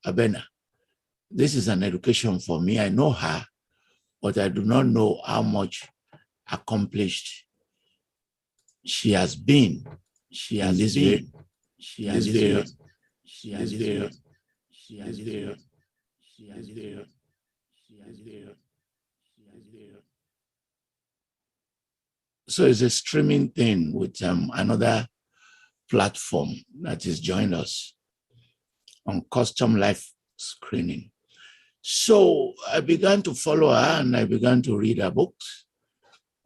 Abena. This is an education for me. I know her, but I do not know how much accomplished she has been. She has been. She has been. She has been. She has been. She has been. She has been. So it's a streaming thing with another platform that has joined us on custom life screening. So I began to follow her and I began to read her books,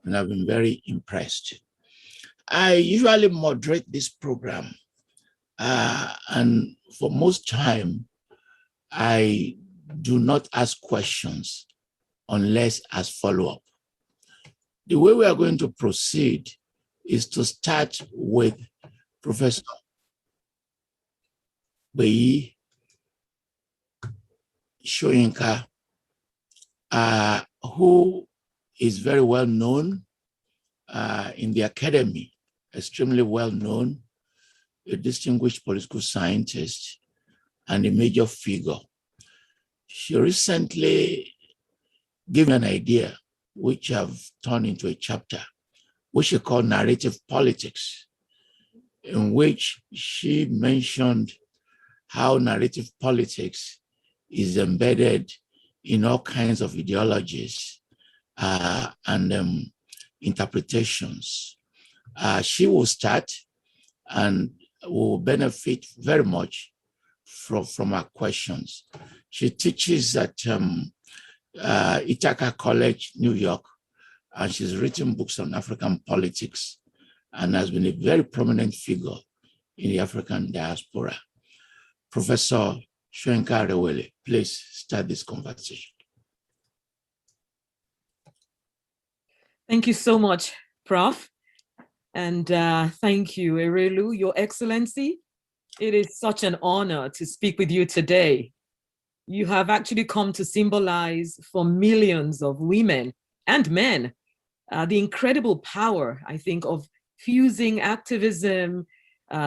and I've been very impressed. I usually moderate this program, and for most time, I do not ask questions unless as follow-up. The way we are going to proceed is to start with Professor Bisi Adeleye-Fayemi, who is very well known in the academy, extremely well known, a distinguished political scientist and a major figure. She recently gave me an idea which I've turned into a chapter, which she called narrative politics, in which she mentioned how narrative politics is embedded in all kinds of ideologies and interpretations. She will start and will benefit very much from her questions. She teaches at Ithaca College, New York, and she's written books on African politics and has been a very prominent figure in the African diaspora. Professor Erelu, please start this conversation. Thank you so much, Prof. And thank you, Erelu, Your Excellency. It is such an honor to speak with you today. You have actually come to symbolize for millions of women and men the incredible power, I think, of fusing activism,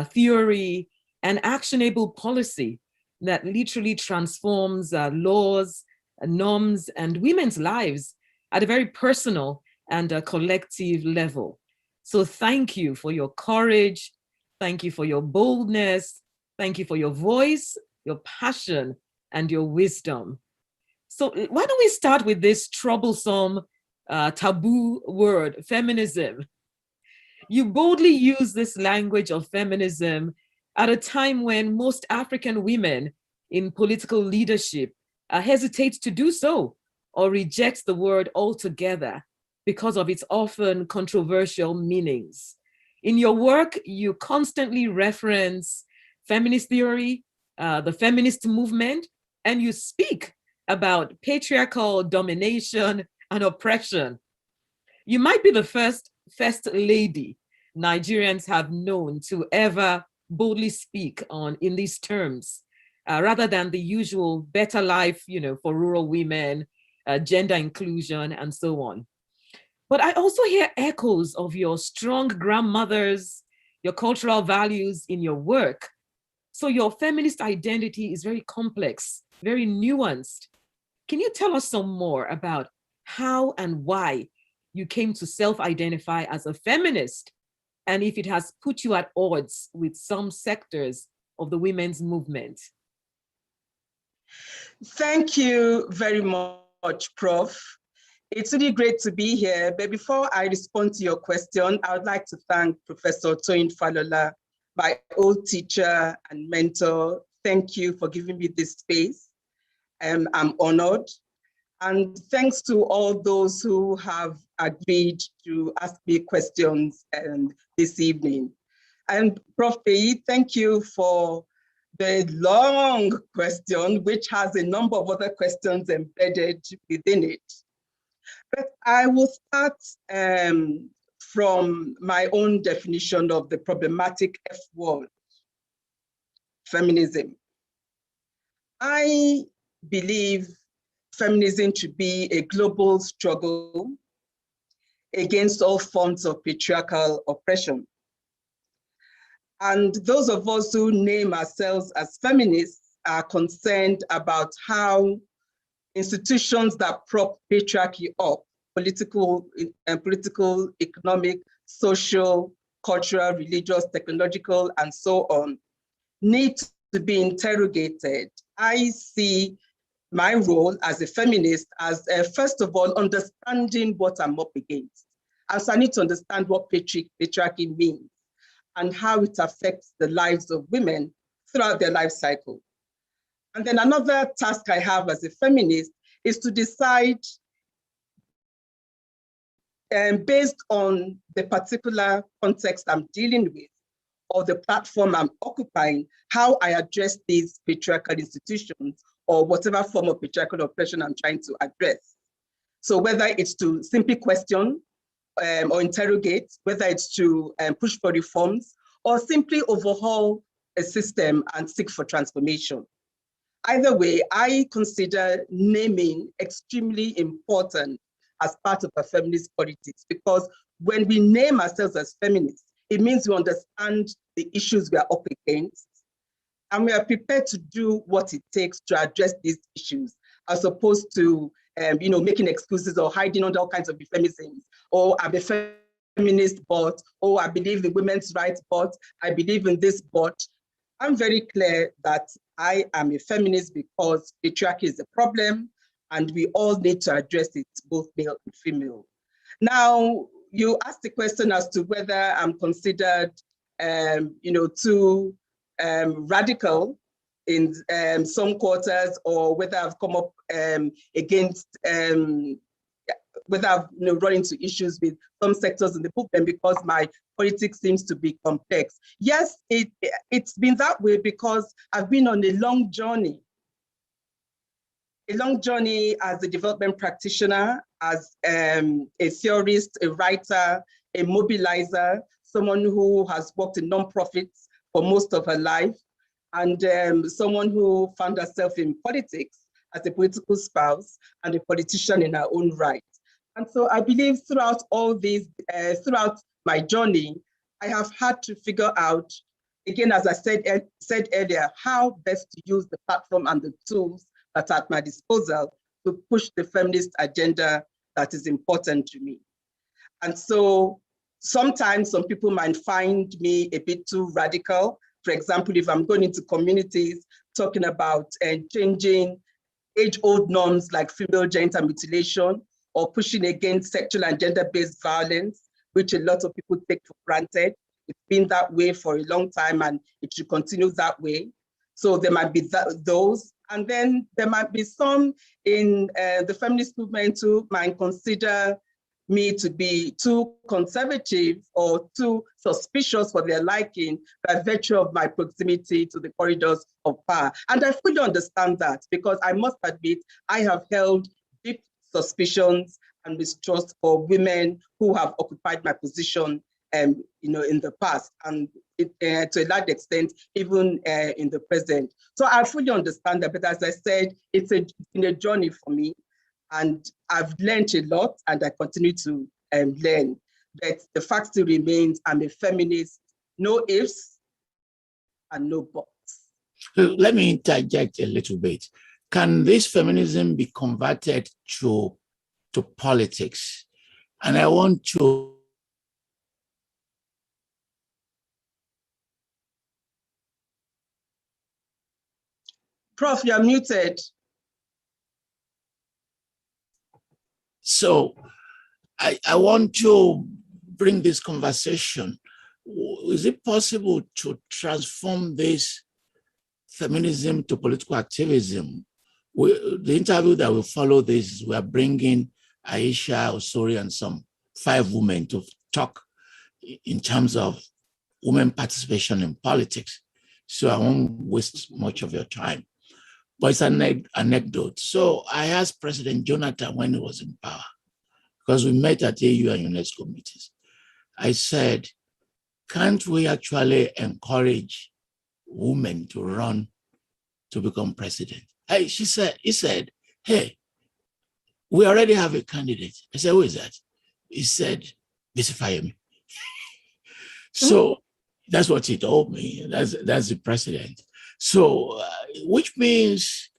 theory, and actionable policy that literally transforms laws, norms, and women's lives at a very personal and a collective level. So thank you for your courage. Thank you for your boldness. Thank you for your voice, your passion, and your wisdom. So why don't we start with this troublesome, taboo word, feminism? You boldly use this language of feminism at a time when most African women in political leadership hesitate to do so or reject the word altogether because of its often controversial meanings. In your work, you constantly reference feminist theory, the feminist movement, and you speak about patriarchal domination and oppression. You might be the first lady Nigerians have known to ever boldly speak on in these terms, rather than the usual better life, for rural women, gender inclusion, and so on. But I also hear echoes of your strong grandmothers, your cultural values in your work. So your feminist identity is very complex, very nuanced. Can you tell us some more about how and why you came to self-identify as a feminist, and if it has put you at odds with some sectors of the women's movement? Thank you very much, Prof. It's really great to be here, but before I respond to your question, I would like to thank Professor Toyin Falola, my old teacher and mentor. Thank you for giving me this space. I'm honored. And thanks to all those who have agreed to ask me questions this evening. And Prof. Bisi, thank you for the long question, which has a number of other questions embedded within it. But I will start from my own definition of the problematic F word, feminism. I believe feminism to be a global struggle against all forms of patriarchal oppression. And those of us who name ourselves as feminists are concerned about how institutions that prop patriarchy up, political, economic, social, cultural, religious, technological, and so on, need to be interrogated. I see my role as a feminist as, first of all, understanding what I'm up against. As I need to understand what patriarchy means and how it affects the lives of women throughout their life cycle. And then another task I have as a feminist is to decide, based on the particular context I'm dealing with or the platform I'm occupying, how I address these patriarchal institutions or whatever form of patriarchal oppression I'm trying to address. So whether it's to simply question or interrogate, whether it's to push for reforms or simply overhaul a system and seek for transformation. Either way, I consider naming extremely important as part of our feminist politics, because when we name ourselves as feminists, it means we understand the issues we are up against, and we are prepared to do what it takes to address these issues, as opposed to making excuses or hiding under all kinds of euphemisms. Oh, I'm a feminist, but, oh, I believe in women's rights, but I believe in this, but. I'm very clear that I am a feminist because patriarchy is a problem and we all need to address it, both male and female. Now, you asked the question as to whether I'm considered, too radical in some quarters, or whether I've come up against, whether I've run into issues with some sectors in the movement because my politics seems to be complex. Yes, it's been that way because I've been on a long journey as a development practitioner, as a theorist, a writer, a mobilizer, someone who has worked in nonprofits for most of her life, and someone who found herself in politics as a political spouse and a politician in her own right. And so I believe throughout all these, throughout my journey, I have had to figure out, again, as I said earlier, how best to use the platform and the tools that are at my disposal to push the feminist agenda that is important to me. And so sometimes some people might find me a bit too radical. For example, if I'm going into communities talking about changing age-old norms like female genital mutilation, or pushing against sexual and gender-based violence, which a lot of people take for granted. It's been that way for a long time and it should continue that way. So there might be those. And then there might be some in the feminist movement who might consider me to be too conservative or too suspicious for their liking by virtue of my proximity to the corridors of power. And I fully understand that, because I must admit, I have held deep suspicions and mistrust for women who have occupied my position, in the past, and to a large extent, even in the present. So I fully understand that, but as I said, it's been a journey for me, and I've learned a lot, and I continue to learn. But the fact still remains, I'm a feminist, no ifs and no buts. So let me interject a little bit. Can this feminism be converted to politics? And I want to Prof, you're muted. So I want to bring this conversation. Is it possible to transform this feminism to political activism? The interview that will follow this, we are bringing Aisha, Osori, and some 5 women to talk in terms of women participation in politics. So I won't waste much of your time. But it's an anecdote. So I asked President Jonathan when he was in power, because we met at AU and UNESCO meetings. I said, can't we actually encourage women to run to become president? He said, hey, we already have a candidate. I said, who is that? He said, Bisi Adeleye-Fayemi. So that's what he told me. That's the president. So, which means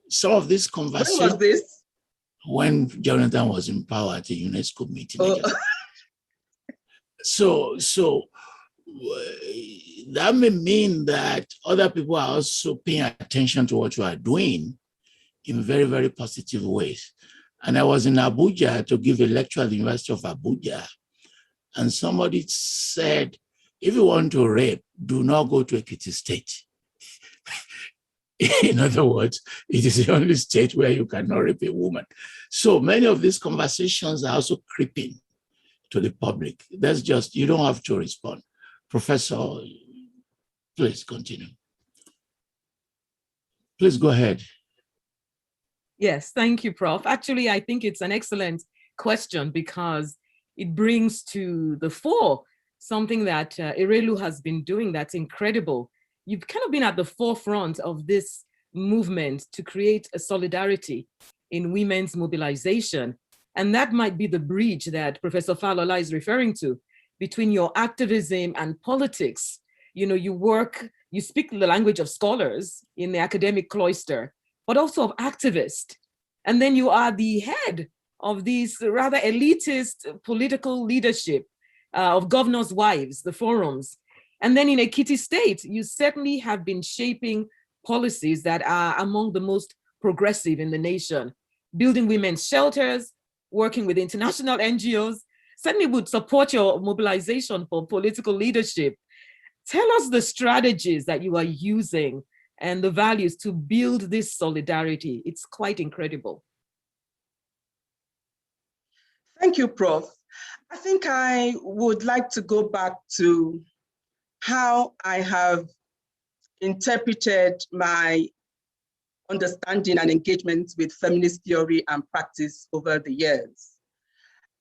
some of this When conversation. was this? When Jonathan was in power at the UNESCO meeting. So that may mean that other people are also paying attention to what you are doing in very, very positive ways. And I was in Abuja to give a lecture at the University of Abuja. And somebody said, if you want to rape, do not go to Ekiti State. In other words, it is the only state where you cannot rape a woman. So many of these conversations are also creeping to the public. That's just, you don't have to respond. Professor, please continue. Please go ahead. Yes, thank you, Prof. Actually, I think it's an excellent question because it brings to the fore something that Erelu has been doing that's incredible. You've kind of been at the forefront of this movement to create a solidarity in women's mobilization. And that might be the bridge that Professor Falola is referring to between your activism and politics. You know, you speak the language of scholars in the academic cloister, but also of activists. And then you are the head of these rather elitist political leadership of governors' wives, the forums. And then in Ekiti State, you certainly have been shaping policies that are among the most progressive in the nation, building women's shelters, working with international NGOs, certainly would support your mobilization for political leadership. Tell us the strategies that you are using and the values to build this solidarity. It's quite incredible. Thank you, Prof. I think I would like to go back to how I have interpreted my understanding and engagement with feminist theory and practice over the years.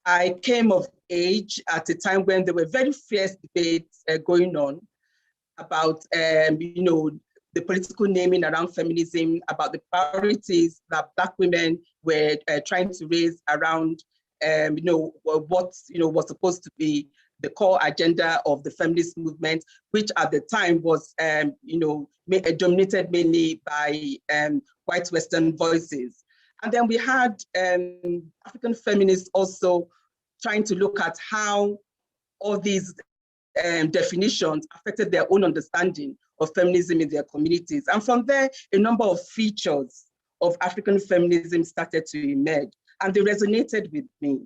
I came of age at a time when there were very fierce debates going on about, the political naming around feminism, about the priorities that Black women were trying to raise around, what was supposed to be the core agenda of the feminist movement, which at the time was, dominated mainly by white Western voices. And then we had African feminists also trying to look at how all these definitions affected their own understanding of feminism in their communities. And from there, a number of features of African feminism started to emerge, and they resonated with me.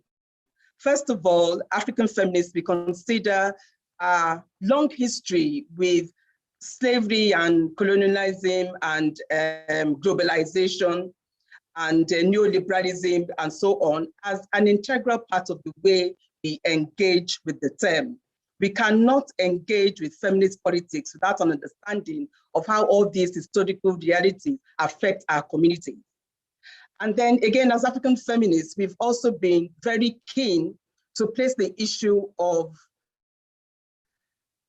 First of all, African feminists, we consider a long history with slavery and colonialism and globalization and neoliberalism and so on as an integral part of the way we engage with the term. We cannot engage with feminist politics without an understanding of how all these historical realities affect our communities. And then again, as African feminists, we've also been very keen to place the issue of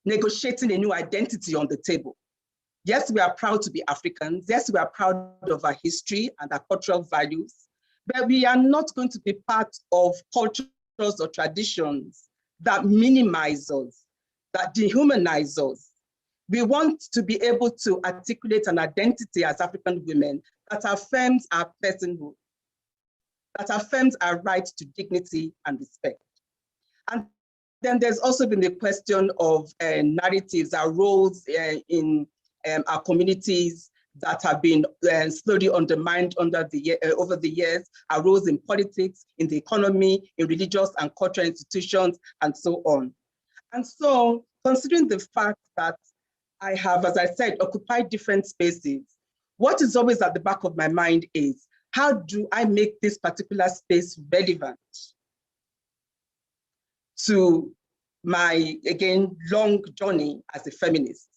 negotiating a new identity on the table. Yes, we are proud to be Africans. Yes, we are proud of our history and our cultural values, but we are not going to be part of cultures or traditions that minimize us, that dehumanize us. We want to be able to articulate an identity as African women that affirms our personhood, that affirms our right to dignity and respect. And then there's also been the question of narratives, our roles in our communities that have been slowly undermined over the years, our roles in politics, in the economy, in religious and cultural institutions, and so on. And so, considering the fact that I have, as I said, occupied different spaces, what is always at the back of my mind is, how do I make this particular space relevant to my, again, long journey as a feminist?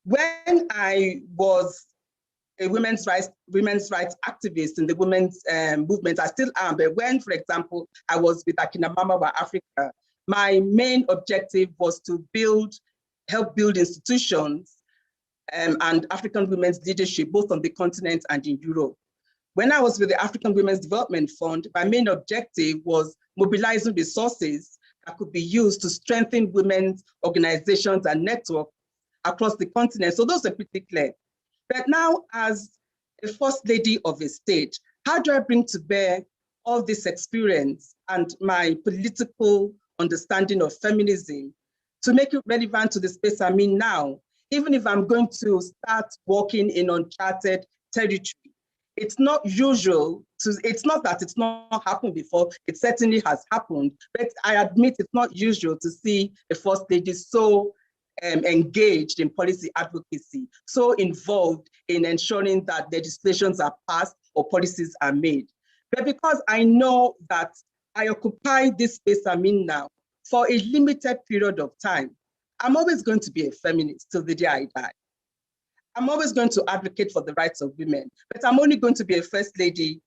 When I was a women's rights activist in the women's movement, I still am, but when, for example, I was with Akinamama Africa, my main objective was to help build institutions and African women's leadership, both on the continent and in Europe. When I was with the African Women's Development Fund, my main objective was mobilizing resources that could be used to strengthen women's organizations and networks across the continent. So those are pretty clear. But now, as a first lady of a state, how do I bring to bear all this experience and my political understanding of feminism to make it relevant to the space I'm in now, even if I'm going to start walking in uncharted territory? It's not usual it's not that it's not happened before, it certainly has happened, but I admit it's not usual to see a first lady so engaged in policy advocacy, so involved in ensuring that legislations are passed or policies are made. But because I know that I occupy this space I'm in now for a limited period of time, I'm always going to be a feminist till the day I die. I'm always going to advocate for the rights of women, but I'm only going to be a first lady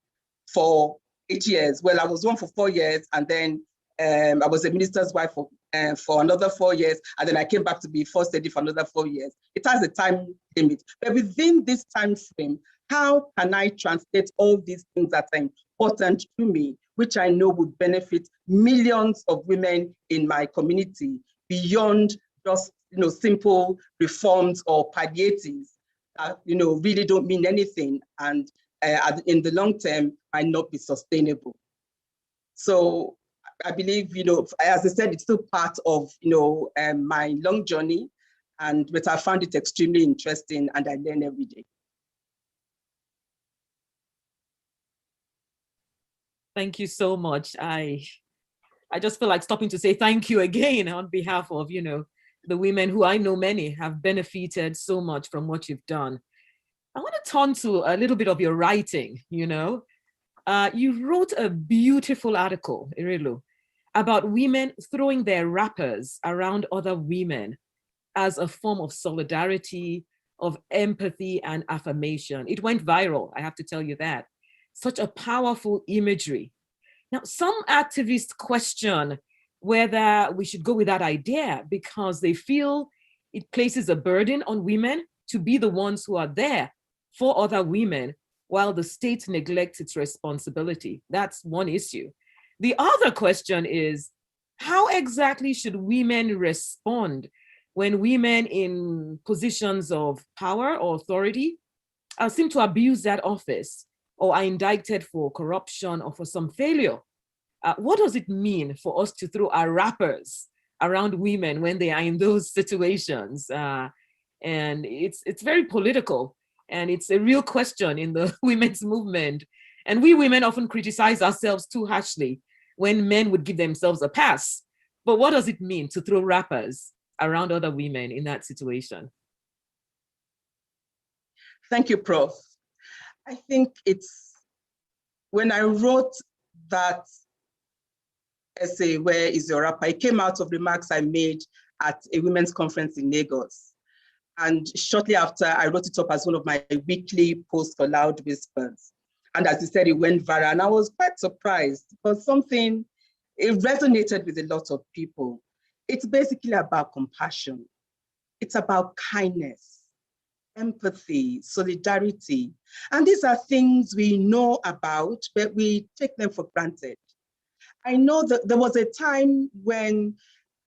for 8 years. Well, I was one for 4 years, and then I was a minister's wife for another 4 years, and then I came back to be first lady for another 4 years. It has a time limit. But within this time frame, how can I translate all these things that are important to me, which I know would benefit millions of women in my community beyond just simple reforms or palliatives that really don't mean anything, and in the long term might not be sustainable. So I believe, as I said, it's still part of my long journey, but I found it extremely interesting, and I learn every day. Thank you so much. I just feel like stopping to say thank you again on behalf of the women who I know many have benefited so much from what you've done. I want to turn to a little bit of your writing. You wrote a beautiful article, Erelu, about women throwing their wrappers around other women as a form of solidarity, of empathy and affirmation. It went viral, I have to tell you that. Such a powerful imagery. Now, some activists question whether we should go with that idea because they feel it places a burden on women to be the ones who are there for other women while the state neglects its responsibility. That's one issue. The other question is, how exactly should women respond when women in positions of power or authority seem to abuse that office or are indicted for corruption or for some failure? What does it mean for us to throw our wrappers around women when they are in those situations? And it's very political, and it's a real question in the women's movement. And we women often criticize ourselves too harshly when men would give themselves a pass. But what does it mean to throw wrappers around other women in that situation? Thank you, Prof. I think when I wrote that essay, Where is Your Wrapper? It came out of remarks I made at a women's conference in Lagos. And shortly after, I wrote it up as one of my weekly posts for Loud Whispers. And as you said, it went viral. And I was quite surprised because it resonated with a lot of people. It's basically about compassion. It's about kindness, empathy, solidarity. And these are things we know about, but we take them for granted. I know that there was a time when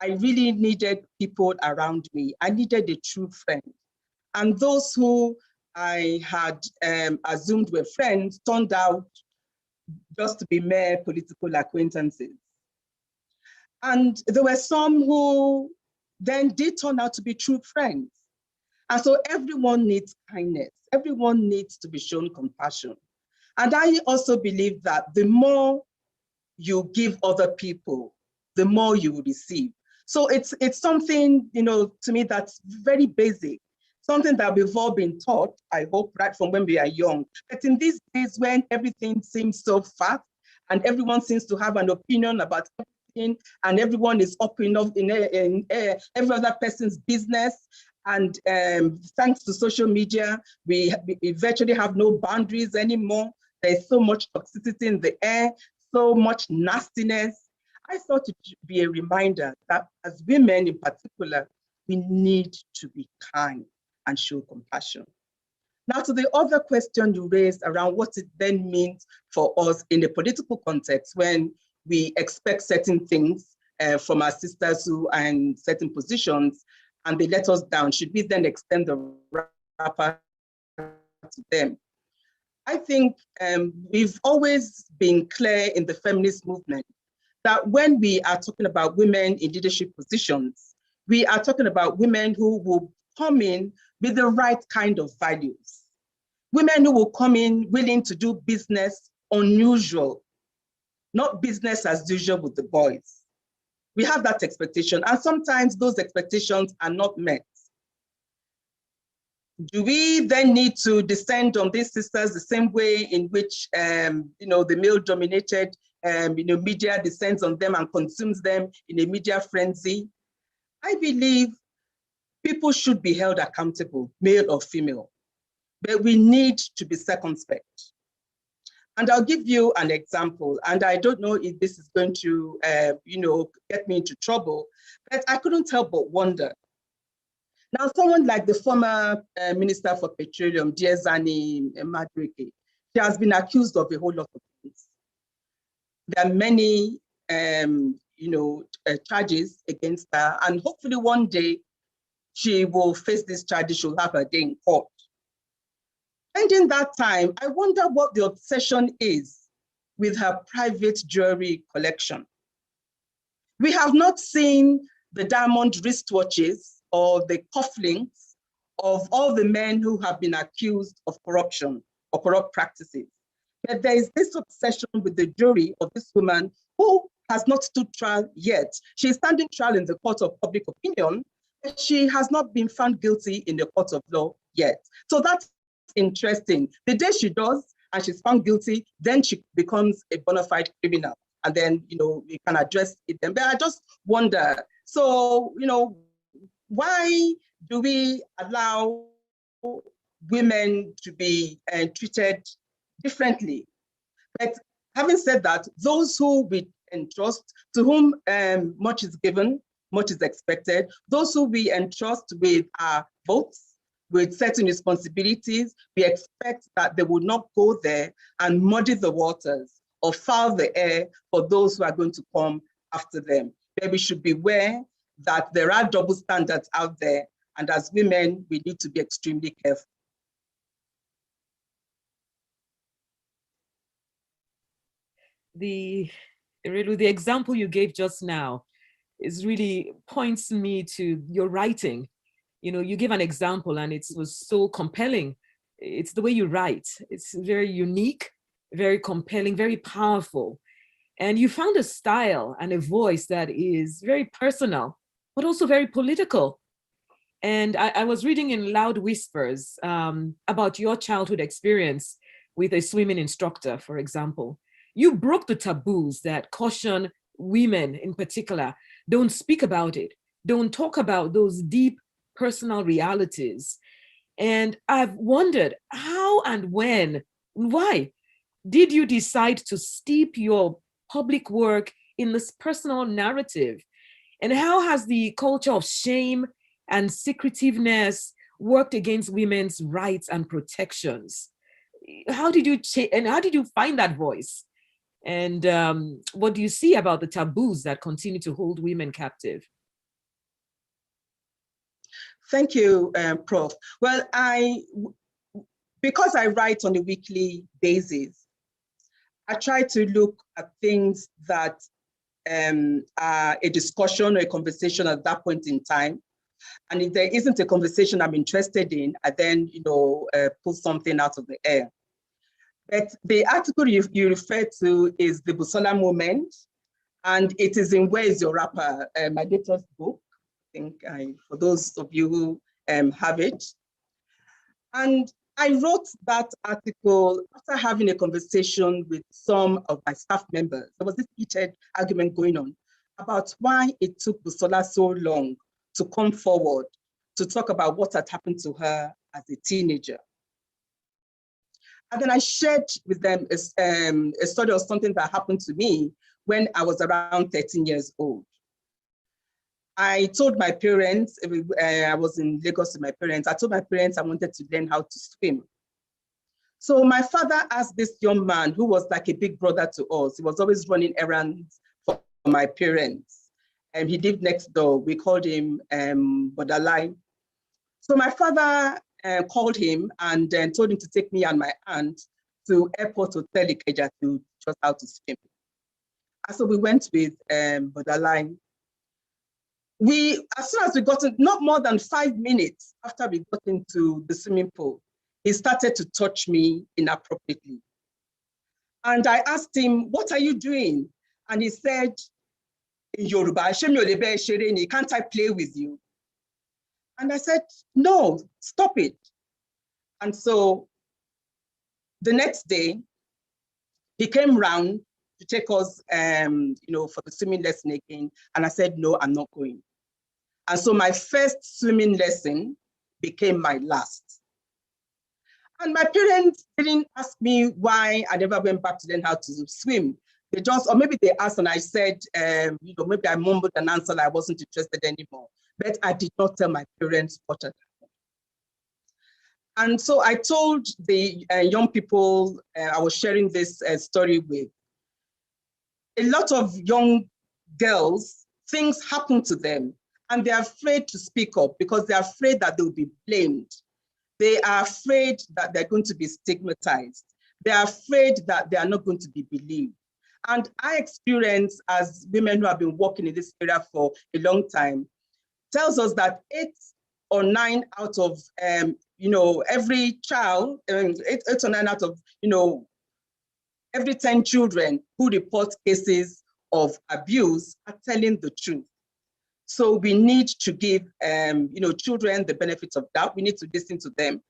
I really needed people around me. I needed a true friend. And those who I had assumed were friends turned out just to be mere political acquaintances. And there were some who then did turn out to be true friends. And so everyone needs kindness. Everyone needs to be shown compassion. And I also believe that the more you give other people, the more you will receive. So it's something, to me, that's very basic, something that we've all been taught, I hope, right from when we are young. But in these days when everything seems so fast and everyone seems to have an opinion about everything and everyone is up in every other person's business, and thanks to social media, we virtually have no boundaries anymore. There's so much toxicity in the air, so much nastiness. I thought it should be a reminder that as women in particular, we need to be kind and show compassion. Now, to the other question you raised around what it then means for us in a political context when we expect certain things from our sisters who are in certain positions and they let us down, should we then extend the wrapper to them. I think we've always been clear in the feminist movement that when we are talking about women in leadership positions, we are talking about women who will come in with the right kind of values. Women who will come in willing to do business unusual, not business as usual with the boys. We have that expectation, and sometimes those expectations are not met. Do we then need to descend on these sisters the same way in which the male-dominated media descends on them and consumes them in a media frenzy? I believe people should be held accountable, male or female, but we need to be circumspect. And I'll give you an example, and I don't know if this is going to get me into trouble, but I couldn't help but wonder. Now, someone like the former Minister for Petroleum, Diezani Madueke, she has been accused of a whole lot of things. There are many charges against her, and hopefully one day she will face these charges, she'll have her day in court. And in that time, I wonder what the obsession is with her private jewelry collection. We have not seen the diamond wristwatches or the cufflinks of all the men who have been accused of corruption or corrupt practices. But there is this obsession with the jewelry of this woman who has not stood trial yet. She is standing trial in the court of public opinion, but she has not been found guilty in the court of law yet. So that's interesting. The day she does and she's found guilty, then she becomes a bona fide criminal. And then, we can address it then. But I just wonder, so, why do we allow women to be treated differently? But having said that, those who we entrust, to whom much is given, much is expected, those who we entrust with our votes, with certain responsibilities, we expect that they will not go there and muddy the waters or foul the air for those who are going to come after them. But we should beware that there are double standards out there, and as women, we need to be extremely careful. The example you gave just now is really points me to your writing. You give an example and it was so compelling. It's the way you write. It's very unique, very compelling, very powerful. And you found a style and a voice that is very personal, but also very political. And I was reading in Loud Whispers about your childhood experience with a swimming instructor, for example. You broke the taboos that caution women in particular, don't speak about it, don't talk about those deep personal realities. And I've wondered how and when, why did you decide to steep your public work in this personal narrative? And how has the culture of shame and secretiveness worked against women's rights and protections? How did you find that voice? And what do you see about the taboos that continue to hold women captive? Thank you, Prof. Well, because I write on a weekly basis, I try to look at things that are a discussion or a conversation at that point in time. And if there isn't a conversation I'm interested in, I then, pull something out of the air. But the article you refer to is the Busola Moment, and it is in Where is Your Rapper, my latest book. I think for those of you who have it. And I wrote that article after having a conversation with some of my staff members. There was this heated argument going on about why it took Busola so long to come forward to talk about what had happened to her as a teenager. And then I shared with them a story of something that happened to me when I was around 13 years old. I told my parents, I was in Lagos with my parents, I told my parents I wanted to learn how to swim. So my father asked this young man who was like a big brother to us, he was always running errands for my parents. And he lived next door, we called him Bodalai. So my father called him and told him to take me and my aunt to Airport Hotel Ikeja to teach us how to swim. And so we went with Borderline. As soon as we got in, not more than 5 minutes after we got into the swimming pool, he started to touch me inappropriately. And I asked him, what are you doing? And he said, in Yoruba, can't I play with you? And I said, no, stop it. And so the next day, he came round to take us, for the swimming lesson again. And I said, no, I'm not going. And so my first swimming lesson became my last. And my parents didn't ask me why I never went back to learn how to swim. They just, or maybe they asked and I said, maybe I mumbled an answer that I wasn't interested anymore. But I did not tell my parents what had happened. And so I told the young people I was sharing this story with, a lot of young girls, things happen to them and they're afraid to speak up because they're afraid that they'll be blamed. They are afraid that they're going to be stigmatized. They're afraid that they are not going to be believed. And I experience, as women who have been working in this area for a long time, tells us that 8 or 9 out of, every child, 8 or 9 out of, every 10 children who report cases of abuse are telling the truth. So we need to give, children the benefits of doubt. We need to listen to them.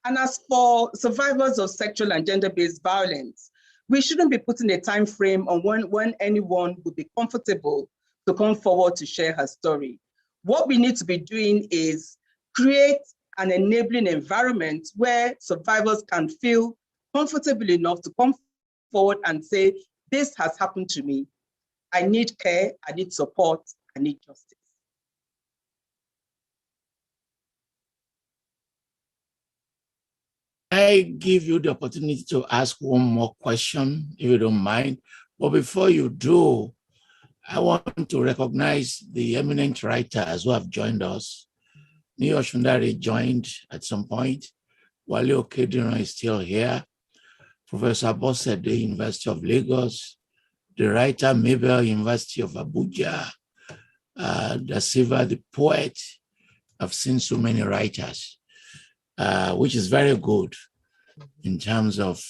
And as for survivors of sexual and gender-based violence, we shouldn't be putting a time frame on when anyone would be comfortable to come forward to share her story. What we need to be doing is create an enabling environment where survivors can feel comfortable enough to come forward and say, this has happened to me. I need care, I need support, I need justice. I give you the opportunity to ask one more question, if you don't mind. But before you do, I want to recognize the eminent writers who have joined us. Neo Shundari joined at some point. Wale Okediro is still here. Professor Bossede, University of Lagos. The writer, Mabel, University of Abuja. Da Silva, the poet. I've seen so many writers, which is very good in terms of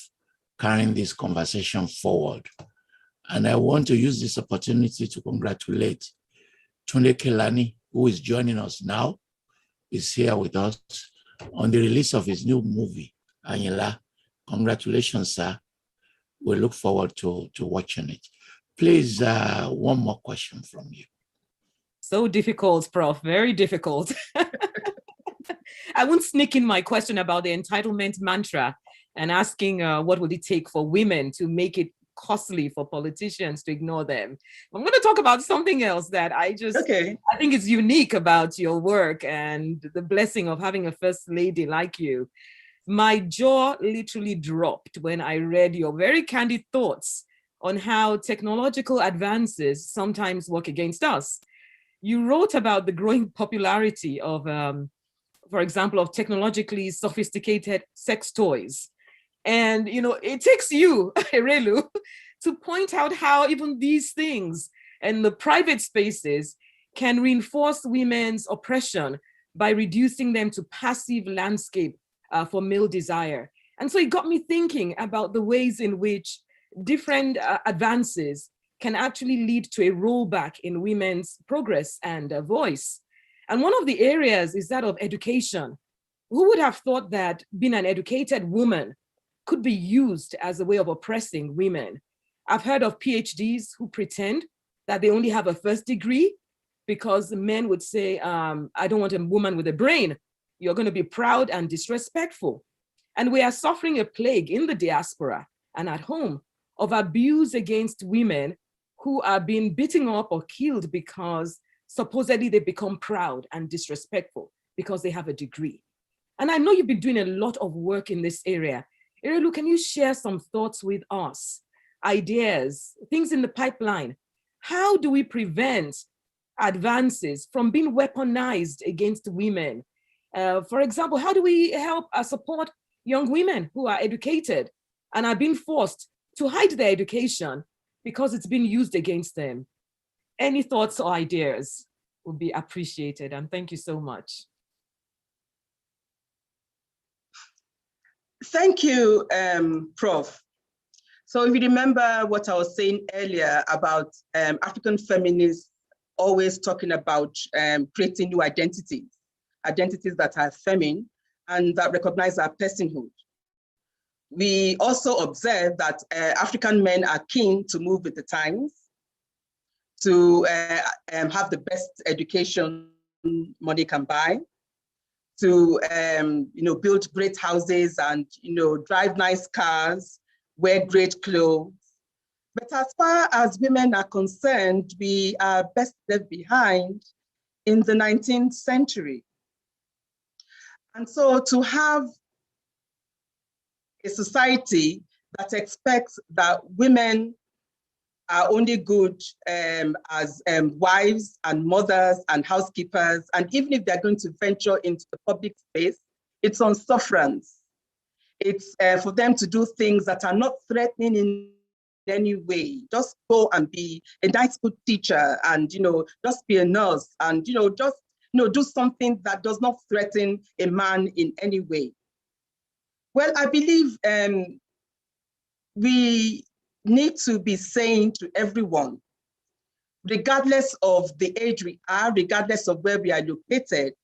carrying this conversation forward. And I want to use this opportunity to congratulate Tunde Kelani, who is joining us now, is here with us on the release of his new movie, Anyela. Congratulations, sir. We look forward to watching it. Please, one more question from you. So difficult, Prof, very difficult. I won't sneak in my question about the entitlement mantra and asking what would it take for women to make it costly for politicians to ignore them. I'm going to talk about something else that I think is unique about your work and the blessing of having a first lady like you. My jaw literally dropped when I read your very candid thoughts on how technological advances sometimes work against us. You wrote about the growing popularity of, for example, of technologically sophisticated sex toys. And, it takes you, Erelu, to point out how even these things and the private spaces can reinforce women's oppression by reducing them to passive landscape for male desire. And so it got me thinking about the ways in which different advances can actually lead to a rollback in women's progress and voice. And one of the areas is that of education. Who would have thought that being an educated woman could be used as a way of oppressing women? I've heard of PhDs who pretend that they only have a first degree because men would say, I don't want a woman with a brain. You're going to be proud and disrespectful. And we are suffering a plague in the diaspora and at home of abuse against women who are being beaten up or killed because supposedly they become proud and disrespectful because they have a degree. And I know you've been doing a lot of work in this area. Erelu, can you share some thoughts with us, ideas, things in the pipeline? How do we prevent advances from being weaponized against women For example, how do we help support young women who are educated and are being forced to hide their education because it's been used against them? Any thoughts or ideas would be appreciated, and thank you so much. Thank you, Prof. So if you remember what I was saying earlier about African feminists always talking about creating new identities that are feminine and that recognize our personhood. We also observe that African men are keen to move with the times, to have the best education money can buy, to build great houses and drive nice cars, wear great clothes. But as far as women are concerned, we are best left behind in the 19th century. And so to have a society that expects that women are only good as wives and mothers and housekeepers, and even if they're going to venture into the public space, it's on sufferance. It's for them to do things that are not threatening in any way. Just go and be a nice good teacher, and just be a nurse, and just do something that does not threaten a man in any way. Well, I believe we need to be saying to everyone, regardless of the age we are, regardless of where we are located,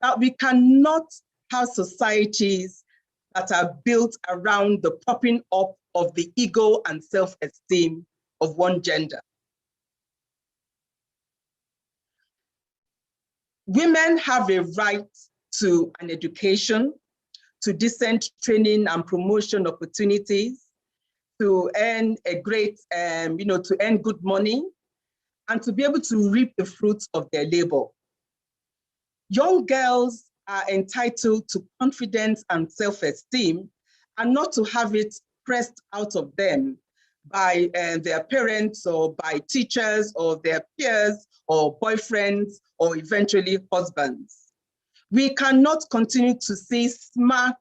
that we cannot have societies that are built around the propping up of the ego and self-esteem of one gender. Women have a right to an education, to decent training and promotion opportunities, to earn a great, to earn good money, and to be able to reap the fruits of their labor. Young girls are entitled to confidence and self-esteem, and not to have it pressed out of them by their parents or by teachers or their peers or boyfriends or eventually husbands. We cannot continue to see smart,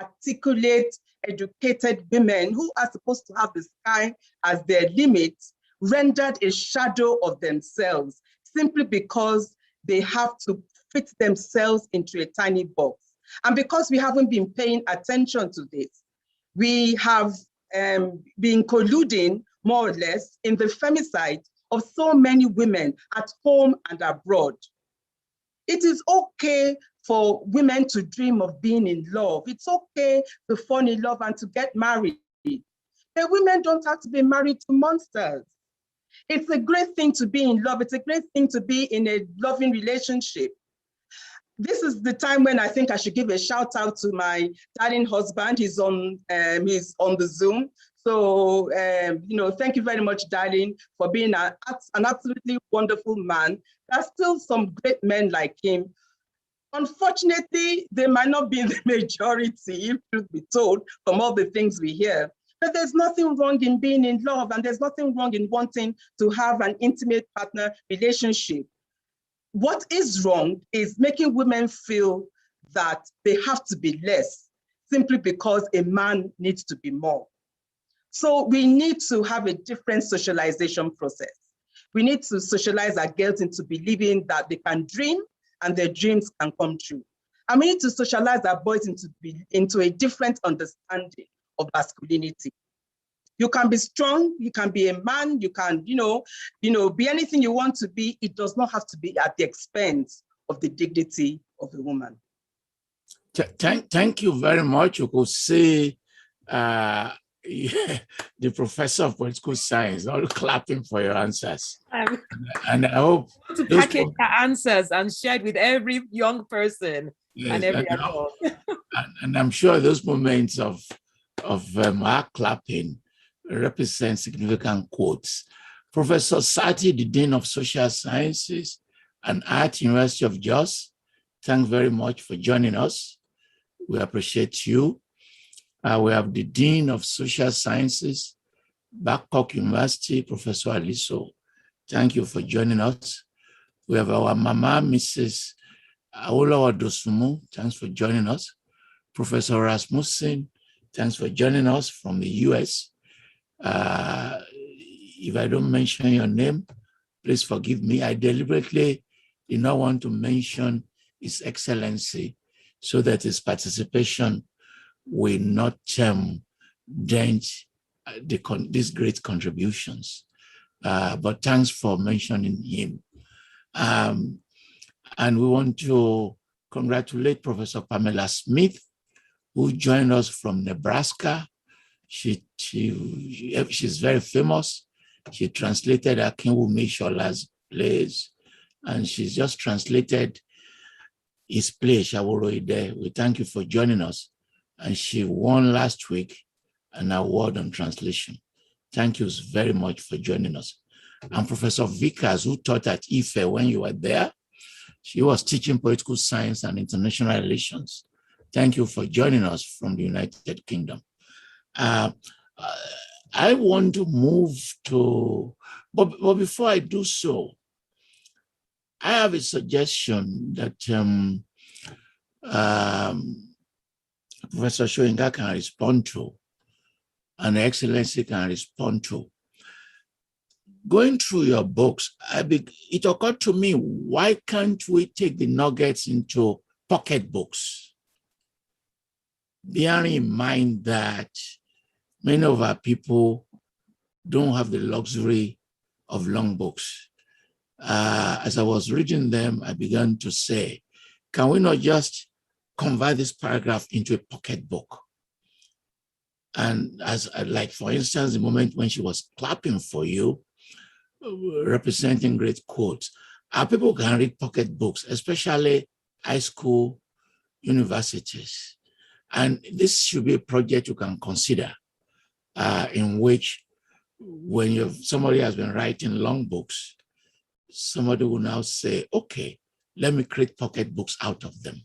articulate, educated women who are supposed to have the sky as their limit rendered a shadow of themselves simply because they have to fit themselves into a tiny box. And because we haven't been paying attention to this, we have been colluding more or less in the femicide of so many women at home and abroad. It is okay for women to dream of being in love. It's okay to fall in love and to get married. But women don't have to be married to monsters. It's a great thing to be in love. It's a great thing to be in a loving relationship. This is the time when I think I should give a shout out to my darling husband. He's on the Zoom. So, thank you very much, darling, for being an absolutely wonderful man. There's still some great men like him. Unfortunately, they might not be the majority, if truth be told, from all the things we hear. But there's nothing wrong in being in love, and there's nothing wrong in wanting to have an intimate partner relationship. What is wrong is making women feel that they have to be less simply because a man needs to be more. So we need to have a different socialization process. We need to socialize our girls into believing that they can dream and their dreams can come true. And we need to socialize our boys into a different understanding of masculinity. You can be strong, you can be a man, you can, be anything you want to be. It does not have to be at the expense of the dignity of a woman. Thank you very much. You could see the professor of political science all clapping for your answers. And I hope to package the answers and share it with every young person, yes, and every adult. And I'm sure those moments of our clapping represent significant quotes. Professor Sati, the Dean of Social Sciences and Art, University of Jos, thanks very much for joining us. We appreciate you. We have the Dean of Social Sciences, Babcock University, Professor Aliso. Thank you for joining us. We have our Mama, Mrs. Awolowo Dosumu, thanks for joining us. Professor Rasmussen, thanks for joining us from the US. If I don't mention your name, please forgive me. I deliberately did not want to mention His Excellency so that his participation will not dent these great contributions. But thanks for mentioning him. And we want to congratulate Professor Pamela Smith, who joined us from Nebraska. She's very famous. She translated Akinwumi Shola's plays, and she's just translated his play, Shaworoide. We thank you for joining us. And she won last week an award on translation. Thank you very much for joining us. And Professor Vickers, who taught at IFE when you were there, she was teaching political science and international relations. Thank you for joining us from the United Kingdom. I want to move to, but before I do so, I have a suggestion that Professor Soyinka can respond to, and Excellency can respond to. Going through your books, it occurred to me, why can't we take the nuggets into pocket books? Bearing in mind that many of our people don't have the luxury of long books. As I was reading them, I began to say, can we not just convert this paragraph into a pocket book? And like, for instance, the moment when she was clapping for you, representing great quotes, our people can read pocket books, especially high school, universities. And this should be a project you can consider, in which when somebody has been writing long books, somebody will now say, okay, let me create pocket books out of them.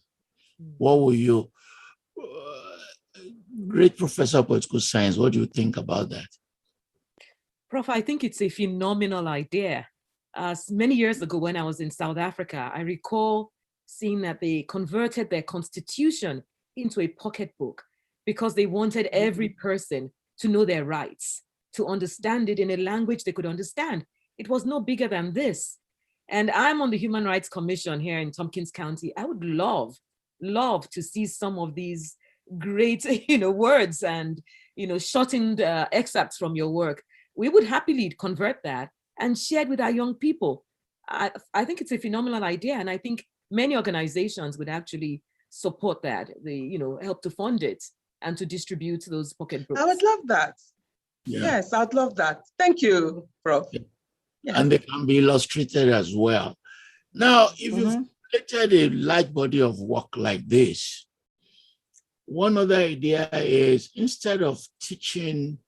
What will you, great professor of political science, what do you think about that? Prof, I think it's a phenomenal idea. Many years ago when I was in South Africa, I recall seeing that they converted their constitution into a pocket book because they wanted every person to know their rights, to understand it in a language they could understand. It was no bigger than this. And I'm on the Human Rights Commission here in Tompkins County. I would love to see some of these great, words and, shortened excerpts from your work. We would happily convert that and share it with our young people. I think it's a phenomenal idea. And I think many organizations would actually support that. They, help to fund it and to distribute those pocket books. I would love that. Yeah. Yes, I'd love that. Thank you, Prof. Yeah. And they can be illustrated as well. Now, if you've created a large body of work like this, one other idea is, instead of teaching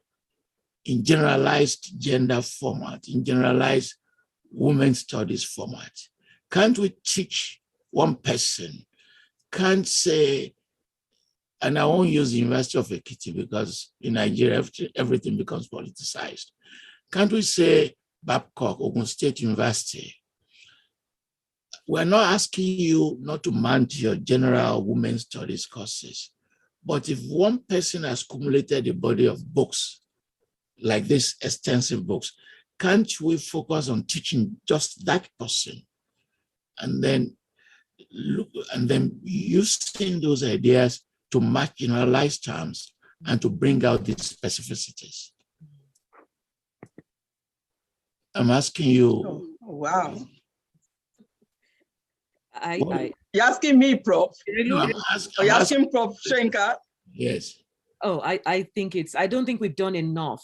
in generalized gender format, in generalized women's studies format, can't we teach one person? Can't say, and I won't use the University of Ekiti because in Nigeria, everything becomes politicized. Can't we say Babcock, Ogun State University? We're not asking you not to mount your general women's studies courses, but if one person has accumulated a body of books, like this extensive books, can't we focus on teaching just that person? And then using those ideas to match generalized terms and to bring out these specificities. I'm asking you. Oh, wow. You're asking me, Prof. No, you're asking Prof. Soyinka? Yes. Oh, I don't think we've done enough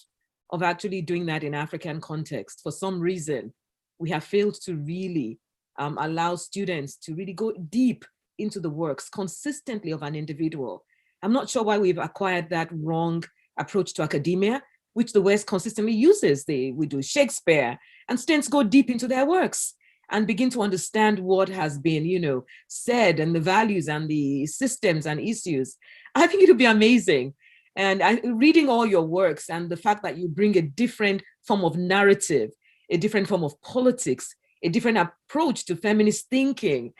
of actually doing that in African context. For some reason, we have failed to really allow students to really go deep into the works consistently of an individual. I'm not sure why we've acquired that wrong approach to academia, which the West consistently uses. We do Shakespeare, and students go deep into their works and begin to understand what has been, said, and the values and the systems and issues. I think it would be amazing. And reading all your works and the fact that you bring a different form of narrative, a different form of politics, a different approach to feminist thinking,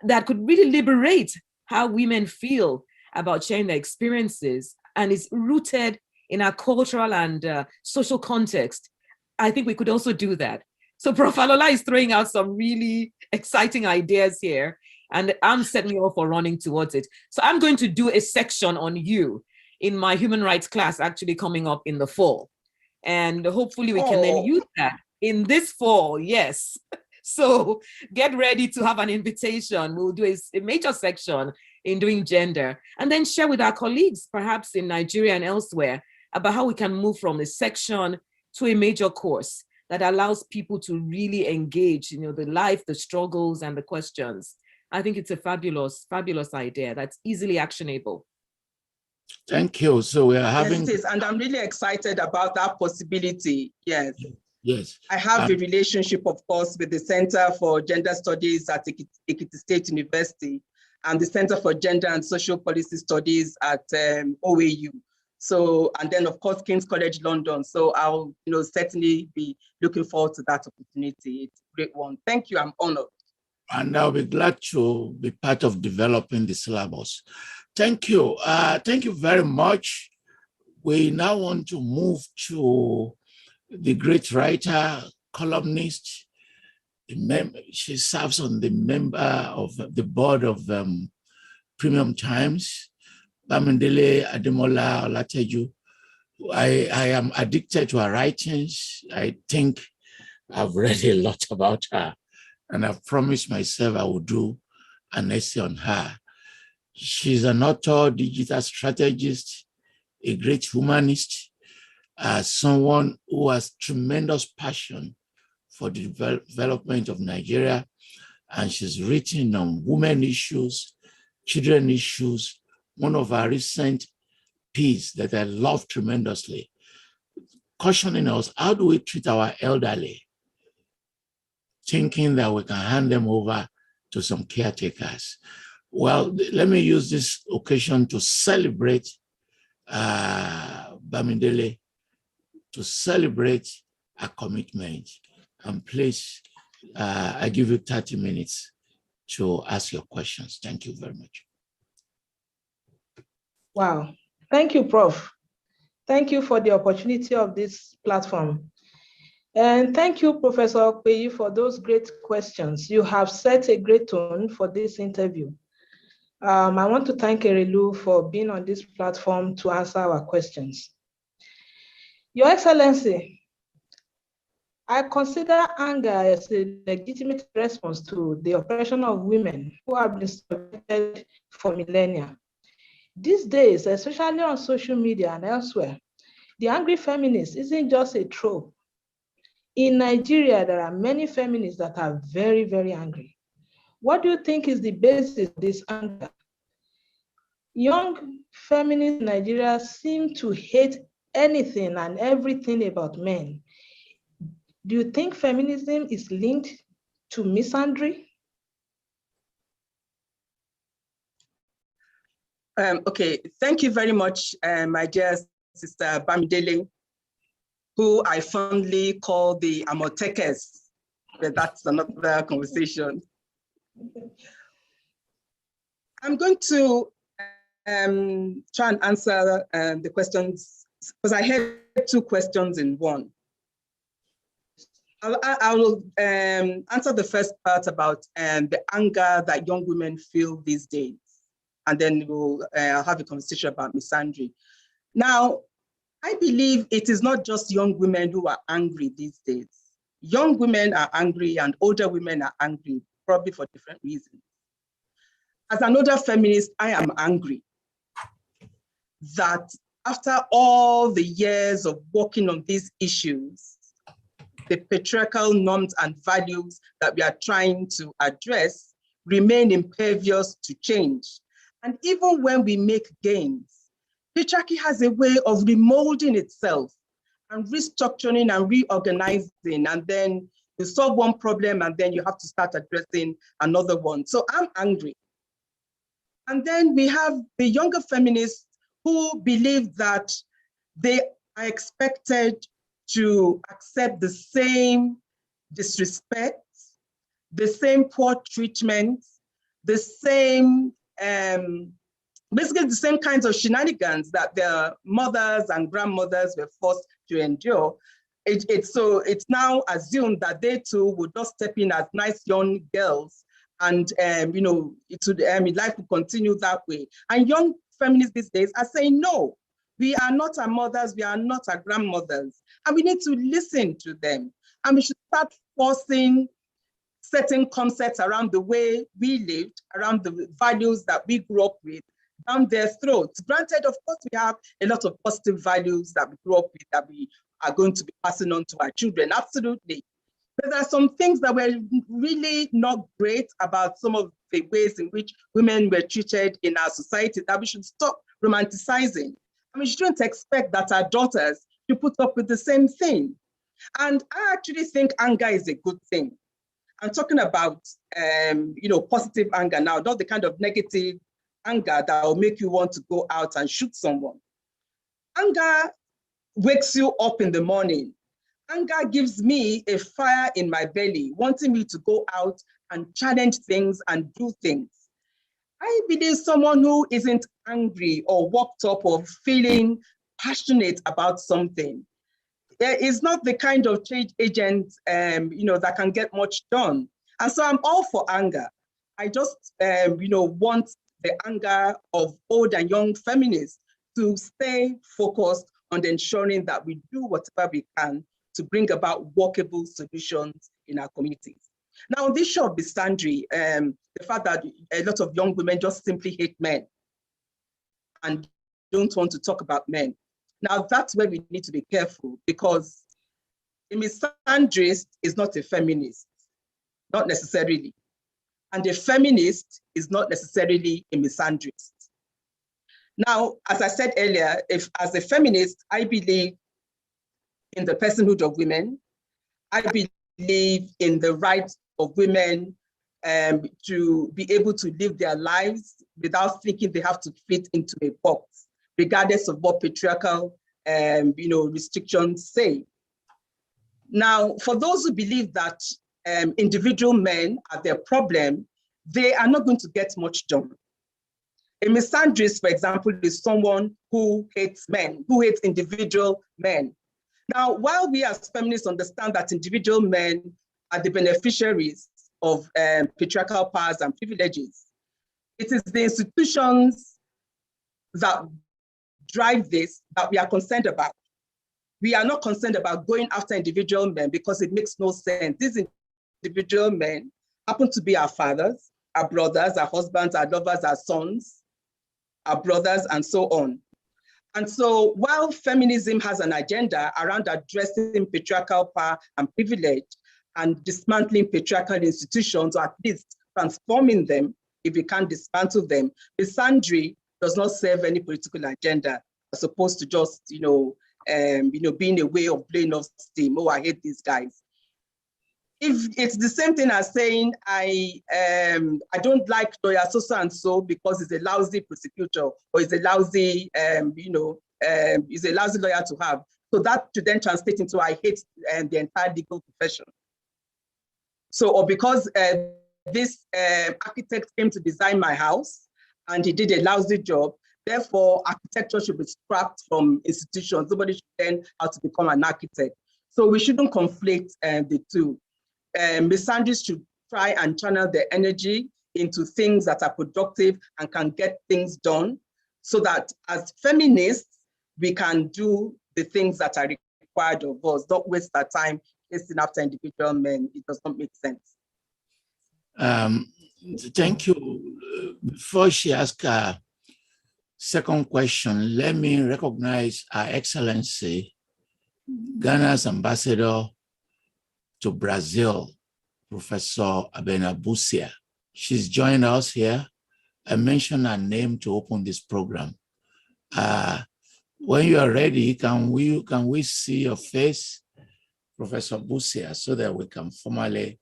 that could really liberate how women feel about sharing their experiences, and is rooted in our cultural and social context, I think we could also do that. So Prof. Falola is throwing out some really exciting ideas here, and I'm setting you all for running towards it. So I'm going to do a section on you in my human rights class, actually coming up in the fall. And hopefully we can then use that in this fall, yes. So get ready to have an invitation. We'll do a major section in doing gender, and then share with our colleagues, perhaps in Nigeria and elsewhere, about how we can move from a section to a major course that allows people to really engage, the life, the struggles, and the questions. I think it's a fabulous, fabulous idea that's easily actionable. Thank you. So we are having... Yes, it is. And I'm really excited about that possibility. Yes. Yes. I have a relationship, of course, with the Center for Gender Studies at Ekiti State University and the Center for Gender and Social Policy Studies at OAU. So, and then of course, King's College London. So I'll certainly be looking forward to that opportunity. It's a great one. Thank you, I'm honored. And I'll be glad to be part of developing the syllabus. Thank you. Thank you very much. We now want to move to the great writer, columnist. She serves on the member of the board of Premium Times, Bamidele Ademola Olateju. I am addicted to her writings. I think I've read a lot about her, and I've promised myself I will do an essay on her. She's an author, digital strategist, a great humanist, someone who has tremendous passion for the development of Nigeria, and she's written on women issues, children issues. One of our recent pieces that I love tremendously, cautioning us, how do we treat our elderly, thinking that we can hand them over to some caretakers. Well, let me use this occasion to celebrate Bamidele, to celebrate her commitment. And please, I give you 30 minutes to ask your questions. Thank you very much. Wow. Thank you, Prof. Thank you for the opportunity of this platform. And thank you, Professor Okpeyi, for those great questions. You have set a great tone for this interview. I want to thank Erelu for being on this platform to answer our questions. Your Excellency, I consider anger as a legitimate response to the oppression of women who have been subjected for millennia. These days, especially on social media and elsewhere, the angry feminist isn't just a trope. In Nigeria, there are many feminists that are very, very angry. What do you think is the basis of this anger? Young feminists in Nigeria seem to hate anything and everything about men. Do you think feminism is linked to misandry? Okay, thank you very much, my dear sister Bamidele, who I fondly call the Amotekes, but that's another conversation. I'm going to try and answer the questions, because I had two questions in one. I will answer the first part about the anger that young women feel these days, and then we'll have a conversation about misandry. Now, I believe it is not just young women who are angry these days. Young women are angry and older women are angry, probably for different reasons. As an older feminist, I am angry that after all the years of working on these issues, the patriarchal norms and values that we are trying to address remain impervious to change. And even when we make gains, patriarchy has a way of remolding itself and restructuring and reorganizing, and then you solve one problem and then you have to start addressing another one. So I'm angry. And then we have the younger feminists who believe that they are expected to accept the same disrespect, the same poor treatment, the same, basically the same kinds of shenanigans that their mothers and grandmothers were forced to endure. So it's now assumed that they too would not step in as nice young girls, and life will continue that way. And young feminists these days are saying, no, we are not our mothers, we are not our grandmothers, and we need to listen to them. And we should start forcing certain concepts around the way we lived, around the values that we grew up with, down their throats. Granted, of course, we have a lot of positive values that we grew up with that we are going to be passing on to our children, absolutely. But there are some things that were really not great about some of the ways in which women were treated in our society that we should stop romanticizing. I mean, we shouldn't expect that our daughters should put up with the same thing. And I actually think anger is a good thing. I'm talking about, positive anger now, not the kind of negative anger that will make you want to go out and shoot someone. Anger wakes you up in the morning. Anger gives me a fire in my belly, wanting me to go out and challenge things and do things. I believe someone who isn't angry or worked up or feeling passionate about something is not the kind of change agent that can get much done. And so I'm all for anger. I just want the anger of old and young feminists to stay focused on ensuring that we do whatever we can to bring about workable solutions in our communities. Now, on this show of misandry, the fact that a lot of young women just simply hate men and don't want to talk about men. Now, that's where we need to be careful, because a misandrist is not a feminist, not necessarily. And a feminist is not necessarily a misandrist. Now, as I said earlier, as a feminist, I believe in the personhood of women. I believe in the rights of women to be able to live their lives without thinking they have to fit into a box, regardless of what patriarchal restrictions say. Now, for those who believe that individual men are their problem, they are not going to get much done. A misandrist, for example, is someone who hates men, who hates individual men. Now, while we as feminists understand that individual men are the beneficiaries of patriarchal powers and privileges, it is the institutions that drive this that we are concerned about. We are not concerned about going after individual men because it makes no sense. These individual men happen to be our fathers, our brothers, our husbands, our lovers, our sons, our brothers, and so on. And so while feminism has an agenda around addressing patriarchal power and privilege and dismantling patriarchal institutions, or at least transforming them, if we can't dismantle them, misandry does not serve any political agenda, as opposed to just, being a way of blowing off steam. Oh, I hate these guys. If it's the same thing as saying, I don't like lawyer so and so because he's a lousy prosecutor, or he's a lousy, he's a lousy lawyer to have. So that should then translate into I hate the entire legal profession. So, or because this architect came to design my house and he did a lousy job, therefore architecture should be scrapped from institutions. Nobody should learn how to become an architect. So we shouldn't conflate the two. Misandrists should try and channel their energy into things that are productive and can get things done, so that as feminists, we can do the things that are required of us. Don't waste our time chasing after individual men. It does not make sense. Thank you. Before she asks her second question, let me recognize Her Excellency, Ghana's ambassador to Brazil, Professor Abena Busia. She's joined us here. I mentioned her name to open this program. When you are ready, can we see your face, Professor Busia, so that we can formally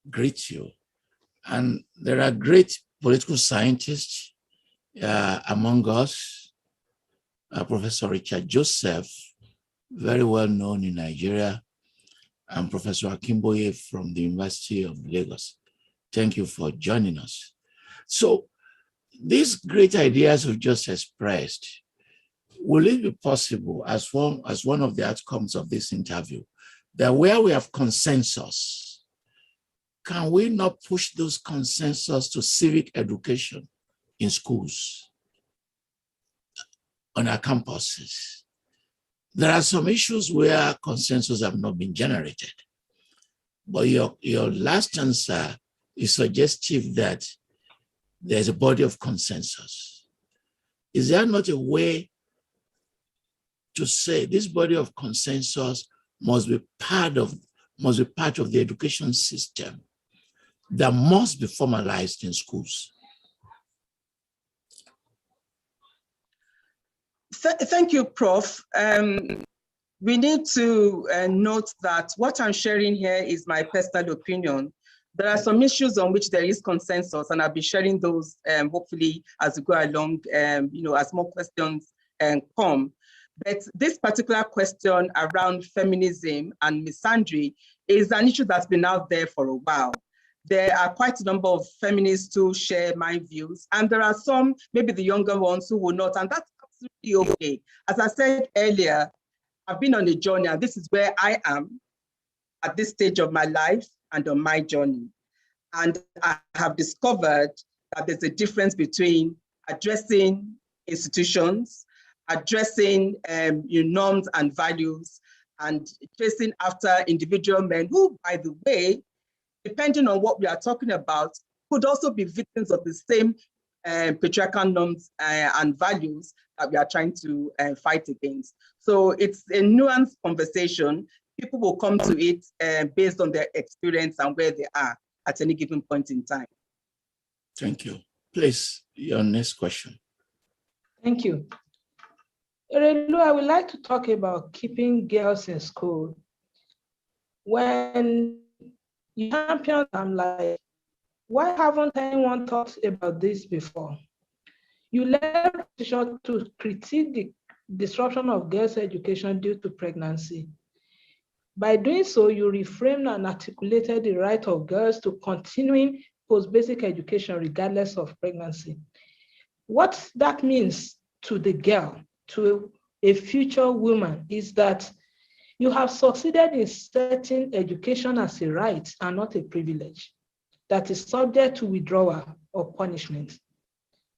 greet you? And there are great political scientists among us. Professor Richard Joseph, very well known in Nigeria, and Professor Akimboye from the University of Lagos. Thank you for joining us. So these great ideas we've just expressed, will it be possible as one of the outcomes of this interview, that where we have consensus, can we not push those consensus to civic education in schools, on our campuses? There are some issues where consensus have not been generated, but your last answer is suggestive that there's a body of consensus. Is there not a way to say this body of consensus must be part of the education system that must be formalized in schools? Thank you, Prof. We need to note that what I'm sharing here is my personal opinion. There are some issues on which there is consensus, and I'll be sharing those hopefully as we go along, as more questions come. But this particular question around feminism and misandry is an issue that's been out there for a while. There are quite a number of feminists who share my views, and there are some, maybe the younger ones, who will not, and that's absolutely okay. As I said earlier, I've been on a journey, and this is where I am at this stage of my life and on my journey. And I have discovered that there's a difference between addressing institutions, addressing norms and values, and chasing after individual men who, by the way, depending on what we are talking about, could also be victims of the same patriarchal norms and values that we are trying to fight against. So it's a nuanced conversation. People will come to it based on their experience and where they are at any given point in time. Thank you. Please, your next question. Thank you. Erelu, I would like to talk about keeping girls in school. When you champion, I'm like, why haven't anyone thought about this before? You left to critique the disruption of girls' education due to pregnancy. By doing so, you reframed and articulated the right of girls to continuing post-basic education regardless of pregnancy. What that means to the girl, to a future woman, is that you have succeeded in setting education as a right and not a privilege that is subject to withdrawal or punishment.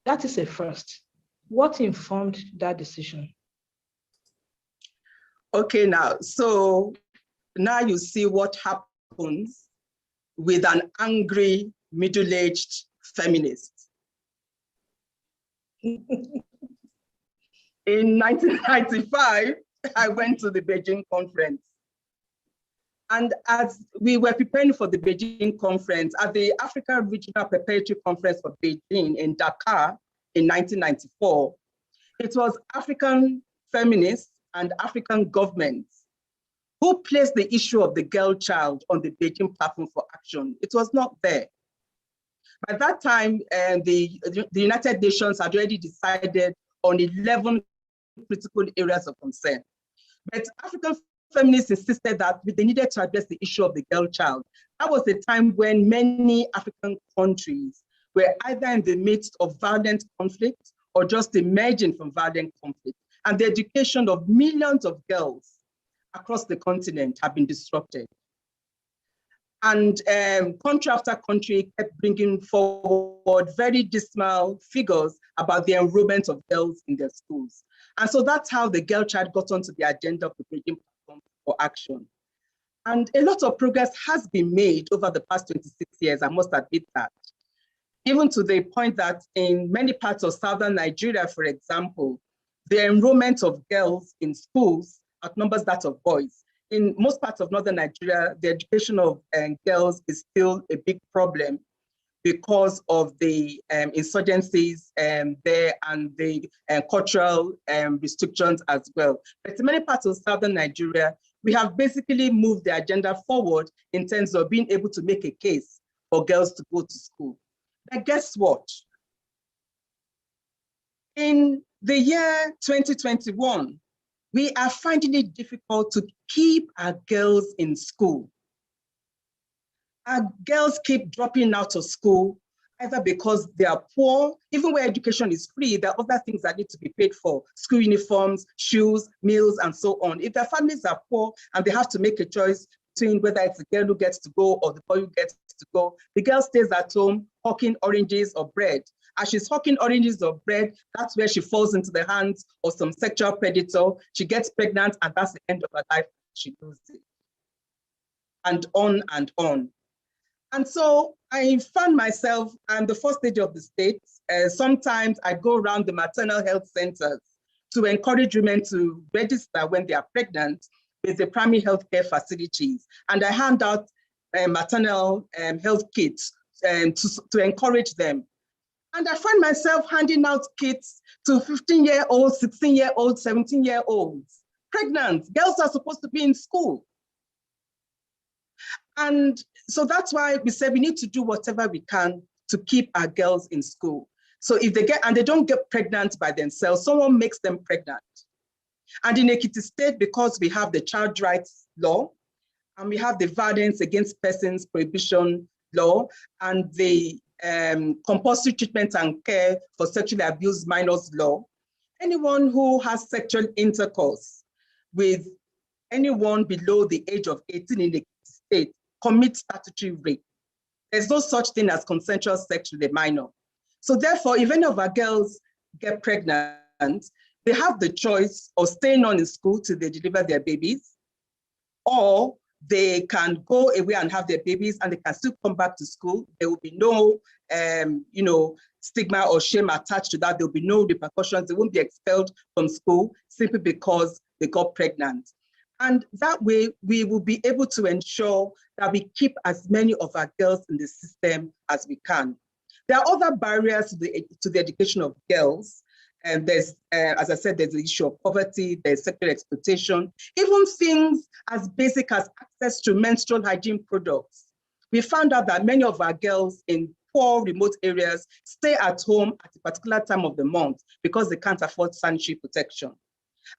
That is a first. What informed that decision? Okay, so now you see what happens with an angry, middle-aged feminist. In 1995, I went to the Beijing conference. And as we were preparing for the Beijing conference, at the Africa Regional Preparatory Conference for Beijing in Dakar in 1994, it was African feminists and African governments who placed the issue of the girl child on the Beijing platform for action. It was not there. By that time, the United Nations had already decided on 11 critical areas of concern. But African feminists insisted that they needed to address the issue of the girl child. That was a time when many African countries were either in the midst of violent conflict or just emerging from violent conflict. And the education of millions of girls across the continent had been disrupted. And country after country kept bringing forward very dismal figures about the enrollment of girls in their schools. And so that's how the girl child got onto the agenda of the Beijing platform for action. And a lot of progress has been made over the past 26 years, I must admit that. Even to the point that in many parts of southern Nigeria, for example, the enrollment of girls in schools outnumbers that of boys. In most parts of northern Nigeria, the education of girls is still a big problem because of the insurgencies there and the cultural restrictions as well. But in many parts of southern Nigeria, we have basically moved the agenda forward in terms of being able to make a case for girls to go to school. But guess what? In the year 2021, we are finding it difficult to keep our girls in school. Our girls keep dropping out of school, either because they are poor, even where education is free, there are other things that need to be paid for, school uniforms, shoes, meals, and so on. If their families are poor and they have to make a choice between whether it's the girl who gets to go or the boy who gets to go, the girl stays at home hawking oranges or bread. As she's hawking oranges or bread, that's where she falls into the hands of some sexual predator. She gets pregnant, and that's the end of her life. She loses it. And on and on. And so I found myself, I'm the first lady of the state. Sometimes I go around the maternal health centers to encourage women to register when they are pregnant with the primary health care facilities. And I hand out maternal health kits to encourage them. And I find myself handing out kits to 15-year-olds, 16-year-olds, 17-year-olds, pregnant. Girls are supposed to be in school. And so that's why we said we need to do whatever we can to keep our girls in school. So if they get, and they don't get pregnant by themselves, someone makes them pregnant. And in Ekiti State, because we have the child rights law, and we have the Violence Against Persons Prohibition law, and the compulsory treatment and care for sexually abused minors law, anyone who has sexual intercourse with anyone below the age of 18 in the state commits statutory rape. There's no such thing as consensual sex with a minor. So therefore, if any of our girls get pregnant, they have the choice of staying on in school till they deliver their babies, or they can go away and have their babies and they can still come back to school. There will be no stigma or shame attached to that. There will be no repercussions. They won't be expelled from school simply because they got pregnant. And that way, we will be able to ensure that we keep as many of our girls in the system as we can. There are other barriers to the education of girls. And there's, as I said, there's the issue of poverty, there's sexual exploitation, even things as basic as access to menstrual hygiene products. We found out that many of our girls in poor remote areas stay at home at a particular time of the month because they can't afford sanitary protection.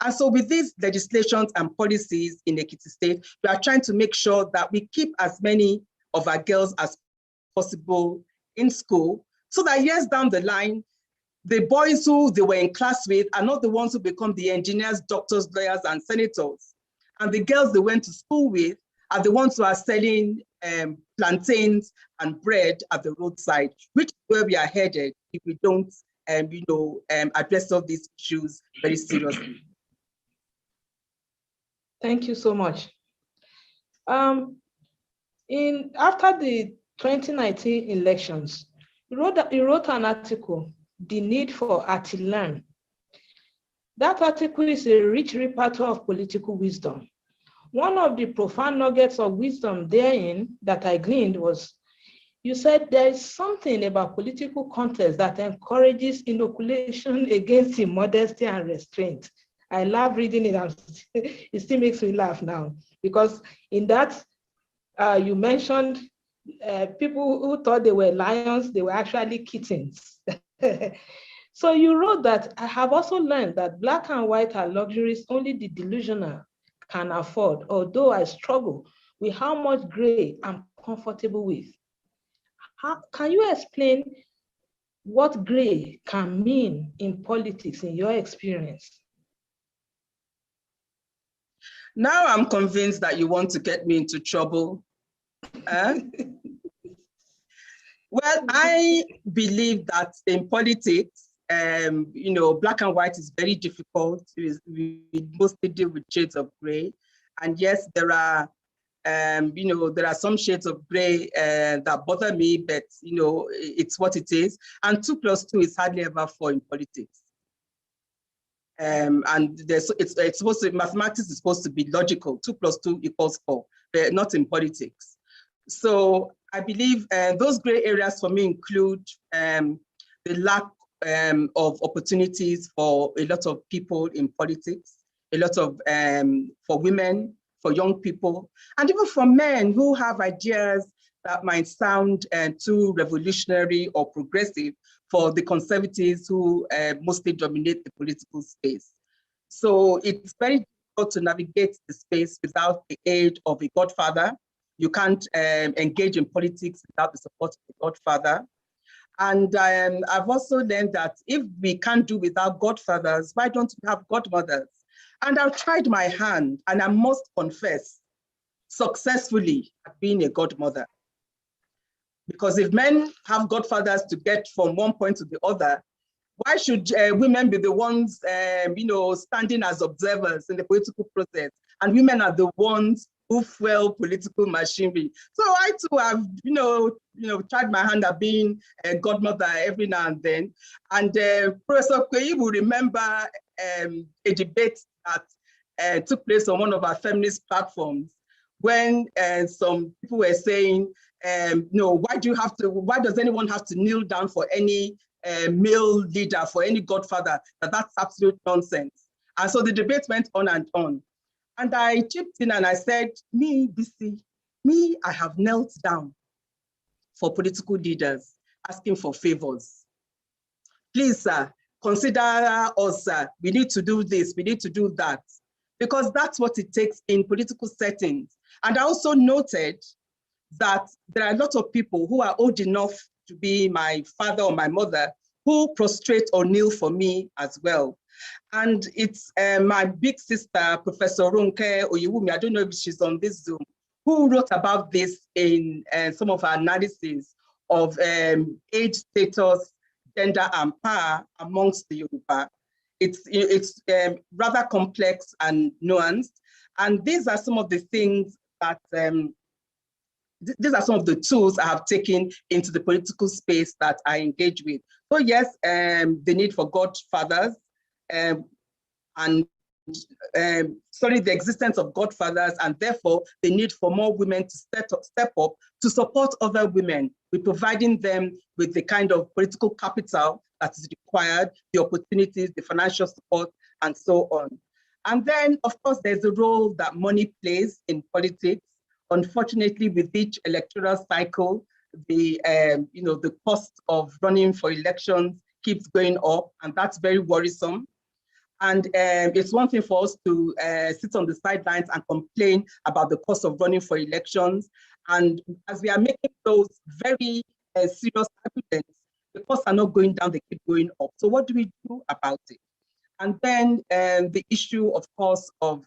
And so with these legislations and policies in Ekiti State, we are trying to make sure that we keep as many of our girls as possible in school so that years down the line, the boys who they were in class with are not the ones who become the engineers, doctors, lawyers, and senators. And the girls they went to school with are the ones who are selling plantains and bread at the roadside, which is where we are headed if we don't address all these issues very seriously. Thank you so much. After the 2019 elections, you wrote an article, The Need for Ati-Learn. That article is a rich repertoire of political wisdom. One of the profound nuggets of wisdom therein that I gleaned was, you said there is something about political contest that encourages inoculation against immodesty and restraint. I love reading it, and it still makes me laugh now, because in that you mentioned people who thought they were lions, they were actually kittens. So you wrote that, I have also learned that black and white are luxuries only the delusional can afford, although I struggle with how much gray I'm comfortable with. Can you explain what gray can mean in politics in your experience? Now I'm convinced that you want to get me into trouble. Well, I believe that in politics, black and white is very difficult. We mostly deal with shades of gray. And yes, there are some shades of gray that bother me, but it's what it is. And 2 + 2 is hardly ever 4 in politics. And it's supposed to, mathematics is supposed to be logical. 2 + 2 = 4, but not in politics. So I believe those gray areas for me include the lack of opportunities for a lot of people in politics, a lot of for women, for young people, and even for men who have ideas that might sound too revolutionary or progressive for the conservatives who mostly dominate the political space. So it's very difficult to navigate the space without the aid of a godfather. you can't engage in politics without the support of the godfather. And I've also learned that if we can't do without godfathers, why don't we have godmothers? And I've tried my hand, and I must confess, successfully at being a godmother. Because if men have godfathers to get from one point to the other, why should women be the ones, standing as observers in the political process? And women are the ones who fuel political machinery. So I too have, tried my hand at being a godmother every now and then. And Professor Kweyi will remember a debate that took place on one of our feminist platforms when some people were saying, why does anyone have to kneel down for any male leader, for any godfather? That's absolute nonsense. And so the debate went on and on. And I chipped in and I said, Bisi, I have knelt down for political leaders asking for favors. Please, sir, consider us, sir. We need to do this, we need to do that. Because that's what it takes in political settings. And I also noted that there are a lot of people who are old enough to be my father or my mother who prostrate or kneel for me as well. And it's my big sister, Professor Ronke Oyewumi, I don't know if she's on this Zoom, who wrote about this in some of her analysis of age, status, gender, and power amongst the Yoruba. It's rather complex and nuanced. And these are some of the things that, these are some of the tools I have taken into the political space that I engage with. So yes, the need for godfathers, and the existence of godfathers, and therefore the need for more women to step up to support other women with providing them with the kind of political capital that is required, the opportunities, the financial support, and so on. And then, of course, there's a role that money plays in politics. Unfortunately, with each electoral cycle, the cost of running for elections keeps going up, and that's very worrisome. And it's one thing for us to sit on the sidelines and complain about the cost of running for elections. And as we are making those very serious evidence, the costs are not going down, they keep going up. So what do we do about it? And then the issue, of course, of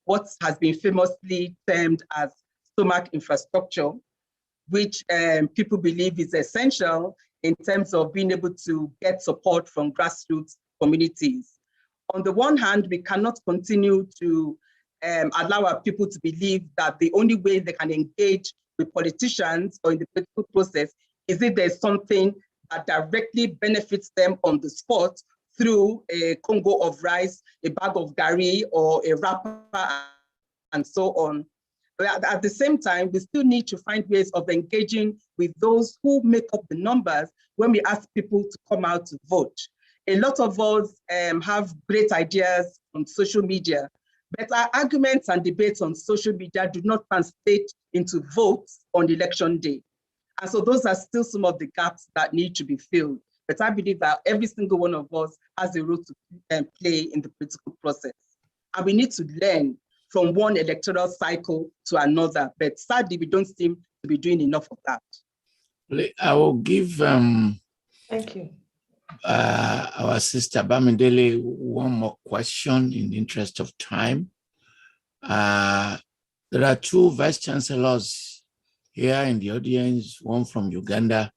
what has been famously termed as stomach infrastructure, which people believe is essential in terms of being able to get support from grassroots communities. On the one hand, we cannot continue to allow our people to believe that the only way they can engage with politicians or in the political process is if there's something that directly benefits them on the spot through a Congo of rice, a bag of gari, or a wrapper, and so on. But at the same time, we still need to find ways of engaging with those who make up the numbers when we ask people to come out to vote. A lot of us have great ideas on social media, but our arguments and debates on social media do not translate into votes on election day. And so those are still some of the gaps that need to be filled. But I believe that every single one of us has a role to play in the political process. And we need to learn from one electoral cycle to another. But sadly, we don't seem to be doing enough of that. I will give Thank you. Our sister Bamidele one more question in the interest of time. There are two vice chancellors here in the audience, one from Uganda,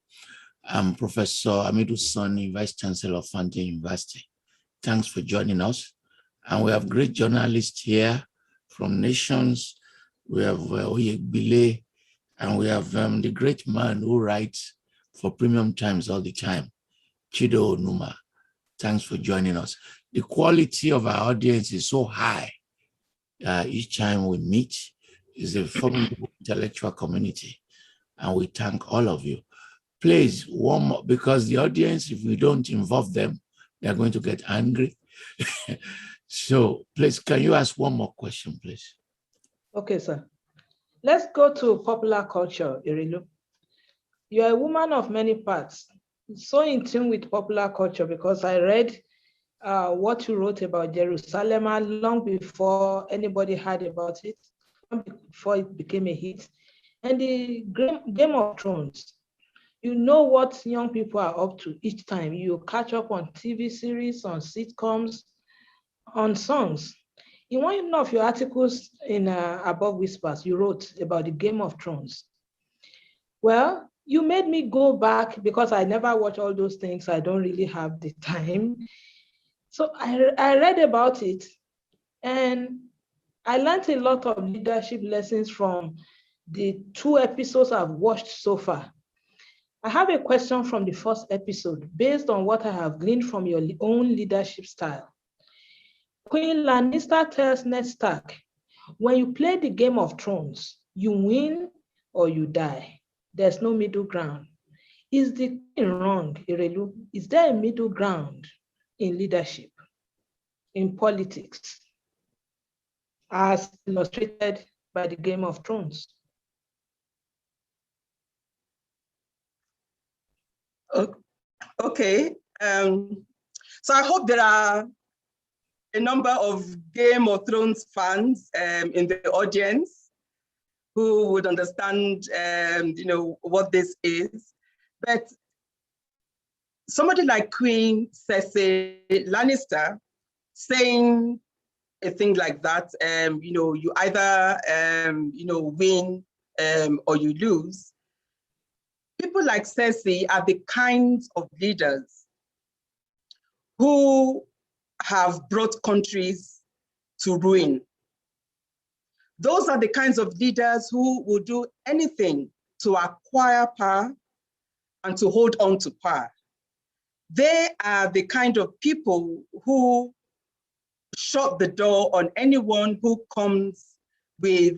Professor Amidou Sani, Vice Chancellor of Fountain University. Thanks for joining us. And we have great journalists here from nations. We have Oyegbile, and we have the great man who writes for Premium Times all the time, Chido Onuma. Thanks for joining us. The quality of our audience is so high. Each time we meet is a formidable intellectual community, and we thank all of you. Please, one more, because the audience, if we don't involve them, they're going to get angry. So please, can you ask one more question, please? Okay, sir. Let's go to popular culture, Erelu. You're a woman of many parts, so in tune with popular culture, because I read what you wrote about Jerusalem long before anybody heard about it, before it became a hit. And the Game of Thrones, you know what young people are up to each time. You catch up on TV series, on sitcoms, on songs. In one of your articles in Above Whispers, you wrote about the Game of Thrones. Well, you made me go back because I never watch all those things. I don't really have the time. So I read about it, and I learned a lot of leadership lessons from the 2 episodes I've watched so far. I have a question from the first episode based on what I have gleaned from your own leadership style. Queen Lannister tells Ned Stark, when you play the Game of Thrones, you win or you die. There's no middle ground. Is the queen wrong, Erelu? Is there a middle ground in leadership, in politics, as illustrated by the Game of Thrones? Okay. So I hope there are a number of Game of Thrones fans in the audience who would understand, what this is. But somebody like Queen Cersei Lannister saying a thing like that, you either, win or you lose. People like Cersei are the kinds of leaders who have brought countries to ruin. Those are the kinds of leaders who will do anything to acquire power and to hold on to power. They are the kind of people who shut the door on anyone who comes with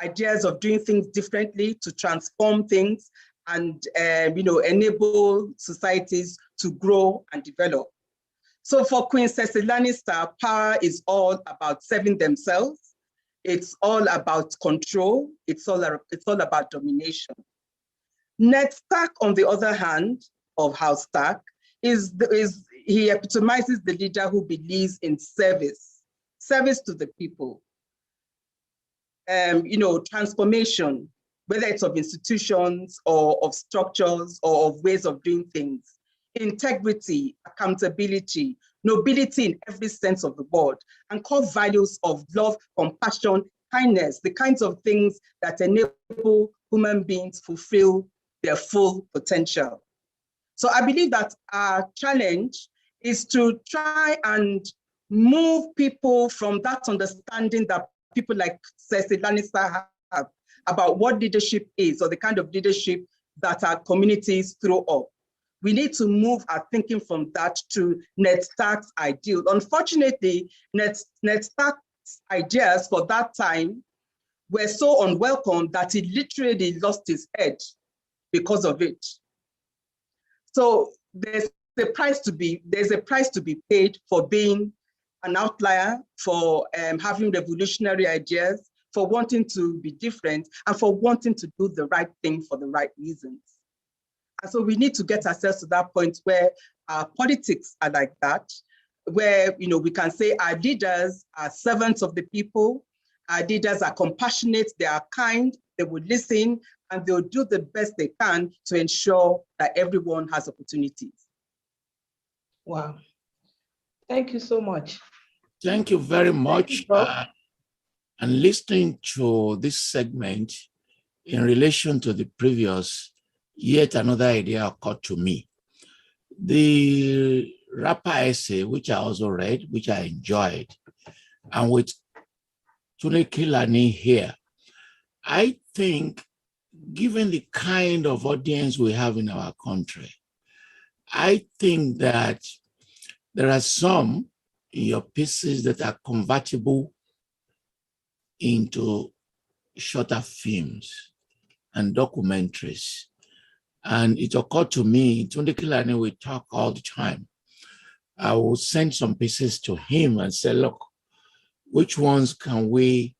ideas of doing things differently, to transform things and enable societies to grow and develop. So for Queen Cersei Lannister, power is all about serving themselves. It's all about control. It's all about domination. Ned Stark, on the other hand, of House Stark, he epitomizes the leader who believes in service to the people. Transformation, whether it's of institutions or of structures or of ways of doing things. Integrity, accountability, nobility in every sense of the word, and core values of love, compassion, kindness, the kinds of things that enable human beings fulfill their full potential. So I believe that our challenge is to try and move people from that understanding that people like Cersei Lannister have about what leadership is, or the kind of leadership that our communities throw up. We need to move our thinking from that to Ned Stark's ideal. Unfortunately, Ned Stark's ideas for that time were so unwelcome that he literally lost his head because of it. So there's a price to be paid for being an outlier, for having revolutionary ideas, for wanting to be different, and for wanting to do the right thing for the right reasons. And so we need to get ourselves to that point where our politics are like that, where we can say our leaders are servants of the people, our leaders are compassionate, they are kind, they will listen, and they'll do the best they can to ensure that everyone has opportunities. Wow. Thank you so much. Thank you very much. And listening to this segment in relation to the previous, yet another idea occurred to me. The rapper essay, which I also read, which I enjoyed, and with Tunde Kilani here, I think, given the kind of audience we have in our country, I think that there are some in your pieces that are convertible into shorter films and documentaries. And it occurred to me, Tunde Kilani, we talk all the time. I will send some pieces to him and say, look, which ones can we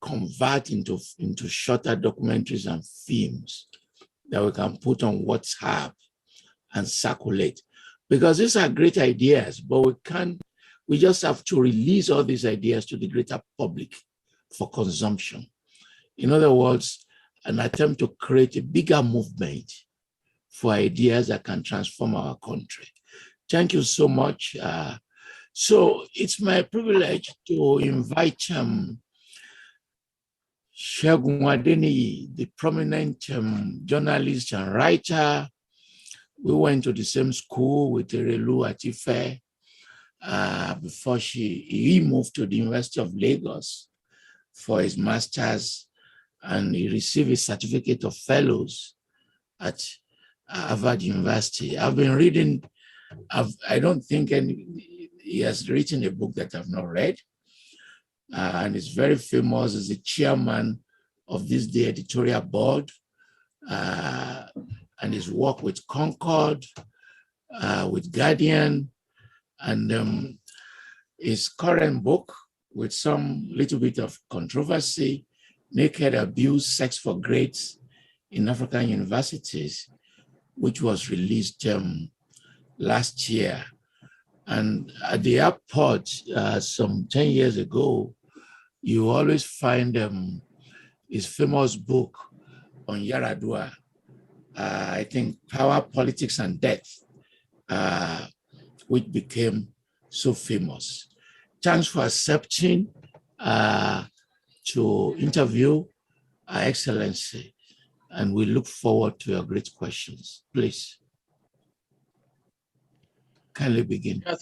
convert into shorter documentaries and films that we can put on WhatsApp and circulate? Because these are great ideas, but we just have to release all these ideas to the greater public for consumption. In other words, an attempt to create a bigger movement for ideas that can transform our country. Thank you so much. So it's my privilege to invite Segun Adeniyi, the prominent journalist and writer. We went to the same school with Erelu at Ife before he moved to the University of Lagos for his master's, and he received his certificate of fellows at Harvard University. I've been reading, I don't think he has written a book that I've not read, and he's very famous as the chairman of this day editorial board, and his work with Concord, with Guardian, and his current book with some little bit of controversy, Naked Abuse, Sex for Grades in African Universities, which was released last year. And at the airport some 10 years ago, you always find his famous book on Yaradua, I think Power, Politics, and Death, which became so famous. Thanks for accepting to interview Her Excellency, and we look forward to your great questions. Please, kindly begin. Yeah,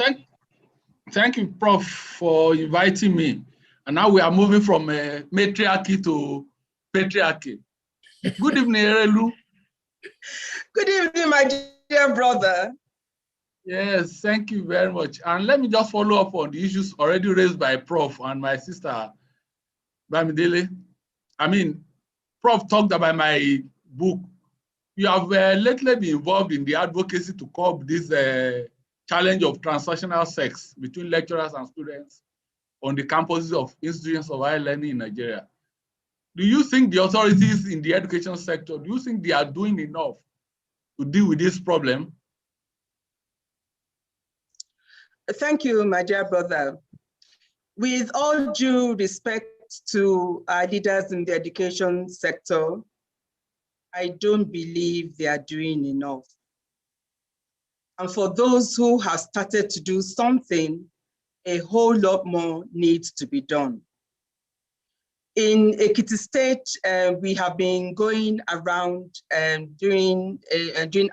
thank you, Prof, for inviting me. And now we are moving from matriarchy to patriarchy. Good evening, Erelu. Good evening, my dear brother. Yes, thank you very much. And let me just follow up on the issues already raised by Prof and my sister, Bamidele. I mean, Prof talked about my book. You have lately been involved in the advocacy to curb this challenge of transactional sex between lecturers and students on the campuses of institutions of higher learning in Nigeria. Do you think the authorities in the education sector, do you think they are doing enough to deal with this problem? Thank you, my dear brother. With all due respect to our leaders in the education sector, I don't believe they are doing enough. And for those who have started to do something, a whole lot more needs to be done. In Ekiti State, we have been going around doing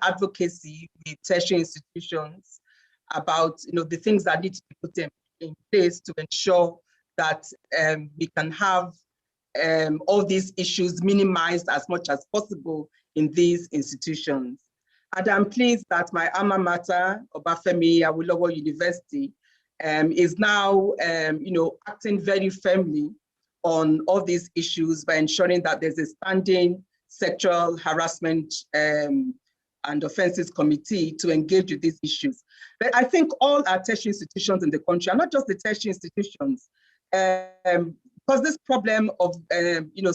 advocacy with tertiary institutions about the things that need to be put in place to ensure that we can have all these issues minimized as much as possible in these institutions. And I'm pleased that my alma mater, Obafemi Awolowo University, is now acting very firmly on all these issues by ensuring that there's a standing sexual harassment and offenses committee to engage with these issues. But I think all our tertiary institutions in the country, and not just the tertiary institutions, because this problem of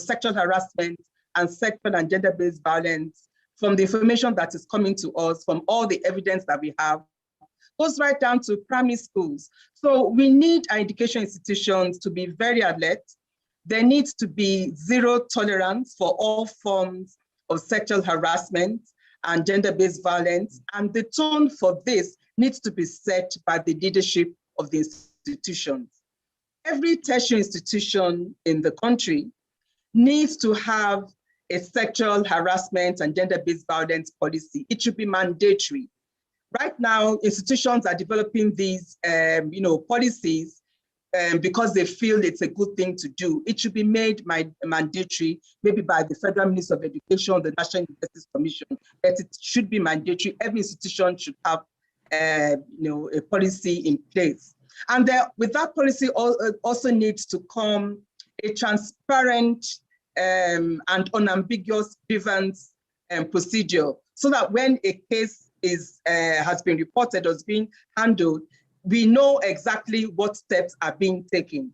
sexual harassment and sexual and gender-based violence, from the information that is coming to us, from all the evidence that we have, goes right down to primary schools. So we need our education institutions to be very alert. There needs to be zero tolerance for all forms of sexual harassment and gender-based violence. And the tone for this needs to be set by the leadership of the institutions. Every tertiary institution in the country needs to have a sexual harassment and gender-based violence policy. It should be mandatory. Right now, institutions are developing these policies because they feel it's a good thing to do. It should be made mandatory, maybe by the Federal Minister of Education, the National Universities Commission, but it should be mandatory. Every institution should have a policy in place. And with that policy also needs to come a transparent and unambiguous grievance procedure, so that when a case has been reported or is being handled, we know exactly what steps are being taken.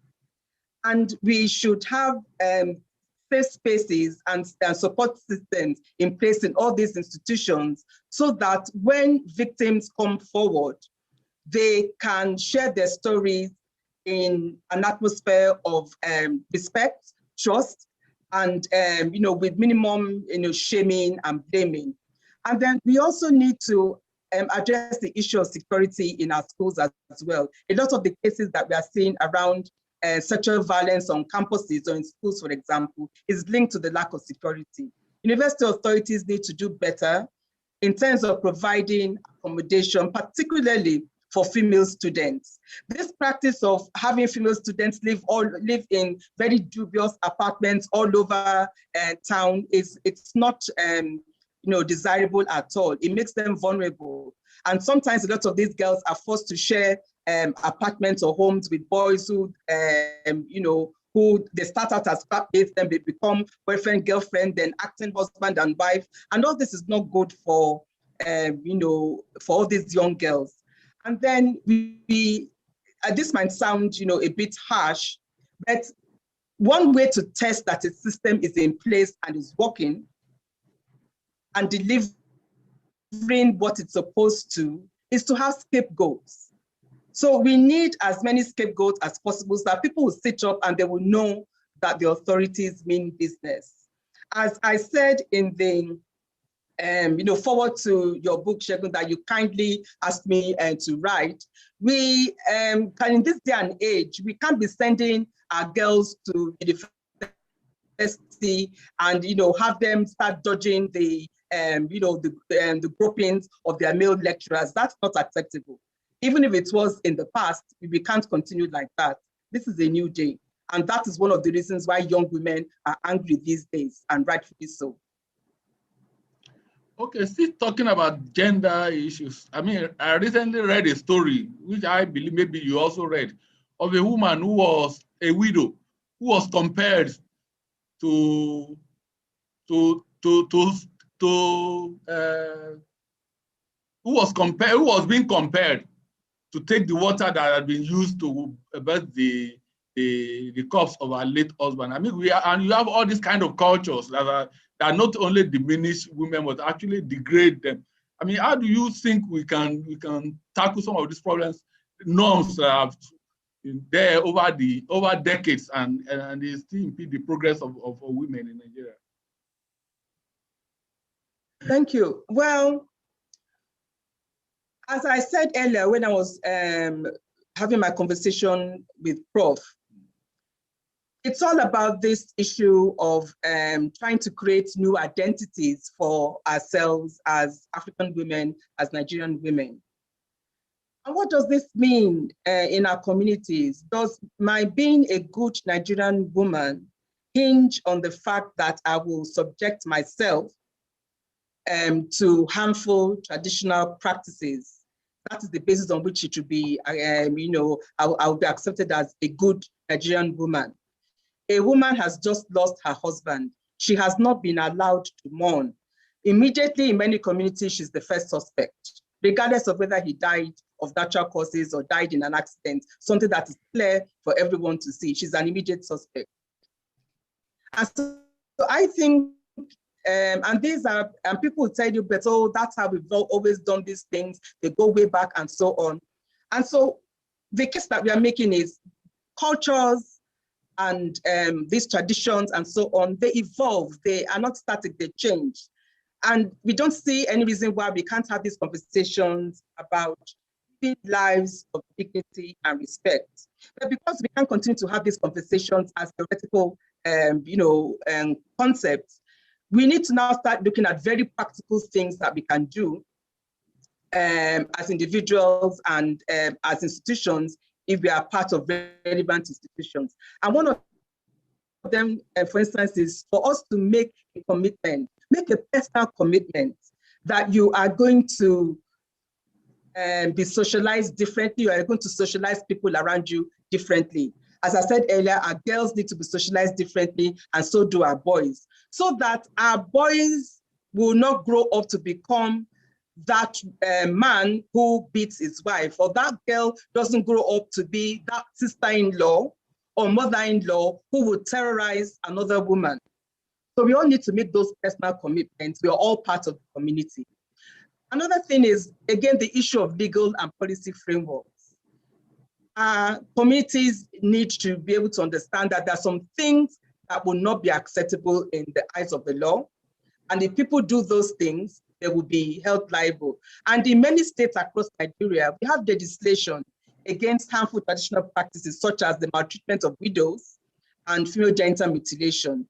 And we should have safe spaces and support systems in place in all these institutions, so that when victims come forward, they can share their stories in an atmosphere of respect, trust, and with minimum shaming and blaming. And then we also need to address the issue of security in our schools as well. A lot of the cases that we are seeing around sexual violence on campuses or in schools, for example, is linked to the lack of security. University authorities need to do better in terms of providing accommodation, particularly for female students. This practice of having female students live in very dubious apartments all over town it's not desirable at all. It makes them vulnerable. And sometimes a lot of these girls are forced to share apartments or homes with boys who who they start out as flat-based, then they become boyfriend, girlfriend, then acting husband and wife. And all this is not good for, for all these young girls. And then this might sound, a bit harsh, but one way to test that a system is in place and is working and delivering what it's supposed to is to have scapegoats. So we need as many scapegoats as possible so that people will sit up and they will know that the authorities mean business. As I said in the, forward to your book, Shegun, that you kindly asked me to write, we can, in this day and age, we can't be sending our girls to university and, have them start dodging the, the gropings of their male lecturers. That's not acceptable. Even if it was in the past, we can't continue like that. This is a new day. And that is one of the reasons why young women are angry these days, and rightfully so. Okay, still talking about gender issues. I mean, I recently read a story, which I believe maybe you also read, of a woman who was a widow, who was compared who was being compared to take the water that had been used to birth the corpse of our late husband. I mean, you have all these kind of cultures that not only diminish women, but actually degrade them. I mean, how do you think we can tackle some of these problems, norms that have been there over decades and they still impede the progress of women in Nigeria? Thank you. Well, as I said earlier, when I was having my conversation with Prof, it's all about this issue of trying to create new identities for ourselves as African women, as Nigerian women. And what does this mean in our communities? Does my being a good Nigerian woman hinge on the fact that I will subject myself to harmful traditional practices? That is the basis on which it should be, I'll be accepted as a good Nigerian woman. A woman has just lost her husband. She has not been allowed to mourn. Immediately in many communities, she's the first suspect, regardless of whether he died of natural causes or died in an accident, something that is clear for everyone to see. She's an immediate suspect. And so I think, and these are, and people will tell you, but oh, that's how we've always done these things. They go way back and so on. And so the case that we are making is cultures and these traditions and so on, they evolve. They are not static, they change. And we don't see any reason why we can't have these conversations about lives of dignity and respect. But because we can't continue to have these conversations as theoretical concepts, we need to now start looking at very practical things that we can do as individuals and as institutions if we are part of relevant institutions. And one of them, for instance, is for us to make a commitment, make a personal commitment that you are going to be socialized differently, you are going to socialize people around you differently. As I said earlier, our girls need to be socialized differently, and so do our boys, so that our boys will not grow up to become that man who beats his wife, or that girl doesn't grow up to be that sister-in-law or mother-in-law who would terrorize another woman. So we all need to make those personal commitments. We are all part of the community. Another thing is, again, the issue of legal and policy frameworks. Communities need to be able to understand that there are some things that will not be acceptable in the eyes of the law. And if people do those things, they will be held liable. And in many states across Nigeria, we have legislation against harmful traditional practices, such as the maltreatment of widows and female genital mutilation.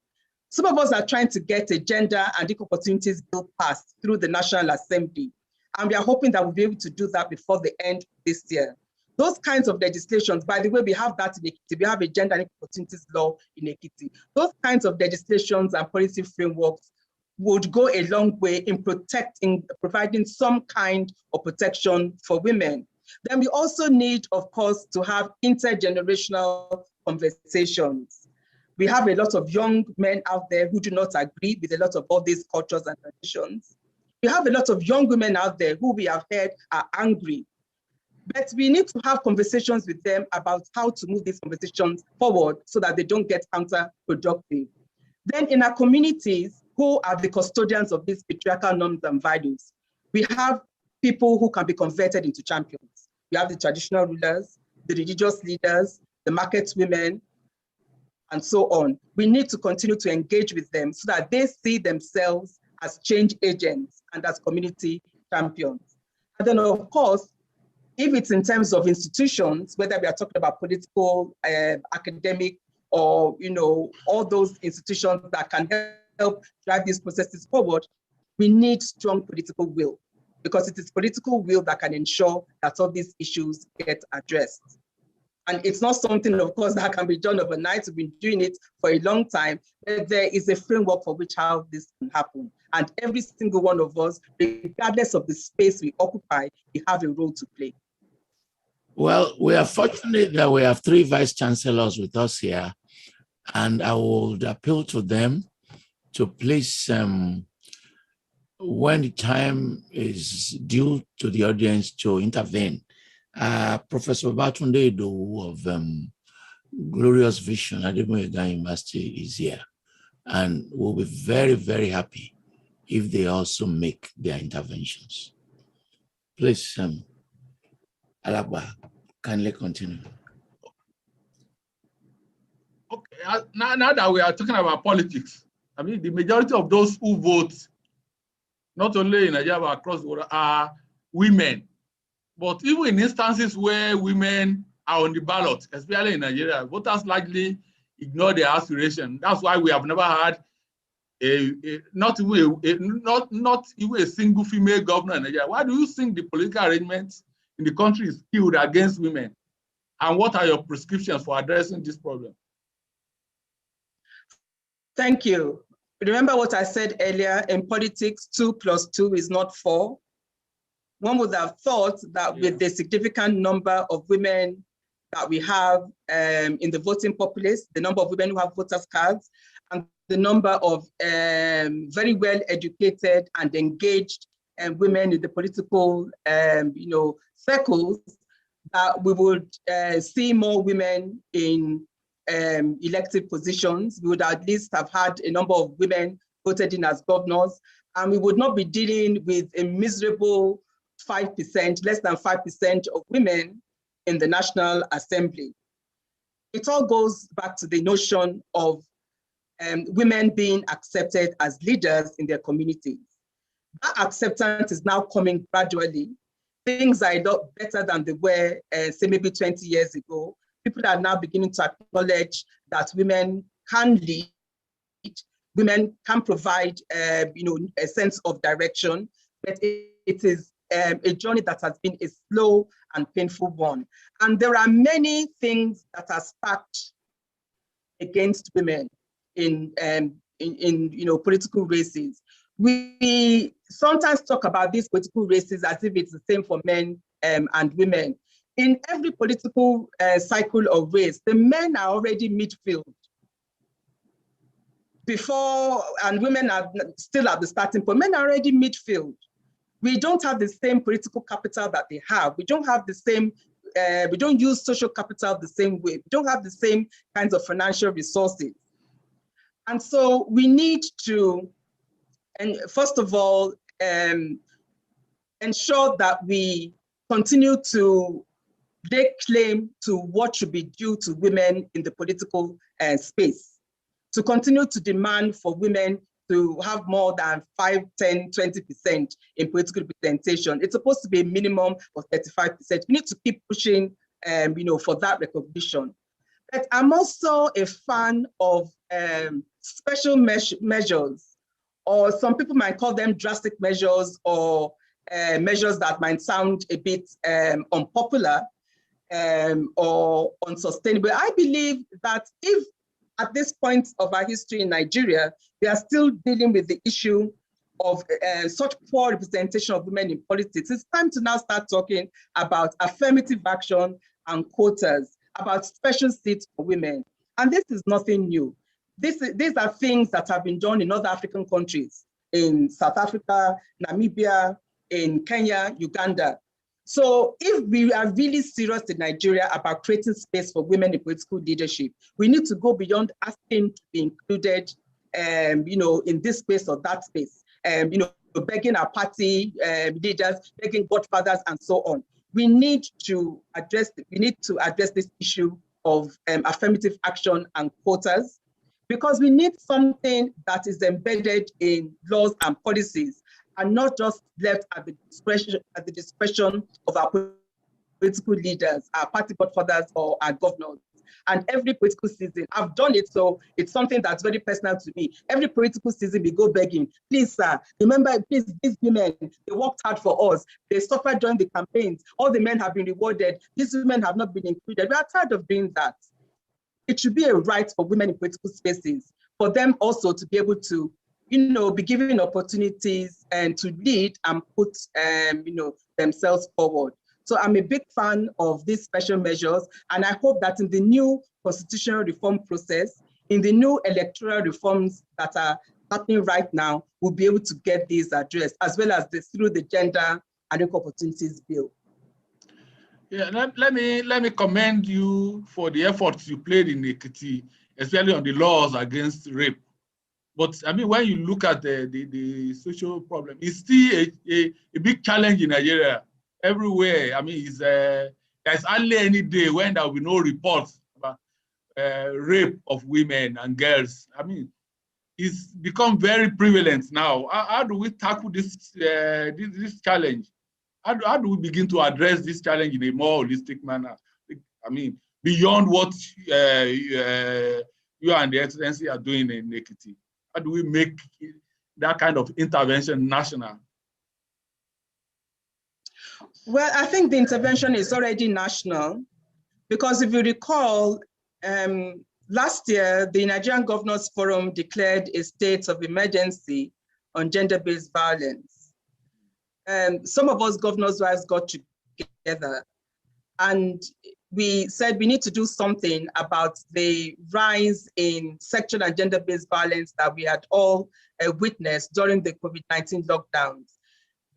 Some of us are trying to get a gender and equal opportunities bill passed through the National Assembly. And we are hoping that we'll be able to do that before the end of this year. Those kinds of legislations, by the way, we have that in Ekiti. We have a gender and equal opportunities law in Ekiti. Those kinds of legislations and policy frameworks would go a long way in providing some kind of protection for women. Then we also need, of course, to have intergenerational conversations. We have a lot of young men out there who do not agree with a lot of all these cultures and traditions. We have a lot of young women out there who we have heard are angry. But we need to have conversations with them about how to move these conversations forward so that they don't get counterproductive. Then in our communities, who are the custodians of these patriarchal norms and values? We have people who can be converted into champions. We have the traditional rulers, the religious leaders, the market women, and so on. We need to continue to engage with them so that they see themselves as change agents and as community champions. And then, of course, if it's in terms of institutions, whether we are talking about political, academic, or all those institutions that can help drive these processes forward, we need strong political will, because it is political will that can ensure that all these issues get addressed. And it's not something, of course, that can be done overnight. We've been doing it for a long time, but there is a framework for which how this can happen. And every single one of us, regardless of the space we occupy, we have a role to play. Well, we are fortunate that we have 3 vice chancellors with us here, and I would appeal to them to please, when the time is due to the audience, to intervene. Professor Babatunde Idowu of Glorious Vision at Adeboyega University is here, and we'll be very, very happy if they also make their interventions. Please, Alaba, kindly continue. Okay, now that we are talking about politics, I mean, the majority of those who vote, not only in Nigeria, but across the world, are women. But even in instances where women are on the ballot, especially in Nigeria, voters largely ignore their aspiration. That's why we have never had not even a single female governor in Nigeria. Why do you think the political arrangements in the country is skewed against women? And what are your prescriptions for addressing this problem? Thank you. Remember what I said earlier, in politics, 2 + 2 is not 4. One would have thought that with the significant number of women that we have in the voting populace, the number of women who have voters' cards, and the number of very well-educated and engaged women in the political circles, that we would see more women in elected positions. We would at least have had a number of women voted in as governors, and we would not be dealing with a miserable 5%, less than 5% of women in the National Assembly. It all goes back to the notion of women being accepted as leaders in their communities. That acceptance is now coming gradually. Things are a lot better than they were, say, maybe 20 years ago. People are now beginning to acknowledge that women can lead, women can provide, a sense of direction, but it is a journey that has been a slow and painful one. And there are many things that are stacked against women in political races. We sometimes talk about these political races as if it's the same for men and women. In every political cycle or race, the men are already midfield before, and women are still at the starting point. Men are already midfield. We don't have the same political capital that they have. We don't have the same, we don't use social capital the same way. We don't have the same kinds of financial resources. And so we need to, and first of all, ensure that we continue to lay claim to what should be due to women in the political space. to continue to demand for women to have more than 5, 10, 20% in political representation. It's supposed to be a minimum of 35%. We need to keep pushing, for that recognition. But I'm also a fan of special measures, or some people might call them drastic measures, or measures that might sound a bit unpopular or unsustainable. I believe that if at this point of our history in Nigeria, we are still dealing with the issue of such poor representation of women in politics, it's time to now start talking about affirmative action and quotas, about special seats for women. And this is nothing new. These are things that have been done in other African countries, in South Africa, Namibia, in Kenya, Uganda. So if we are really serious in Nigeria about creating space for women in political leadership, we need to go beyond asking to be included, in this space or that space, begging our party leaders, begging godfathers, and so on. We need to address this issue of affirmative action and quotas, because we need something that is embedded in laws and policies, and not just left at the discretion of our political leaders, our party godfathers, or our governors. And every political season, I've done it, so it's something that's very personal to me. Every political season, we go begging, please, sir, remember, please, these women, they worked hard for us. They suffered during the campaigns. All the men have been rewarded. These women have not been included. We are tired of doing that. It should be a right for women in political spaces, for them also to be able to, be given opportunities and to lead and put, themselves forward. So I'm a big fan of these special measures, and I hope that in the new constitutional reform process, in the new electoral reforms that are happening right now, we'll be able to get these addressed, as well as through the Gender and Equal Opportunities Bill. Yeah, let me commend you for the efforts you played in Ekiti, especially on the laws against rape. But I mean, when you look at the social problem, it's still a big challenge in Nigeria. Everywhere, I mean, there's hardly any day when there will be no reports about rape of women and girls. I mean, it's become very prevalent now. How do we tackle this challenge? How do we begin to address this challenge in a more holistic manner? I mean, beyond what you and the Excellency are doing in Ekiti. How do we make that kind of intervention national? Well, I think the intervention is already national, because if you recall, last year, the Nigerian Governors Forum declared a state of emergency on gender-based violence. Some of us governors' wives got together, and we said we need to do something about the rise in sexual and gender-based violence that we had all witnessed during the COVID-19 lockdowns.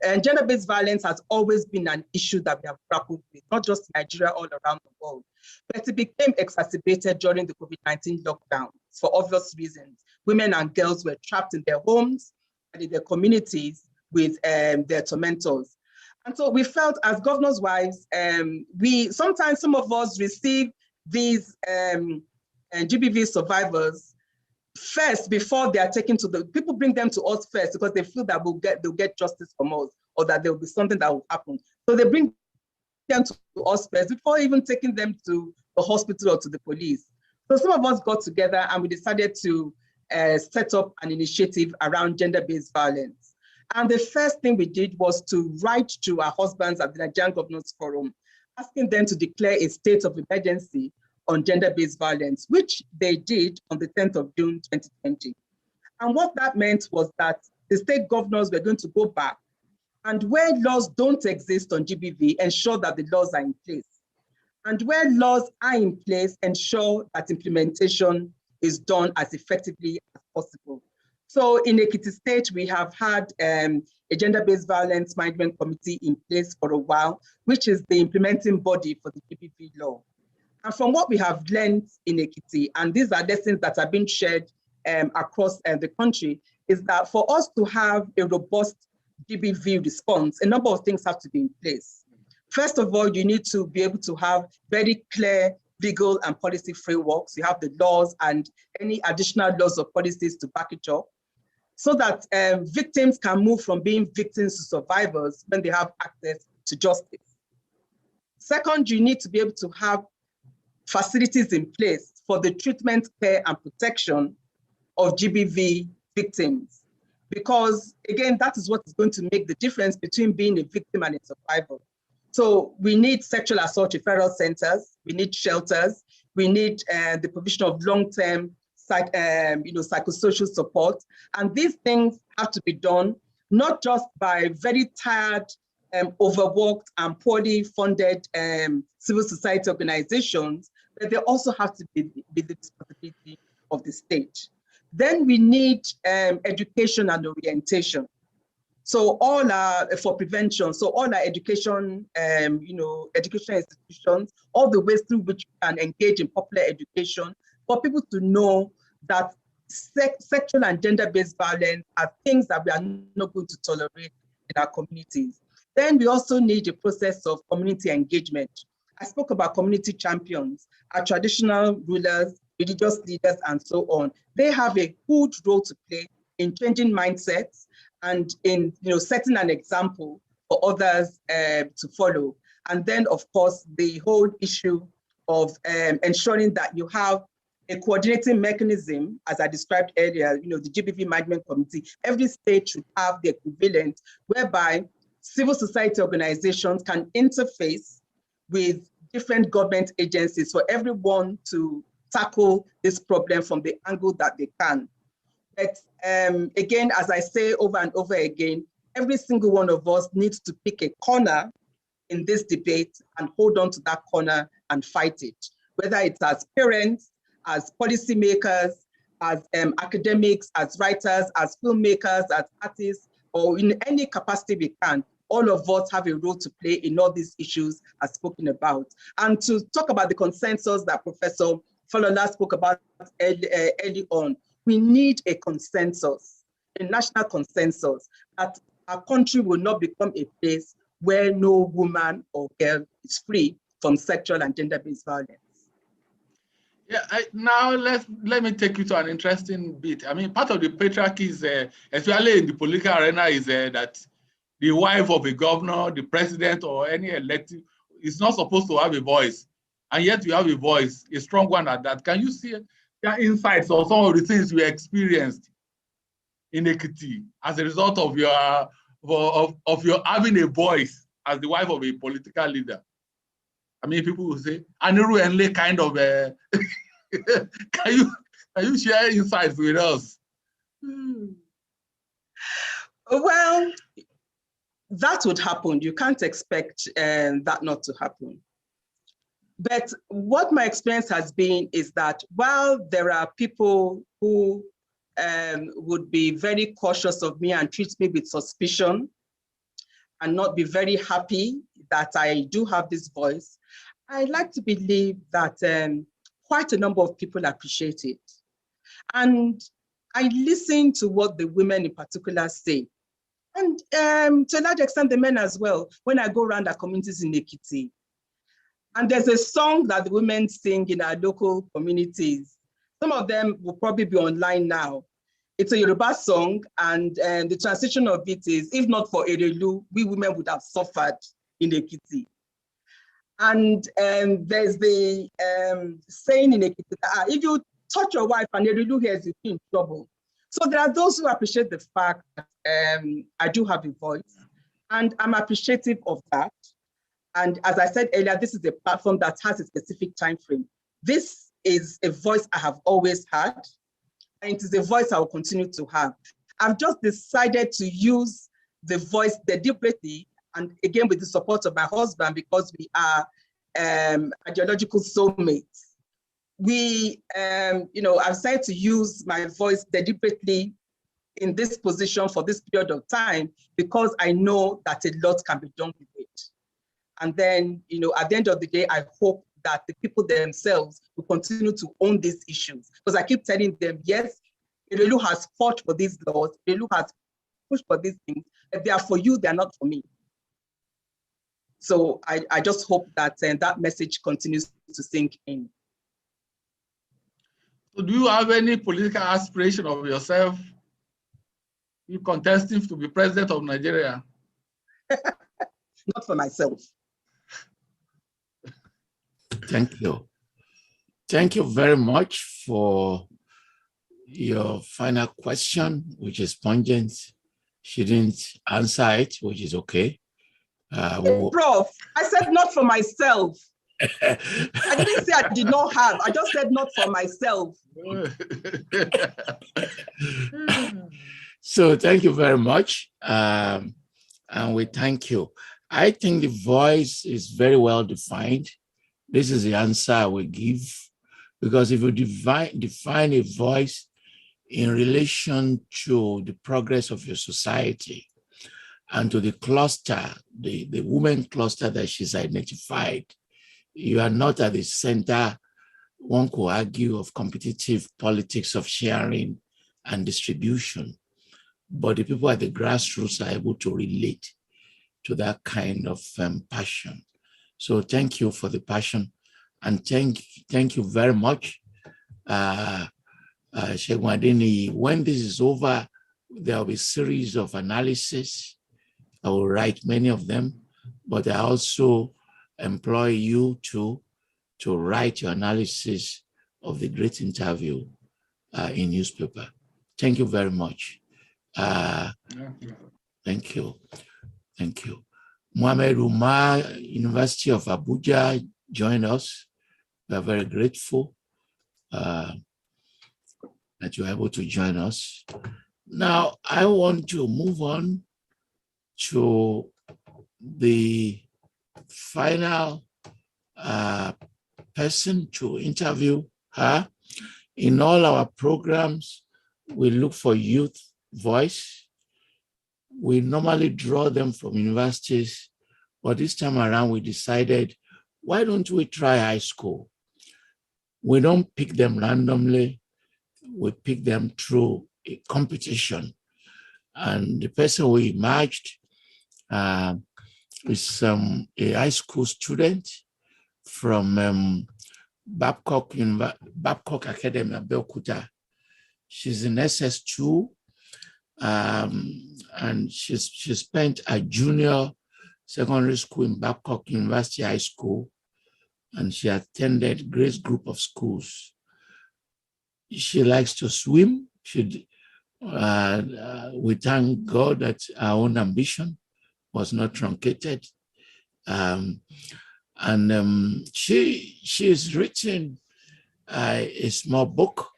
And gender-based violence has always been an issue that we have grappled with, not just in Nigeria, all around the world. But it became exacerbated during the COVID-19 lockdown for obvious reasons. Women and girls were trapped in their homes and in their communities with their tormentors. And so we felt as governors' wives, sometimes some of us receive these GBV survivors first before they are taken to people bring them to us first because they feel that they'll get justice from us, or that there will be something that will happen. So they bring them to us first before even taking them to the hospital or to the police. So some of us got together and we decided to set up an initiative around gender-based violence. And the first thing we did was to write to our husbands at the Nigerian Governors Forum, asking them to declare a state of emergency on gender-based violence, which they did on the 10th of June, 2020. And what that meant was that the state governors were going to go back and where laws don't exist on GBV, ensure that the laws are in place. And where laws are in place, ensure that implementation is done as effectively as possible. So in Ekiti State, we have had a gender-based violence management committee in place for a while, which is the implementing body for the GBV law. And from what we have learned in Ekiti, and these are lessons that have been shared across the country, is that for us to have a robust GBV response, a number of things have to be in place. First of all, you need to be able to have very clear, legal and policy frameworks. You have the laws and any additional laws or policies to back it up, so that victims can move from being victims to survivors when they have access to justice. Second, you need to be able to have facilities in place for the treatment, care, and protection of GBV victims. Because again, that is what is going to make the difference between being a victim and a survivor. So we need sexual assault referral centers, we need shelters, we need the provision of long-term psychosocial support. And these things have to be done, not just by very tired, overworked and poorly funded civil society organizations, but they also have to be the responsibility of the state. Then we need education and orientation. So all our, for prevention, so all our education, educational institutions, all the ways through which we can engage in popular education, for people to know that sexual and gender-based violence are things that we are not going to tolerate in our communities. Then we also need a process of community engagement. I spoke about community champions, our traditional rulers, religious leaders, and so on. They have a huge role to play in changing mindsets and in setting an example for others to follow. And then, of course, the whole issue of ensuring that you have a coordinating mechanism, as I described earlier, the GBV Management Committee. Every state should have the equivalent whereby civil society organizations can interface with different government agencies for everyone to tackle this problem from the angle that they can. But again, as I say over and over again, every single one of us needs to pick a corner in this debate and hold on to that corner and fight it, whether it's as parents, as policymakers, as academics, as writers, as filmmakers, as artists, or in any capacity we can. All of us have a role to play in all these issues I've spoken about. And to talk about the consensus that Professor Falola spoke about early on, we need a consensus, a national consensus, that our country will not become a place where no woman or girl is free from sexual and gender-based violence. Yeah, now let me take you to an interesting bit. I mean, part of the patriarchy is, especially in the political arena, is that the wife of a governor, the president, or any elected is not supposed to have a voice. And yet you have a voice, a strong one at that. Can you see your insights or some of the things you experienced in Ekiti as a result of your having a voice as the wife of a political leader? I mean, people will say, Aniru Enle kind of, can you share insights with us? Well, that would happen. You can't expect that not to happen. But what my experience has been is that while there are people who would be very cautious of me and treat me with suspicion and not be very happy that I do have this voice, I like to believe that quite a number of people appreciate it. And I listen to what the women in particular say. And to a large extent, the men as well, when I go around our communities in Ekiti. And there's a song that the women sing in our local communities. Some of them will probably be online now. It's a Yoruba song, and the translation of it is, if not for Erelu, we women would have suffered in Ekiti. And there's the saying in Ekiti, if you touch your wife and Erelu hears you, you're in trouble. So there are those who appreciate the fact that I do have a voice, and I'm appreciative of that. And as I said earlier, this is a platform that has a specific time frame. This is a voice I have always had, and it is a voice I will continue to have. I've just decided to use the voice deliberately, and again with the support of my husband, because we are ideological soulmates. I've decided to use my voice deliberately in this position for this period of time, because I know that a lot can be done with it. And then, at the end of the day, I hope that the people themselves will continue to own these issues. Because I keep telling them, yes, Erelu has fought for these laws, Erelu has pushed for these things, but they are for you, they are not for me. So I just hope that that message continues to sink in. So do you have any political aspiration of yourself? You contesting to be president of Nigeria? Not for myself. Thank you. Thank you very much for your final question, which is pungent. She didn't answer it, which is okay. Prof, I said not for myself. I didn't say I did not have. I just said not for myself. So thank you very much. And we thank you. I think the voice is very well defined. This is the answer I will give, because if you define a voice in relation to the progress of your society and to the cluster, the women cluster that she's identified, you are not at the center, one could argue, of competitive politics of sharing and distribution. But the people at the grassroots are able to relate to that kind of passion. So thank you for the passion, and thank you very much, Segun Adeniyi. When this is over, there will be a series of analysis. I will write many of them, but I also employ you to write your analysis of the great interview in newspaper. Thank you very much. Thank you. Thank you. Mohamed Umar, University of Abuja, joined us. We are very grateful that you're able to join us. Now, I want to move on to the final person to interview her. In all our programs, we look for youth voice. We normally draw them from universities, but this time around we decided, why don't we try high school? We don't pick them randomly. We pick them through a competition. And the person we emerged is a high school student from Babcock Academy, Abeokuta. She's in SS2, and she spent a junior secondary school in Babcock University High School, and she attended Grace Group of Schools. She likes to swim. We thank God that our own ambition was not truncated. She's written a small book,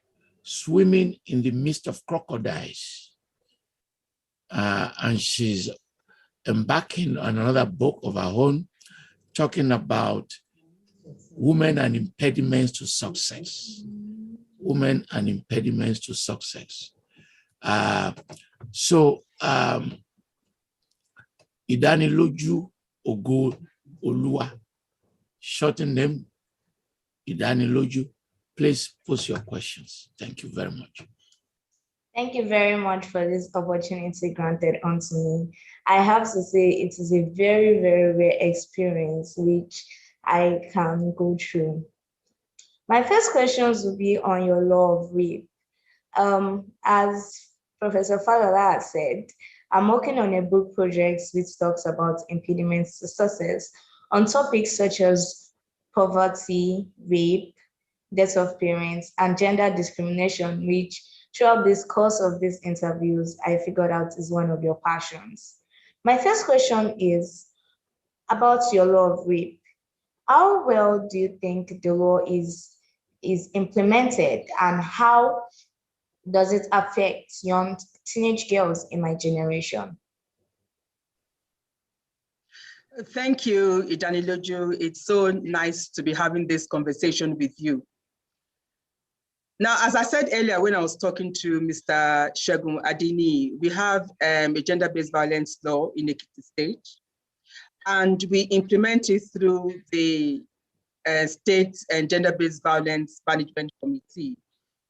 Swimming in the Midst of Crocodiles. And she's embarking on another book of her own, talking about women and impediments to success. Women and impediments to success. Idaniloju Ogo Olua, shorten name, Idaniloju. Please post your questions. Thank you very much. Thank you very much for this opportunity granted unto me. I have to say it is a very, very rare experience which I can go through. My first questions will be on your law of rape. As Professor Falola has said, I'm working on a book project which talks about impediments to success on topics such as poverty, rape, death of parents, and gender discrimination, which throughout this course of these interviews, I figured out is one of your passions. My first question is about your law of rape. How well do you think the law is implemented, and how does it affect young teenage girls in my generation? Thank you, Idaniloju. It's so nice to be having this conversation with you. Now, as I said earlier, when I was talking to Mr. Segun Adeniyi, we have a gender-based violence law in Ekiti State, and we implement it through the State and Gender-Based Violence Management Committee,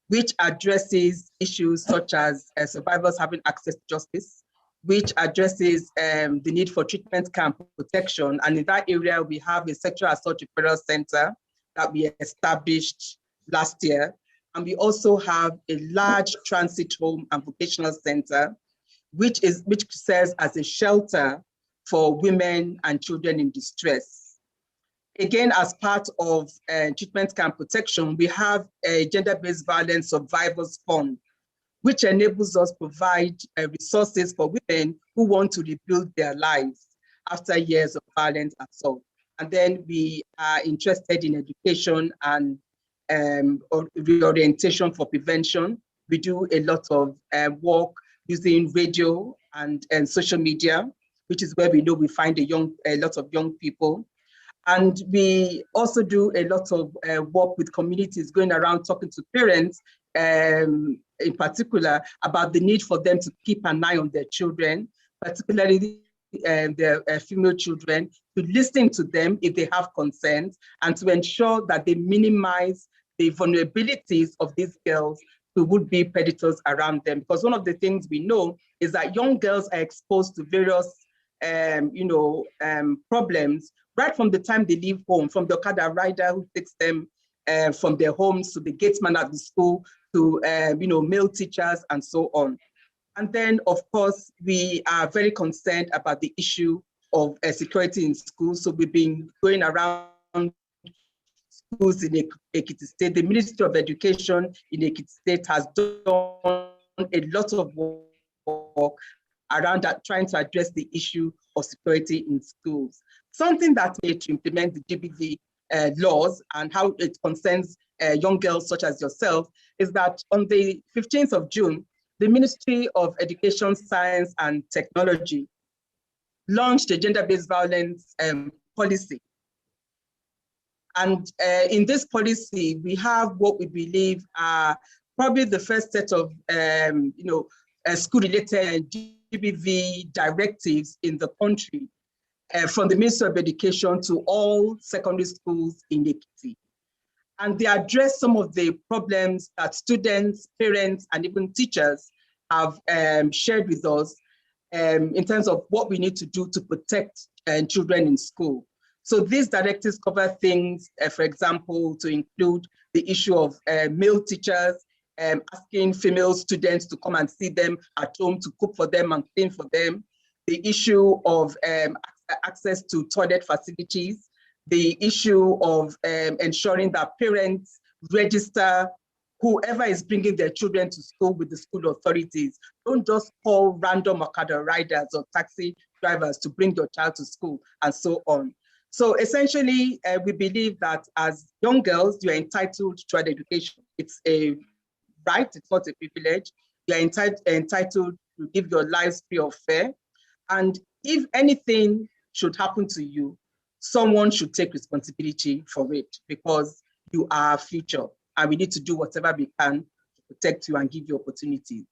which addresses issues such as survivors having access to justice, which addresses the need for treatment camp protection. And in that area, we have a sexual assault referral center that we established last year. And we also have a large transit home and vocational center, which serves as a shelter for women and children in distress. Again, as part of treatment camp protection, we have a gender-based violence survivors fund, which enables us to provide resources for women who want to rebuild their lives after years of violent assault. And then we are interested in education and reorientation for prevention. We do a lot of work using radio and social media, which is where we know we find a lot of young people. And we also do a lot of work with communities, going around talking to parents, in particular, about the need for them to keep an eye on their children, particularly their female children, to listen to them if they have concerns, and to ensure that they minimize the vulnerabilities of these girls to would-be predators around them. Because one of the things we know is that young girls are exposed to various problems right from the time they leave home, from the Okada rider who takes them from their homes, to the gatesman at the school, to male teachers, and so on. And then, of course, we are very concerned about the issue of security in schools. So we've been going around schools in Ekiti State. The Ministry of Education in Ekiti State has done a lot of work around that, trying to address the issue of security in schools. Something that's made to implement the GBV laws and how it concerns young girls such as yourself is that on the 15th of June, the Ministry of Education, Science and Technology launched a gender-based violence policy. And in this policy, we have what we believe are probably the first set of school-related GBV directives in the country, from the Ministry of Education to all secondary schools in Ekiti. And they address some of the problems that students, parents, and even teachers have shared with us in terms of what we need to do to protect children in school. So these directives cover things, for example, to include the issue of male teachers asking female students to come and see them at home, to cook for them and clean for them, the issue of access to toilet facilities, the issue of ensuring that parents register whoever is bringing their children to school with the school authorities. Don't just call random Okada riders or taxi drivers to bring your child to school, and so on. So essentially, we believe that as young girls, you're entitled to an education. It's a right, it's not a privilege. You're entitled to live your lives free or fair. And if anything should happen to you, someone should take responsibility for it, because you are our future, and we need to do whatever we can to protect you and give you opportunities.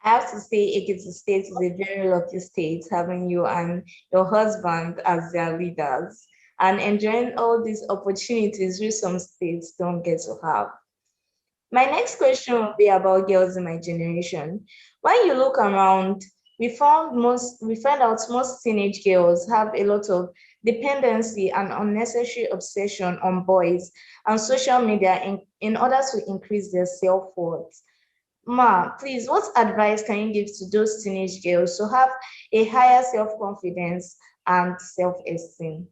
I have to say, Ekiti State is a very lucky state, having you and your husband as their leaders and enjoying all these opportunities which some states don't get to have. My next question will be about girls in my generation. When you look around, we find out most teenage girls have a lot of dependency and unnecessary obsession on boys and social media in order to increase their self-worth. Ma, please, what advice can you give to those teenage girls to have a higher self-confidence and self-esteem?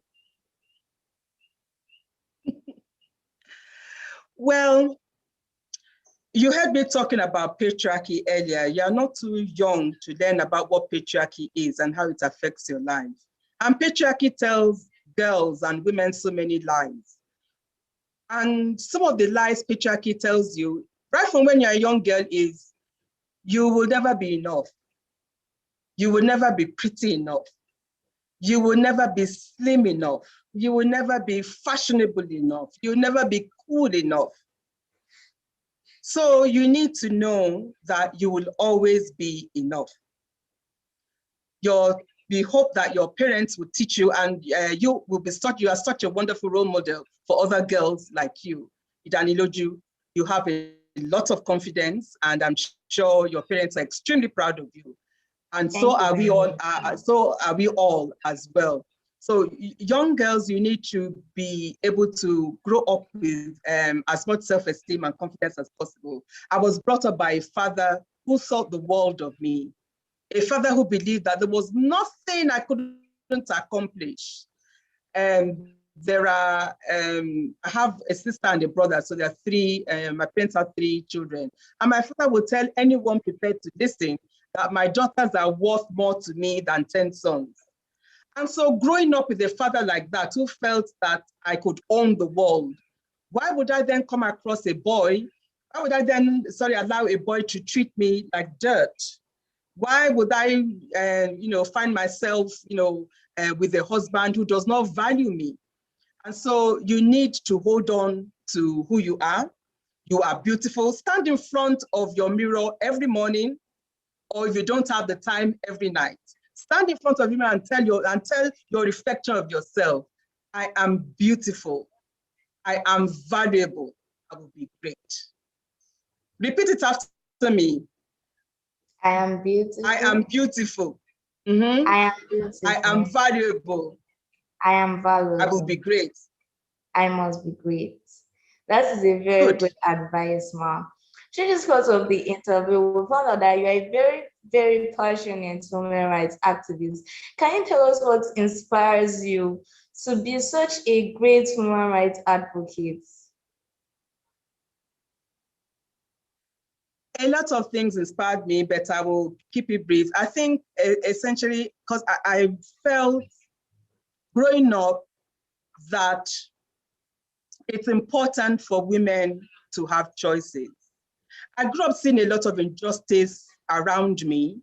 Well, you heard me talking about patriarchy earlier. You're not too young to learn about what patriarchy is and how it affects your life. And patriarchy tells girls and women so many lies. And some of the lies patriarchy tells you, right from when you're a young girl, is you will never be enough. You will never be pretty enough. You will never be slim enough. You will never be fashionable enough. You will never be cool enough. So you need to know that you will always be enough. We hope that your parents will teach you, and you are such a wonderful role model for other girls like you. Idaniloju, you have a lot of confidence, and I'm sure your parents are extremely proud of you. And so are we all. So are we all as well. So young girls, you need to be able to grow up with as much self-esteem and confidence as possible. I was brought up by a father who thought the world of me, a father who believed that there was nothing I couldn't accomplish. I have a sister and a brother, so there are three, my parents have 3 children. And my father would tell anyone prepared to listen that my daughters are worth more to me than 10 sons. And so growing up with a father like that, who felt that I could own the world, why would I then come across a boy? Why would I then, allow a boy to treat me like dirt? Why would I, find myself, with a husband who does not value me? And so you need to hold on to who you are. You are beautiful. Stand in front of your mirror every morning, or if you don't have the time, every night. Stand in front of your mirror and tell your reflection of yourself, I am beautiful. I am valuable. I will be great. Repeat it after me. I am beautiful. I am beautiful. Mm-hmm. I am beautiful. I am valuable. I am valuable. I will be great. I must be great. That is a very good advice, Ma. Through this course of the interview, we found out that you are a very, very passionate human rights activist. Can you tell us what inspires you to be such a great human rights advocate? A lot of things inspired me, but I will keep it brief. I think essentially because I felt growing up that it's important for women to have choices. I grew up seeing a lot of injustice around me,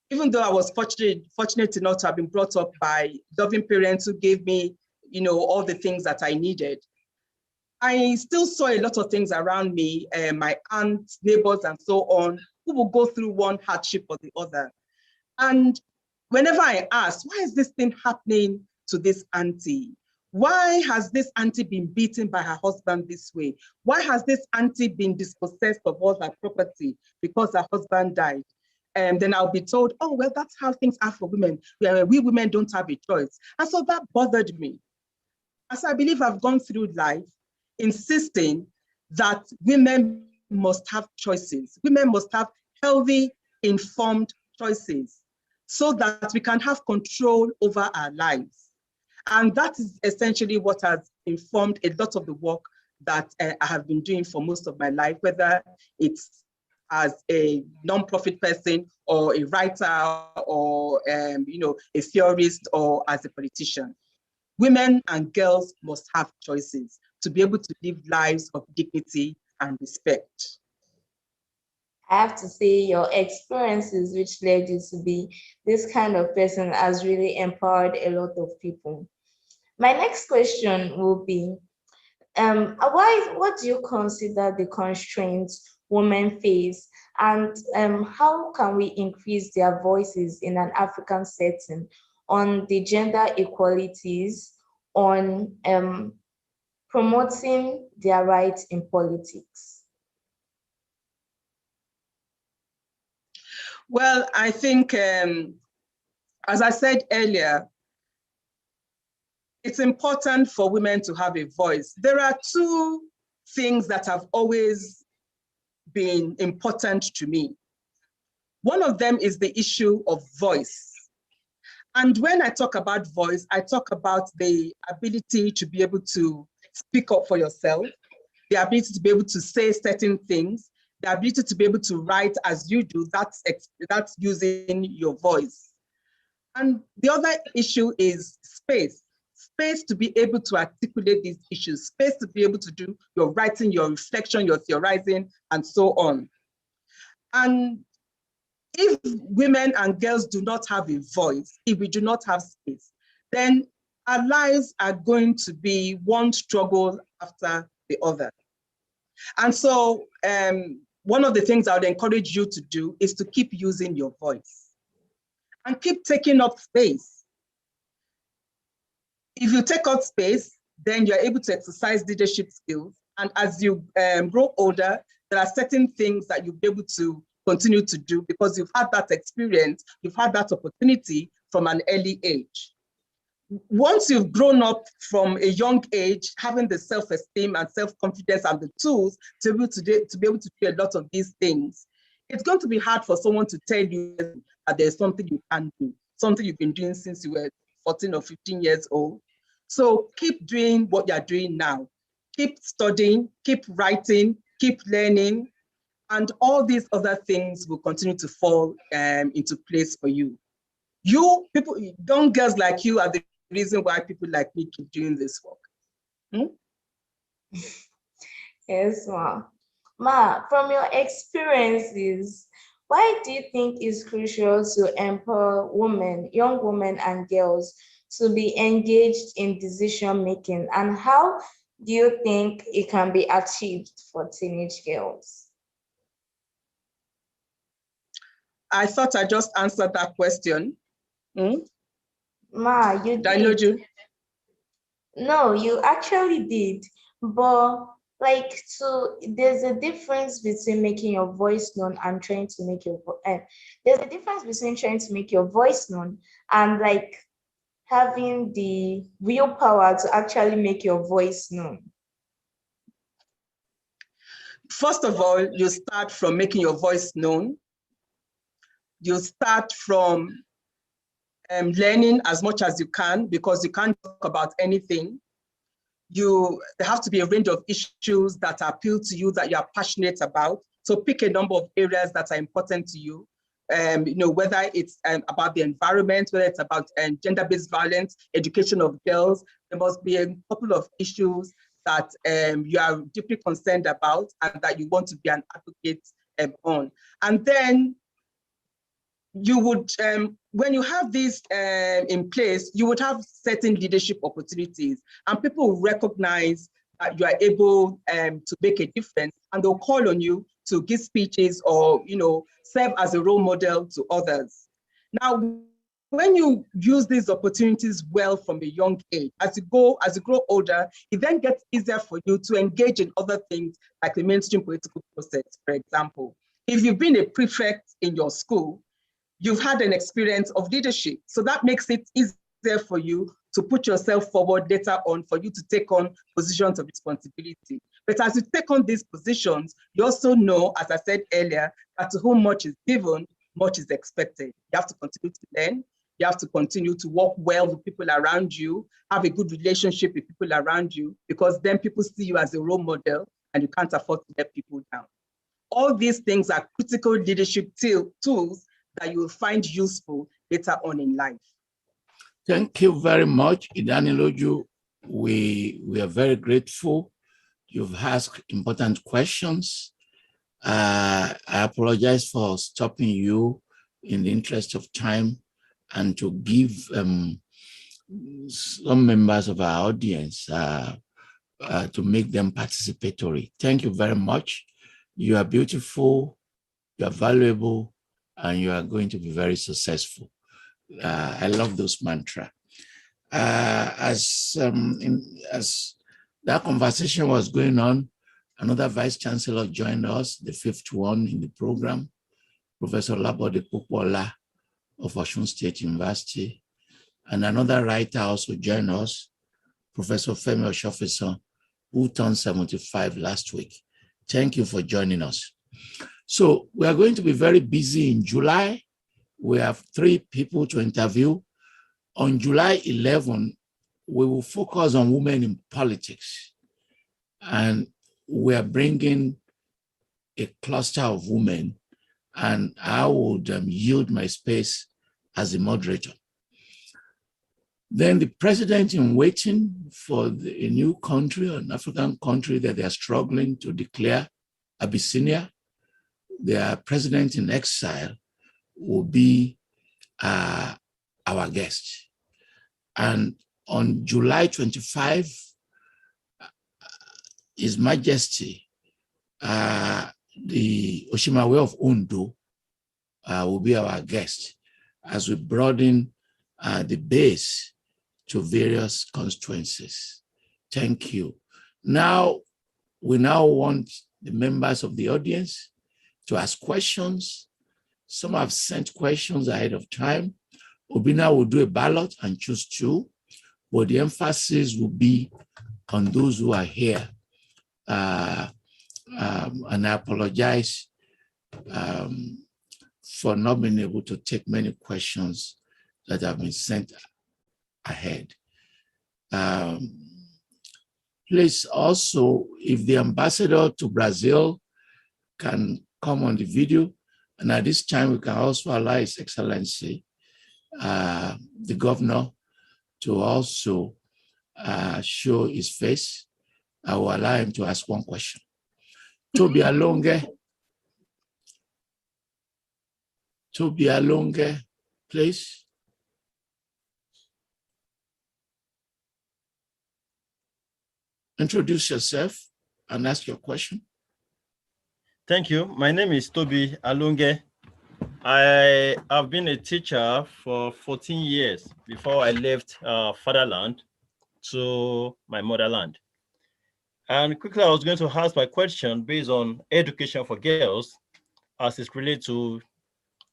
even though I was fortunate enough to have been brought up by loving parents who gave me, all the things that I needed. I still saw a lot of things around me, my aunts, neighbors, and so on, who will go through one hardship or the other. And whenever I asked, why is this thing happening to this auntie? Why has this auntie been beaten by her husband this way? Why has this auntie been dispossessed of all her property because her husband died? And then I'll be told, oh, well, that's how things are for women. We women don't have a choice. And so that bothered me. As I believe I've gone through life insisting that women must have choices. Women must have healthy, informed choices so that we can have control over our lives. And that is essentially what has informed a lot of the work that I have been doing for most of my life, whether it's as a non-profit person or a writer or a theorist or as a politician. Women and girls must have choices to be able to live lives of dignity and respect. I have to say your experiences which led you to be this kind of person has really empowered a lot of people. My next question will be, what do you consider the constraints women face, and how can we increase their voices in an African setting on the gender equalities, on promoting their rights in politics? Well, I think, as I said earlier, it's important for women to have a voice. There are 2 things that have always been important to me. One of them is the issue of voice. And when I talk about voice, I talk about the ability to be able to speak up for yourself, the ability to be able to say certain things, the ability to be able to write as you do, that's using your voice. And the other issue is space. Space to be able to articulate these issues, space to be able to do your writing, your reflection, your theorizing, and so on. And if women and girls do not have a voice, if we do not have space, then our lives are going to be one struggle after the other. And so one of the things I would encourage you to do is to keep using your voice and keep taking up space. If you take up space, then you're able to exercise leadership skills. And as you grow older, there are certain things that you'll be able to continue to do because you've had that experience, you've had that opportunity from an early age. Once you've grown up from a young age, having the self-esteem and self-confidence and the tools to be able to do a lot of these things, it's going to be hard for someone to tell you that there's something you can do, something you've been doing since you were 14 or 15 years old. So keep doing what you're doing now. Keep studying, keep writing, keep learning, and all these other things will continue to fall into place for you. You people, young girls like you are the reason why people like me keep doing this work. Yes, Ma. Ma, from your experiences, why do you think it's crucial to empower women, young women and girls to be engaged in decision making? And how do you think it can be achieved for teenage girls? I thought I just answered that question. Ma, you did. I know you. No, you actually did. But there's a difference between making your voice known and trying to make your there's a difference between trying to make your voice known and like having the willpower to actually make your voice known. First of all, you start from making your voice known. You start from learning as much as you can, because you can't talk about anything. There have to be a range of issues that appeal to you, that you are passionate about. So pick a number of areas that are important to you. Whether it's about the environment, whether it's about gender-based violence, education of girls. There must be a couple of issues that you are deeply concerned about and that you want to be an advocate on. And then you would, when you have this in place, you would have certain leadership opportunities, and people will recognize that you are able to make a difference, and they'll call on you to give speeches or serve as a role model to others. Now, when you use these opportunities well from a young age, as you grow older, it then gets easier for you to engage in other things like the mainstream political process, for example. If you've been a prefect in your school, you've had an experience of leadership. So that makes it easier for you to put yourself forward later on, for you to take on positions of responsibility. But as you take on these positions, you also know, as I said earlier, that to whom much is given, much is expected. You have to continue to learn. You have to continue to work well with people around you, have a good relationship with people around you, because then people see you as a role model and you can't afford to let people down. All these things are critical leadership tools that you will find useful later on in life. Thank you very much, Idaniloju. We are very grateful. You've asked important questions. I apologize for stopping you in the interest of time and to give some members of our audience to make them participatory. Thank you very much. You are beautiful, you are valuable, and you are going to be very successful. I love those mantras. As that conversation was going on, another Vice Chancellor joined us, the fifth one in the program, Professor Labode Popola of Osun State University. And another writer also joined us, Professor Femi Oshofesan, who turned 75 last week. Thank you for joining us. So we are going to be very busy in July. We have 3 people to interview. On July 11, we will focus on women in politics. And we are bringing a cluster of women, and I would yield my space as a moderator. Then the president in waiting for a new country, an African country that they are struggling to declare, Abyssinia, their president in exile, will be our guest. And on July 25, His Majesty, the Oshimawe of Ondo, will be our guest as we broaden the base to various constituencies. Thank you. Now, we want the members of the audience to ask questions. Some have sent questions ahead of time. Obina will do a ballot and choose two, but the emphasis will be on those who are here. And I apologize for not being able to take many questions that have been sent ahead. Please also, if the ambassador to Brazil can come on the video, and at this time we can also allow His Excellency, the governor, to also show his face. I will allow him to ask one question. Tobi Alonge, please. Introduce yourself and ask your question. Thank you. My name is Tobi Alonge. I have been a teacher for 14 years before I left fatherland to my motherland. And quickly, I was going to ask my question based on education for girls as it's related to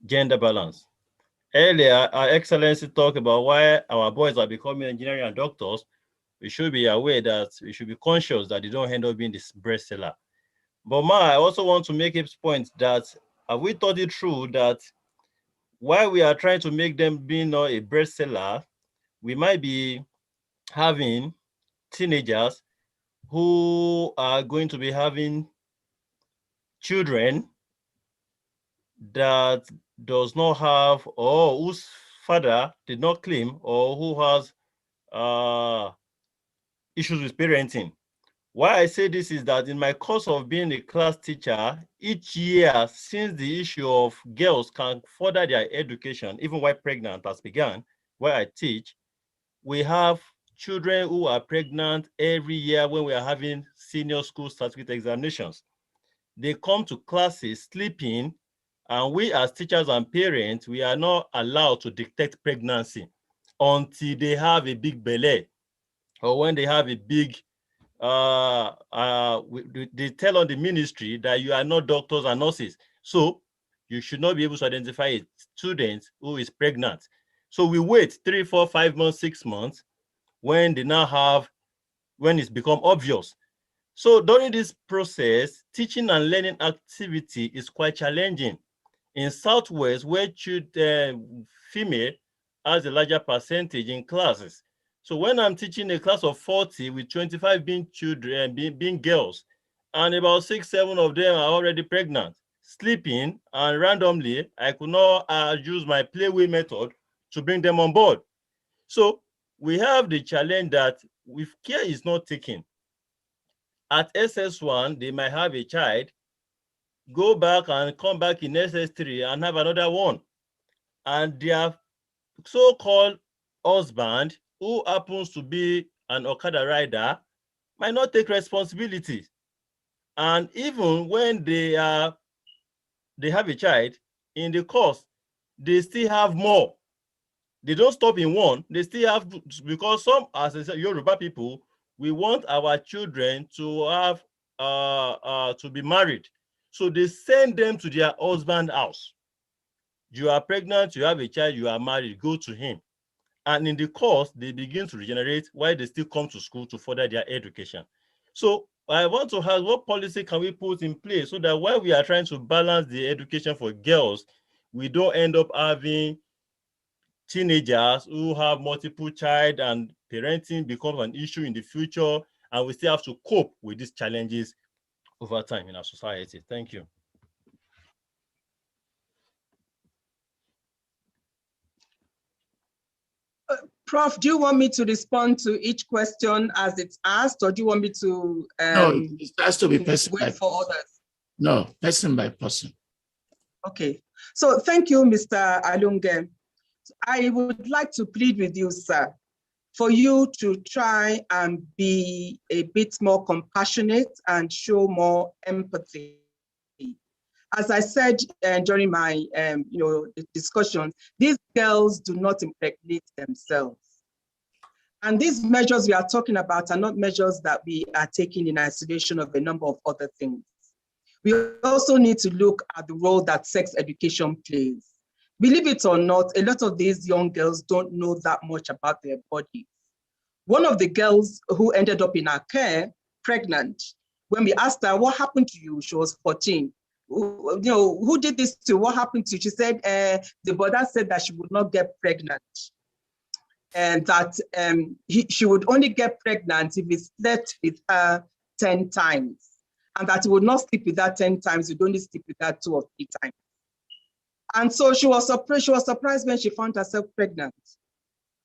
gender balance. Earlier, Our Excellency talked about why our boys are becoming engineering and doctors. We should be aware that we should be conscious that they don't end up being this bestseller. But I also want to make a point that have we thought it through that while we are trying to make them be not a bestseller, we might be having teenagers who are going to be having children that does not have, or whose father did not claim, or who has issues with parenting. Why I say this is that in my course of being a class teacher, each year since the issue of girls can further their education, even while pregnant has begun, where I teach, we have children who are pregnant every year when we are having senior school certificate examinations. They come to classes sleeping, and we as teachers and parents, we are not allowed to detect pregnancy until they have a big belly, or when they have a big, they tell on the ministry that you are not doctors and nurses. So you should not be able to identify a student who is pregnant. So we wait 3, 4, 5 months, 6 months, when they now have, when it's become obvious. So during this process, teaching and learning activity is quite challenging. In Southwest, where female has a larger percentage in classes. So when I'm teaching a class of 40 with 25 being children, being girls, and about 6, 7 of them are already pregnant, sleeping, and randomly, I could not use my playway method to bring them on board. So we have the challenge that if care is not taken, at SS1, they might have a child, go back and come back in SS3 and have another one. And their so-called husband, who happens to be an Okada rider, might not take responsibility. And even when they have a child, in the course, they still have more. They don't stop in one, they still have, because some, as I said, Yoruba people, we want our children to have, to be married. So they send them to their husband's house. You are pregnant, you have a child, you are married, go to him. And in the course, they begin to regenerate while they still come to school to further their education. So I want to ask, what policy can we put in place so that while we are trying to balance the education for girls, we don't end up having teenagers who have multiple child and parenting becomes an issue in the future, and we still have to cope with these challenges over time in our society. Thank you. Prof, do you want me to respond to each question as it's asked, or do you want me to no, it has to be person wait for others? No, person by person. Okay, so thank you, Mr. Alunge. I would like to plead with you, sir, for you to try and be a bit more compassionate and show more empathy. As I said during my discussion, these girls do not impregnate themselves. And these measures we are talking about are not measures that we are taking in isolation of a number of other things. We also need to look at the role that sex education plays. Believe it or not, a lot of these young girls don't know that much about their bodies. One of the girls who ended up in our care, pregnant, when we asked her, what happened to you? She was 14. Who did this to you? What happened to you? She said, the brother said that she would not get pregnant. And that she would only get pregnant if he slept with her 10 times. And that he would not sleep with her 10 times, he'd only sleep with her 2 or 3 times. And so she was surprised when she found herself pregnant.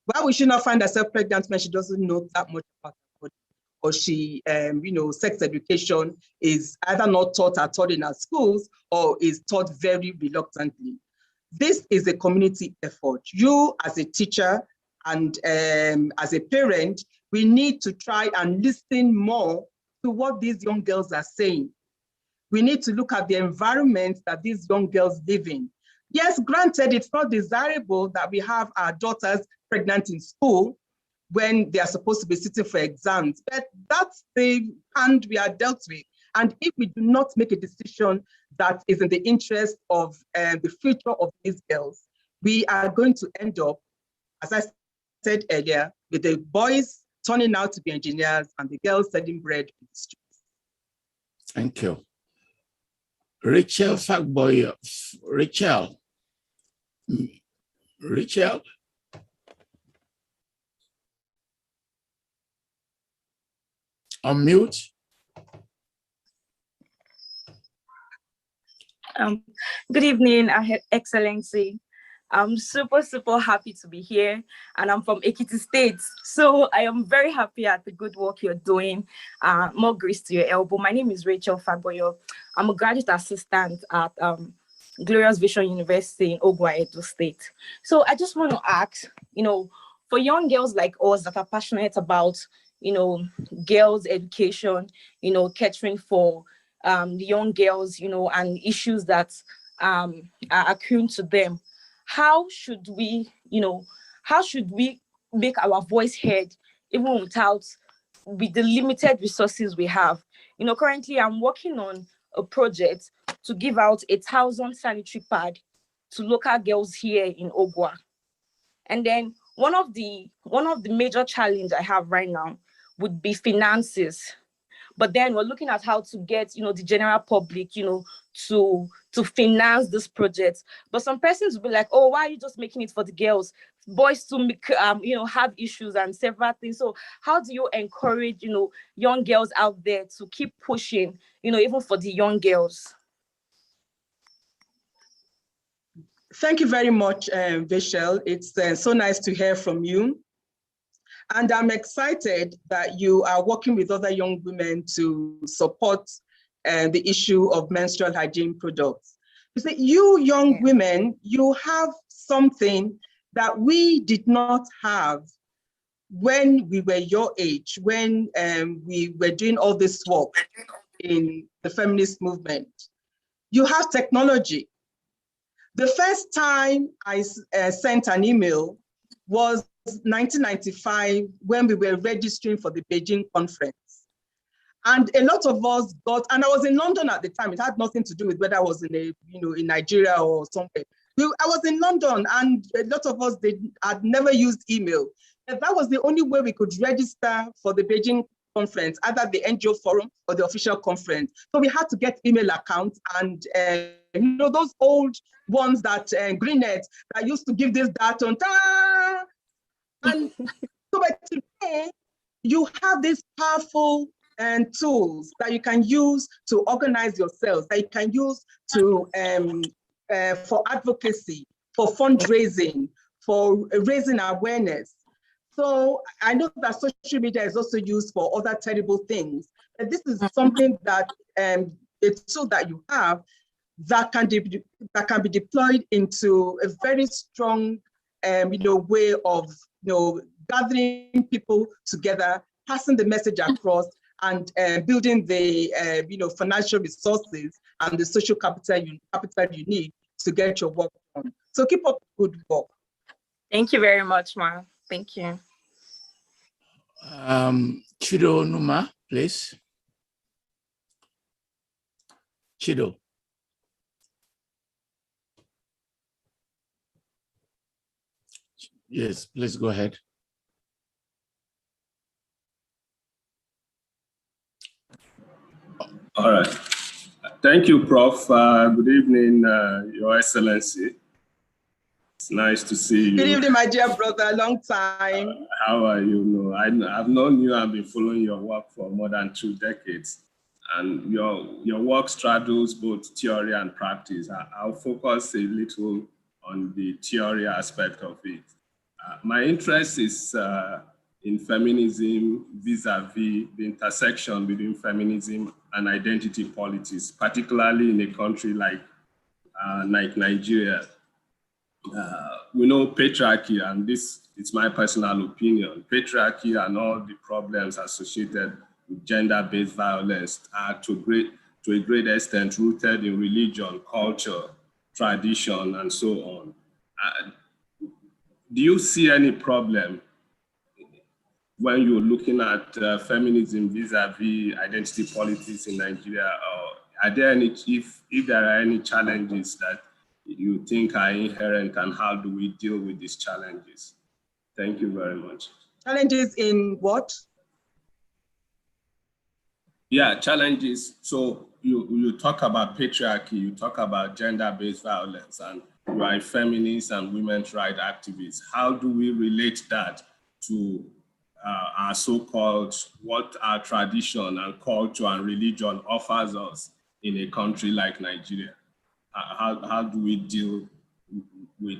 Why would she not find herself pregnant when she doesn't know that much about her body? Or she, sex education is either not taught at all in our schools or is taught very reluctantly. This is a community effort. You as a teacher and as a parent, we need to try and listen more to what these young girls are saying. We need to look at the environment that these young girls live in. Yes, granted, it's not desirable that we have our daughters pregnant in school when they are supposed to be sitting for exams, but that's the hand we are dealt with. And if we do not make a decision that is in the interest of the future of these girls, we are going to end up, as I said earlier, with the boys turning out to be engineers and the girls selling bread in the streets. Thank you. Rachel Fagboy, Rachel. Unmute. Good evening, Excellency. I'm super happy to be here, and I'm from Ekiti State. So I am very happy at the good work you're doing. More grace to your elbow. My name is Rachel Fagboyo. I'm a graduate assistant at Glorious Vision University in Ogwa, Edo State. So I just want to ask, for young girls like us that are passionate about, girls' education, catering for the young girls, and issues that are accruing to them. How should we make our voice heard even with the limited resources we have? Currently I'm working on a project to give out 1,000 sanitary pads to local girls here in Ogwa. And then one of the major challenges I have right now would be finances. But then we're looking at how to get, the general public, to finance this project. But some persons will be like, oh, why are you just making it for the girls? Boys to have issues and several things. So how do you encourage, young girls out there to keep pushing, even for the young girls? Thank you very much, Vishal. It's so nice to hear from you. And I'm excited that you are working with other young women to support the issue of menstrual hygiene products. You see, you young women, you have something that we did not have when we were your age, when we were doing all this work in the feminist movement. You have technology. The first time I sent an email was 1995 when we were registering for the Beijing conference. And a lot of us and I was in London at the time. It had nothing to do with whether I was in Nigeria or somewhere. I was in London and a lot of us had never used email. And that was the only way we could register for the Beijing conference, either the NGO forum or the official conference. So we had to get email accounts and those old ones that Greennet that used to give this data on. And so by today, you have these powerful tools that you can use to organize yourselves, that you can use to for advocacy, for fundraising, for raising awareness. So I know that social media is also used for other terrible things. And this is something that it's so that you have that can be deployed into a very strong way of gathering people together, passing the message across, and building the financial resources and the social capital you need to get your work done. So keep up the good work. Thank you very much, Ma. Thank you. Chido Numa, please. Chido. Yes, please go ahead. All right. Thank you, Prof. Good evening, Your Excellency. It's nice to see you. Good evening, my dear brother. Long time. How are you? No, I've known you. I've been following your work for more than 2 decades, and your work straddles both theory and practice. I'll focus a little on the theory aspect of it. My interest is in feminism vis-a-vis the intersection between feminism and identity politics, particularly in a country like Nigeria. We know patriarchy, and this is my personal opinion. Patriarchy and all the problems associated with gender-based violence are to a great extent rooted in religion, culture, tradition, and so on. Do you see any problem when you're looking at feminism vis-a-vis identity politics in Nigeria? Or are there any, if there are any challenges that you think are inherent, and how do we deal with these challenges? Thank you very much. Challenges in what? Yeah, challenges. So you talk about patriarchy, you talk about gender-based violence, and you are a feminist and women's rights activist. How do we relate that to our so-called, what our tradition and culture and religion offers us in a country like Nigeria? How do we deal with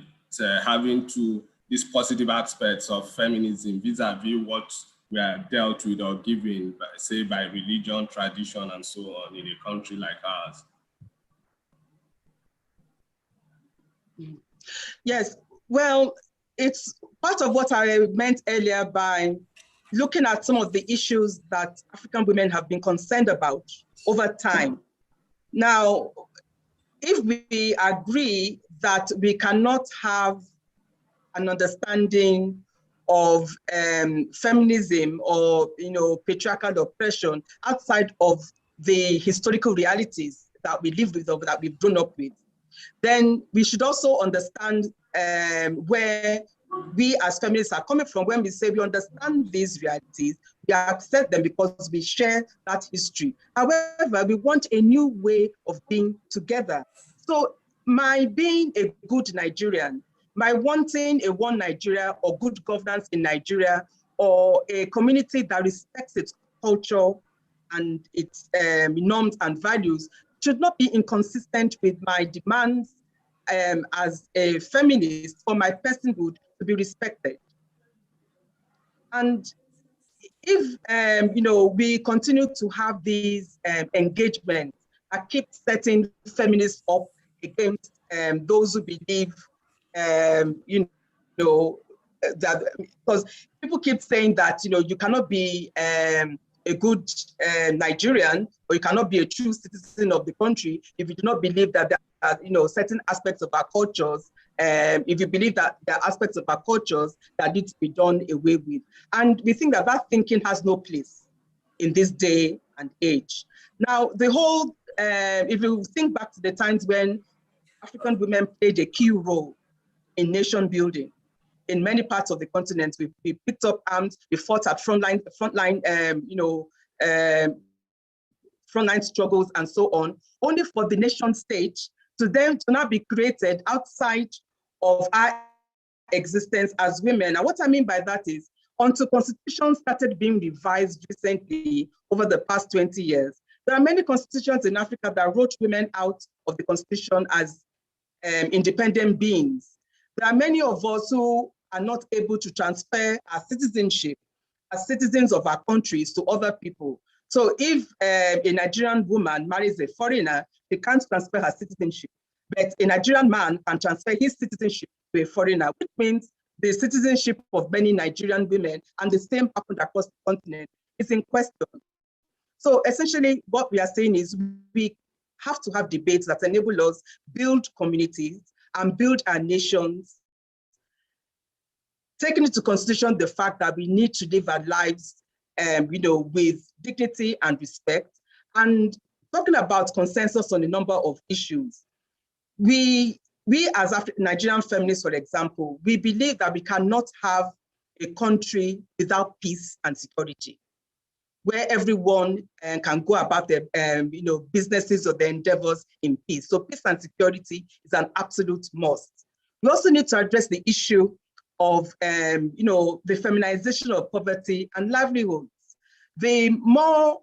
having to these positive aspects of feminism vis-a-vis what we are dealt with or given, say, by religion, tradition, and so on in a country like ours? Yes, well, it's part of what I meant earlier by looking at some of the issues that African women have been concerned about over time. Now, if we agree that we cannot have an understanding of feminism or patriarchal oppression outside of the historical realities that we live with or that we've grown up with, then we should also understand where we as feminists are coming from when we say we understand these realities, we accept them because we share that history. However, we want a new way of being together. So my being a good Nigerian, my wanting a one Nigeria or good governance in Nigeria, or a community that respects its culture and its norms and values should not be inconsistent with my demands as a feminist for my personhood to be respected. And if we continue to have these engagements that keep setting feminists up against those who believe, that, because people keep saying that you cannot be a good Nigerian, or you cannot be a true citizen of the country if you do not believe that there are certain aspects of our cultures, if you believe that there are aspects of our cultures that need to be done away with. And we think that that thinking has no place in this day and age. Now, the whole, if you think back to the times when African women played a key role in nation building, in many parts of the continent, we picked up arms, we fought at frontline struggles and so on, only for the nation state to now be created outside of our existence as women. And what I mean by that is, until constitutions started being revised recently over the past 20 years, there are many constitutions in Africa that wrote women out of the constitution as independent beings. There are many of us who are not able to transfer our citizenship as citizens of our countries to other people. So if a Nigerian woman marries a foreigner, they can't transfer her citizenship. But a Nigerian man can transfer his citizenship to a foreigner, which means the citizenship of many Nigerian women, and the same happened across the continent, is in question. So essentially what we are saying is we have to have debates that enable us build communities and build our nations, taking into consideration the fact that we need to live our lives with dignity and respect, and talking about consensus on a number of issues. We as Nigerian feminists, for example, we believe that we cannot have a country without peace and security, where everyone can go about their businesses or their endeavors in peace. So peace and security is an absolute must. We also need to address the issue of the feminization of poverty and livelihoods. The more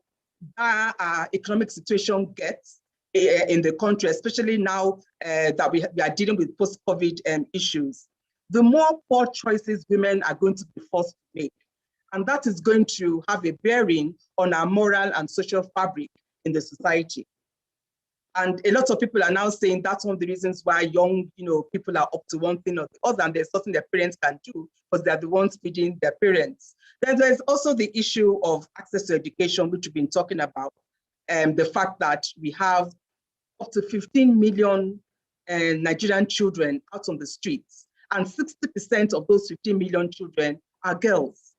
our economic situation gets in the country, especially now that we are dealing with post-COVID issues, the more poor choices women are going to be forced to make. And that is going to have a bearing on our moral and social fabric in the society. And a lot of people are now saying that's one of the reasons why young people are up to one thing or the other, and there's something their parents can do because they're the ones feeding their parents. Then there's also the issue of access to education, which we've been talking about, and the fact that we have up to 15 million Nigerian children out on the streets, and 60% of those 15 million children are girls.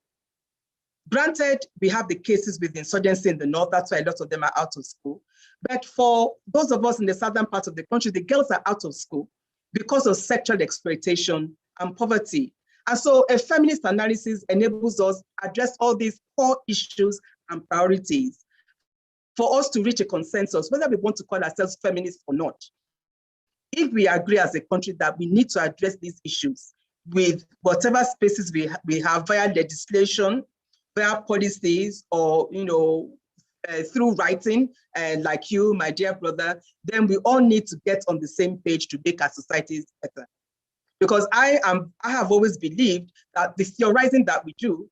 Granted, we have the cases with insurgency in the north, that's why a lot of them are out of school. But for those of us in the southern part of the country, the girls are out of school because of sexual exploitation and poverty. And so a feminist analysis enables us to address all these core issues and priorities for us to reach a consensus, whether we want to call ourselves feminists or not. If we agree as a country that we need to address these issues with whatever spaces we have via legislation, via policies, or through writing, and like you, my dear brother, then we all need to get on the same page to make our societies better. Because I have always believed that the theorizing that we do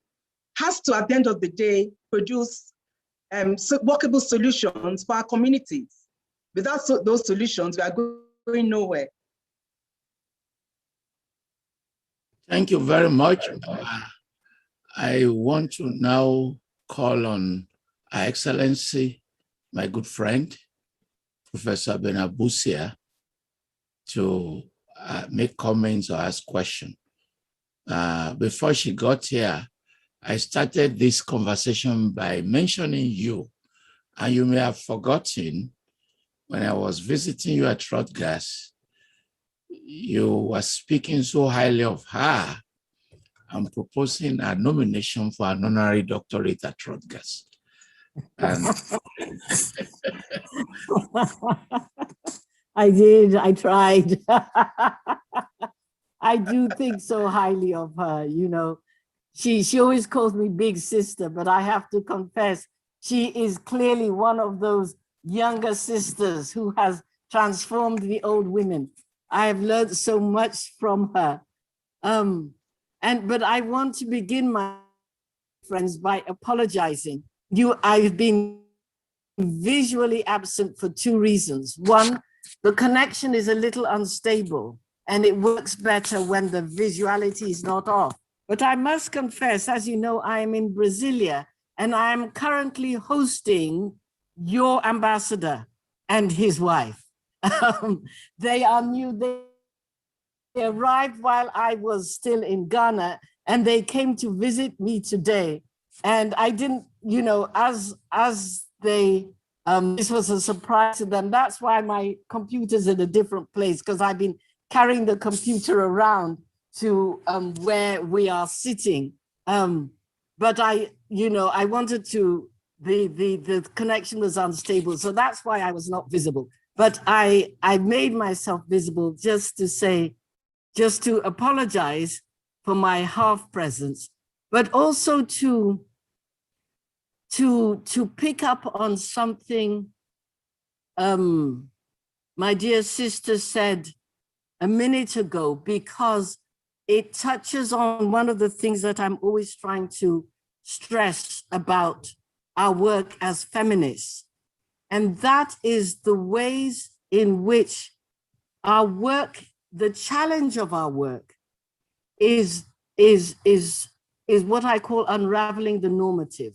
has to, at the end of the day, produce workable solutions for our communities. Without those solutions, we are going nowhere. Thank you very much. I want to now call on Her Excellency, my good friend, Professor Benabusia, to make comments or ask questions. Before she got here, I started this conversation by mentioning you, and you may have forgotten when I was visiting you at Rutgers, you were speaking so highly of her and proposing a nomination for an honorary doctorate at Rutgers. And I did, I tried. I do think so highly of her, She always calls me big sister, but I have to confess, she is clearly one of those younger sisters who has transformed the old women. I have learned so much from her. But I want to begin, my friends, by apologizing. I've been visually absent for two reasons. One, the connection is a little unstable and it works better when the visuality is not off. But I must confess, as you know, I am in Brasilia and I am currently hosting your ambassador and his wife. They are new. They arrived while I was still in Ghana and they came to visit me today. And I didn't, as they, this was a surprise to them. That's why my computer's in a different place, because I've been carrying the computer around to where we are sitting. But I wanted to, the connection was unstable. So that's why I was not visible. But I made myself visible just to apologize for my half presence, but also to pick up on something my dear sister said a minute ago, because it touches on one of the things that I'm always trying to stress about our work as feminists. And that is the ways in which our work, the challenge of our work is what I call unraveling the normative.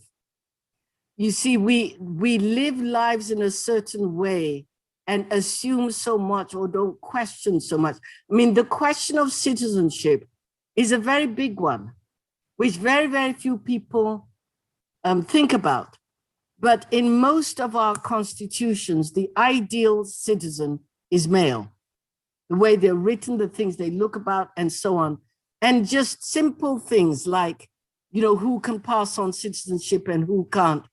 You see, we live lives in a certain way and assume so much or don't question so much. I mean, the question of citizenship is a very big one, which very, very few people think about. But in most of our constitutions, the ideal citizen is male. The way they're written, the things they look about, and so on. And just simple things like, you know, who can pass on citizenship and who can't.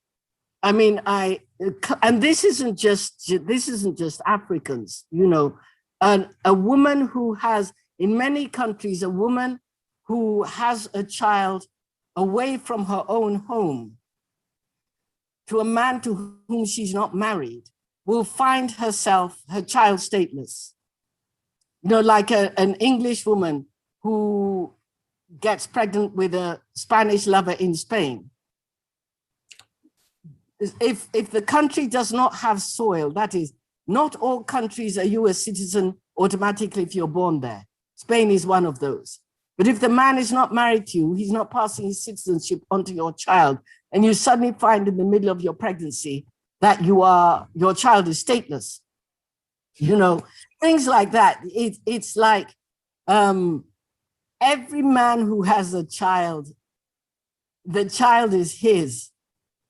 I mean, and this isn't just Africans, you know. A woman who has, in many countries, a woman who has a child away from her own home to a man to whom she's not married will find her child stateless. You know, like an English woman who gets pregnant with a Spanish lover in Spain. If the country does not have soil, that is, not all countries are you a citizen automatically if you're born there. Spain is one of those. But if the man is not married to you, he's not passing his citizenship onto your child, and you suddenly find in the middle of your pregnancy that your child is stateless. You know, things like that. It's like every man who has a child, the child is his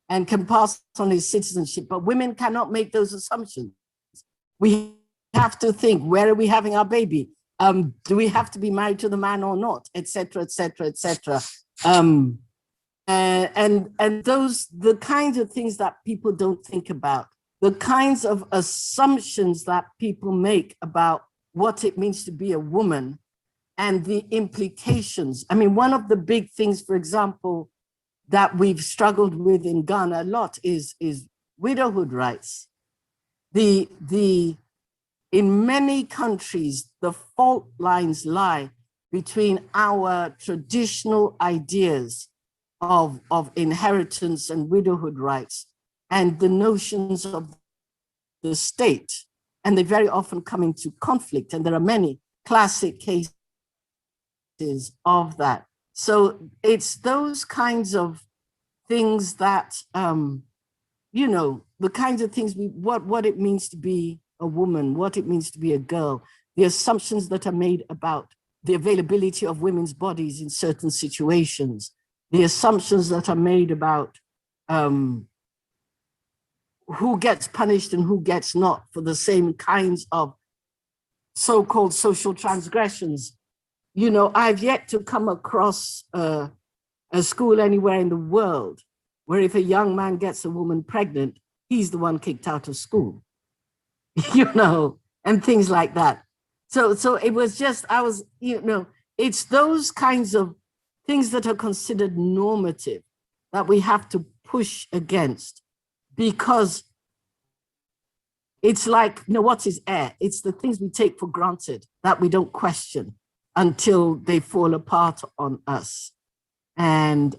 and can pass on his citizenship, but women cannot make those assumptions. We have to think, where are we having our baby? Do we have to be married to the man or not, et cetera, et cetera, et cetera. And those, the kinds of things that people don't think about, the kinds of assumptions that people make about what it means to be a woman and the implications. I mean, one of the big things, for example, that we've struggled with in Ghana a lot is widowhood rights. In many countries, the fault lines lie between our traditional ideas of inheritance and widowhood rights and the notions of the state. And they very often come into conflict. And there are many classic cases of that. So it's those kinds of things that, you know, the kinds of things, what it means to be a woman, what it means to be a girl, the assumptions that are made about the availability of women's bodies in certain situations, the assumptions that are made about who gets punished and who gets not for the same kinds of so-called social transgressions. You know, I've yet to come across a school anywhere in the world where if a young man gets a woman pregnant, he's the one kicked out of school, you know, and things like that. So it was just, you know, it's those kinds of things that are considered normative that we have to push against, because it's like, you know, what is air? It's the things we take for granted that we don't question until they fall apart on us. And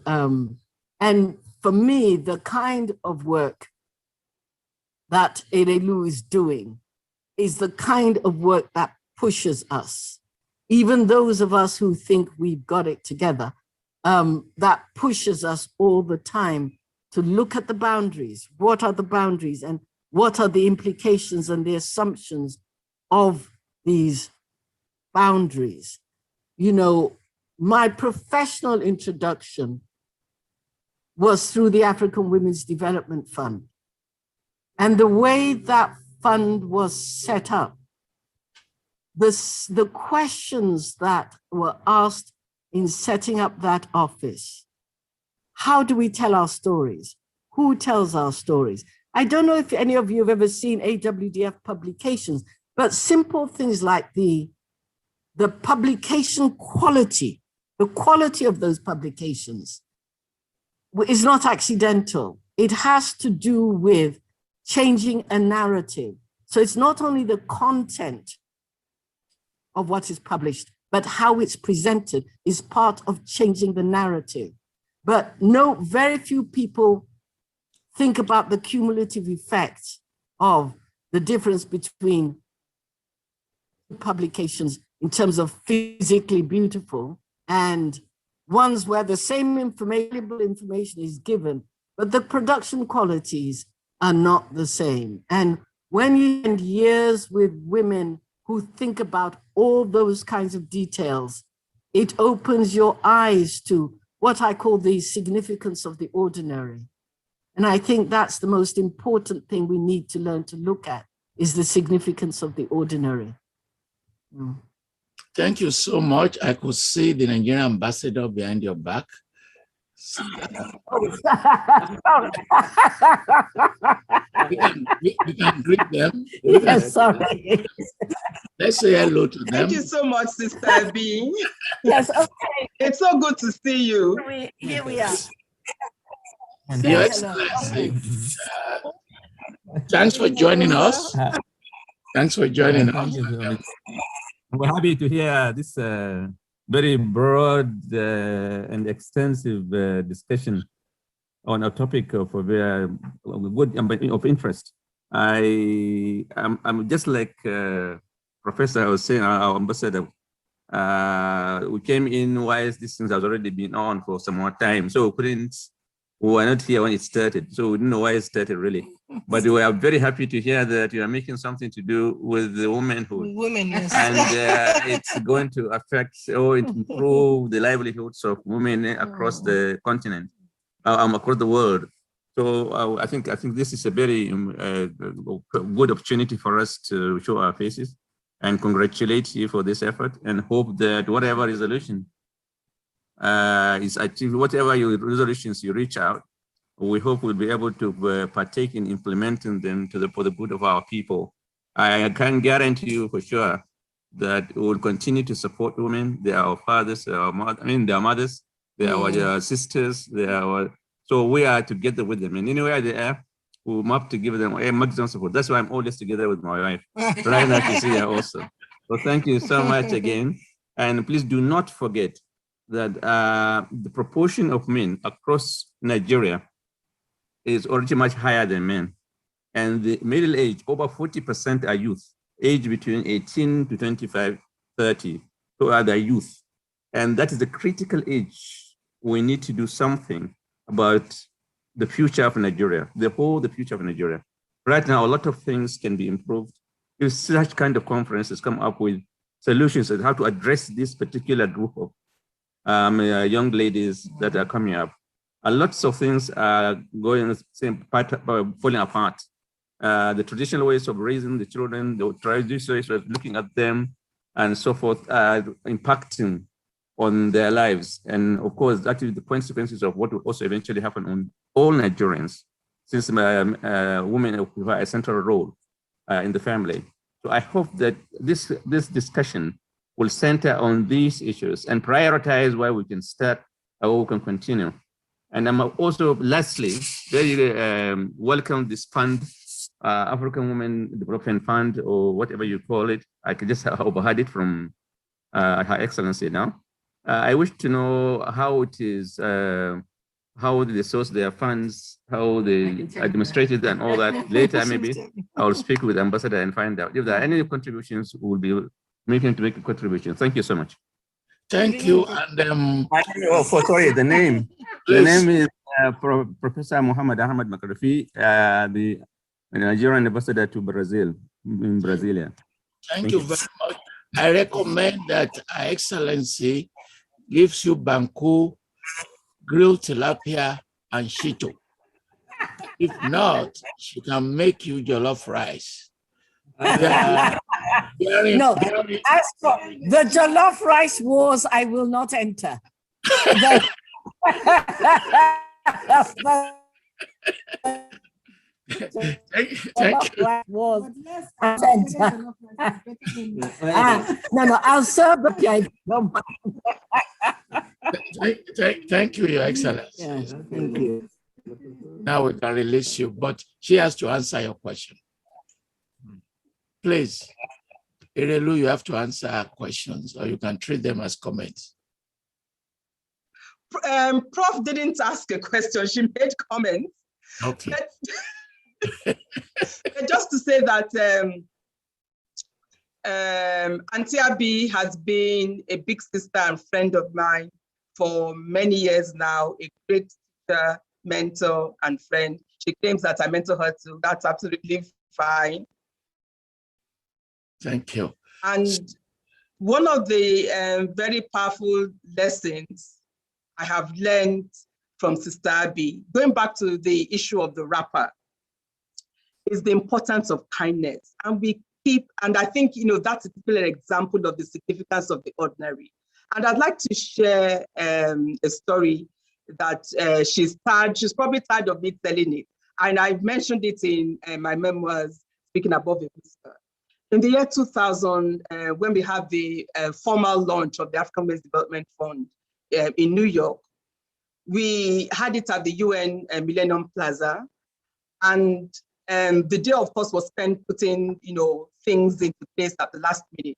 for me, the kind of work that Erelu is doing is the kind of work that pushes us, even those of us who think we've got it together, that pushes us all the time to look at the boundaries. What are the boundaries and what are the implications and the assumptions of these boundaries? You know, my professional introduction was through the African Women's Development Fund. And the way that fund was set up, the questions that were asked in setting up that office: how do we tell our stories? Who tells our stories? I don't know if any of you have ever seen AWDF publications, but simple things like the publication quality, the quality of those publications is not accidental. It has to do with changing a narrative. So it's not only the content of what is published, but how it's presented is part of changing the narrative. But no, very few people think about the cumulative effect of the difference between publications in terms of physically beautiful and ones where the same information is given, but the production qualities are not the same. And when you spend years with women who think about all those kinds of details, it opens your eyes to what I call the significance of the ordinary. And I think that's the most important thing we need to learn to look at, is the significance of the ordinary. Thank you so much. I could see the Nigerian ambassador behind your back. We can greet them. Yes, sorry. Let's say hello to them. Thank you so much, Sister B. Yes, okay. It's so good to see you. Here we are. Your Excellency, thanks for joining us. Thanks for joining us. We're happy to hear this very broad and extensive discussion on a topic of a very good of interest. I'm just like Professor was saying, our ambassador. We came in while these things has already been on for some more time, so we were not here when it started, so we didn't know why it started really. But we are very happy to hear that you are making something to do with the womanhood. Women, yes. And it's going to affect or improve the livelihoods of women across the continent, across the world. So I think this is a very good opportunity for us to show our faces and congratulate you for this effort, and hope that whatever resolution is achieved, whatever your resolutions you reach out, we hope we'll be able to partake in implementing them for the good of our people. I can guarantee you for sure that we will continue to support women. They are our fathers, they are our mothers, they are our sisters, they are so we are together with them. And anywhere they are, we must to give them a maximum support. That's why I'm always together with my wife. Right now she's here also. So thank you so much again. And please do not forget that the proportion of men across Nigeria is already much higher than men. And the middle age, over 40% are youth, aged between 18 to 25, 30, so are the youth. And that is the critical age. We need to do something about the future of Nigeria, the future of Nigeria. Right now, a lot of things can be improved. If such kind of conferences come up with solutions on how to address this particular group of young ladies that are coming up. Lots of things are falling apart. The traditional ways of raising the children, the traditional ways of looking at them, and so forth, are impacting on their lives. And of course, that is the consequences of what will also eventually happen on all Nigerians, since women occupy a central role in the family. So I hope that this discussion will center on these issues and prioritize where we can start or we can continue. And I'm also, lastly, very welcome this fund, African Women Development Fund, or whatever you call it. I could just overheard it from Her Excellency now. I wish to know how it is, how they source their funds, how they administrated and all that. Later, maybe I'll speak with the ambassador and find out if there are any contributions. We'll be making to make a contribution. Thank you so much. Thank you. And sorry, the name. The name is Professor Muhammad Ahmad Makarfi, the Nigerian ambassador to Brazil, in Brasilia. Thank you very much. I recommend that Her Excellency gives you banku, grilled tilapia, and shito. If not, she can make you jollof rice. No, as for the jollof rice wars, I will not enter. No, I'll serve the Thank you, Your Excellency. Yes, thank you. Now we can release you, but she has to answer your question. Please, Erelu, you have to answer her questions, or you can treat them as comments. Prof didn't ask a question, she made comments. Okay. But just to say that Auntie Abi has been a big sister and friend of mine for many years now, a great teacher, mentor, and friend. She claims that I mentor her too. That's absolutely fine. Thank you. And one of the very powerful lessons I have learned from Sister Abby, going back to the issue of the wrapper, is the importance of kindness. And we keep, and I think, that's a particular example of the significance of the ordinary. And I'd like to share a story that she's probably tired of me telling it. And I've mentioned it in my memoirs, Speaking Above a Whisper. In the year 2000, when we had the formal launch of the African Women's Development Fund in New York, we had it at the UN Millennium Plaza. And the day, of course, was spent putting, things into place at the last minute.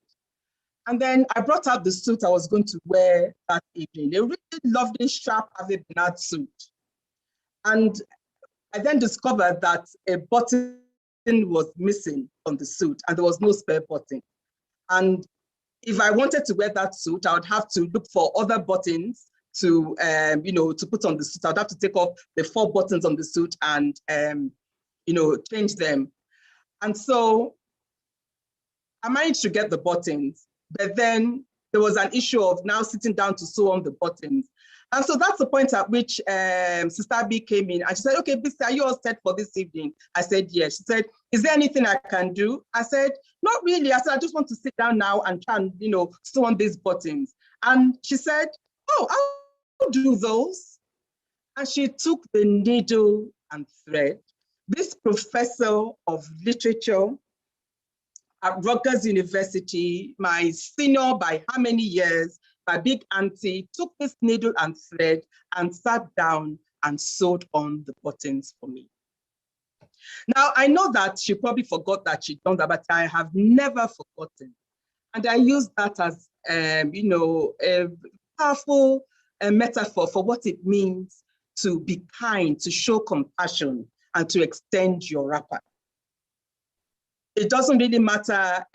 And then I brought out the suit I was going to wear that evening, a really lovely, sharp Ave Bernard suit. And I then discovered that a button was missing on the suit and there was no spare button. And if I wanted to wear that suit, I would have to look for other buttons to, to put on the suit. I'd have to take off the 4 buttons on the suit and, change them. And so I managed to get the buttons, but then there was an issue of now sitting down to sew on the buttons. And so that's the point at which Sister B came in and she said, okay, Bisi, are you all set for this evening? I said, yes. She said, is there anything I can do? I said, not really. I said, I just want to sit down now and try and, sew on these buttons. And she said, oh, I'll do those. And she took the needle and thread. This professor of literature at Rutgers University, my senior by how many years, my big auntie, took this needle and thread and sat down and sewed on the buttons for me. Now, I know that she probably forgot that she'd done that, but I have never forgotten. And I use that as, a powerful metaphor for what it means to be kind, to show compassion, and to extend your wrapper. It doesn't really matter,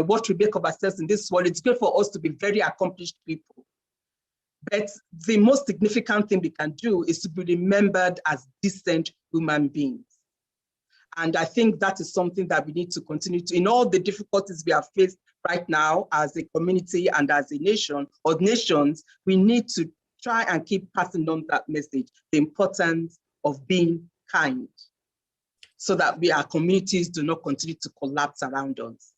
what we make of ourselves in this world. It's great for us to be very accomplished people. But the most significant thing we can do is to be remembered as decent human beings. And I think that is something that we need to continue to, in all the difficulties we have faced right now as a community and as a nation or nations, we need to try and keep passing on that message, the importance of being kind, so that our communities do not continue to collapse around us.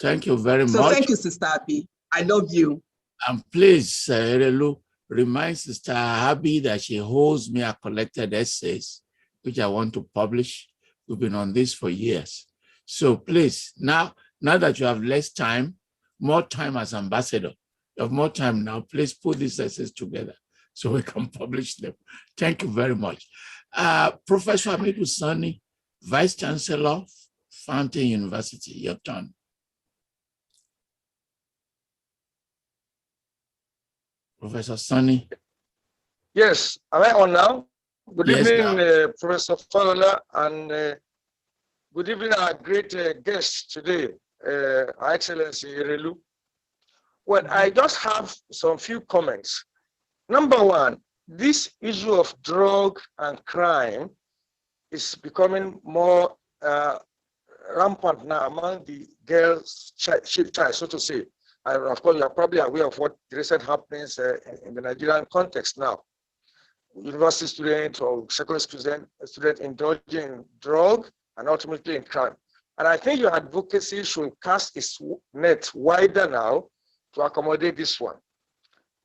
Thank you very much. So thank you, Sister Abby. I love you. And please, Erelu, remind Sister Abby that she holds me a collected essays, which I want to publish. We've been on this for years. So please, now that you have less time, more time as ambassador, you have more time now, please put these essays together so we can publish them. Thank you very much. Professor Hamidou Sani, Vice Chancellor, Fountain University, your turn. Professor Sani. Yes, am I on now? Good Yes, evening, Professor Falola, and good evening, our great guest today, Her Excellency Erelu. Well, I just have some few comments. Number one, this issue of drug and crime is becoming more rampant now among the girls' child, so to say. And of course, you are probably aware of what the recent happenings in the Nigerian context now. University student or secondary student indulging in drug and ultimately in crime. And I think your advocacy should cast its net wider now to accommodate this one.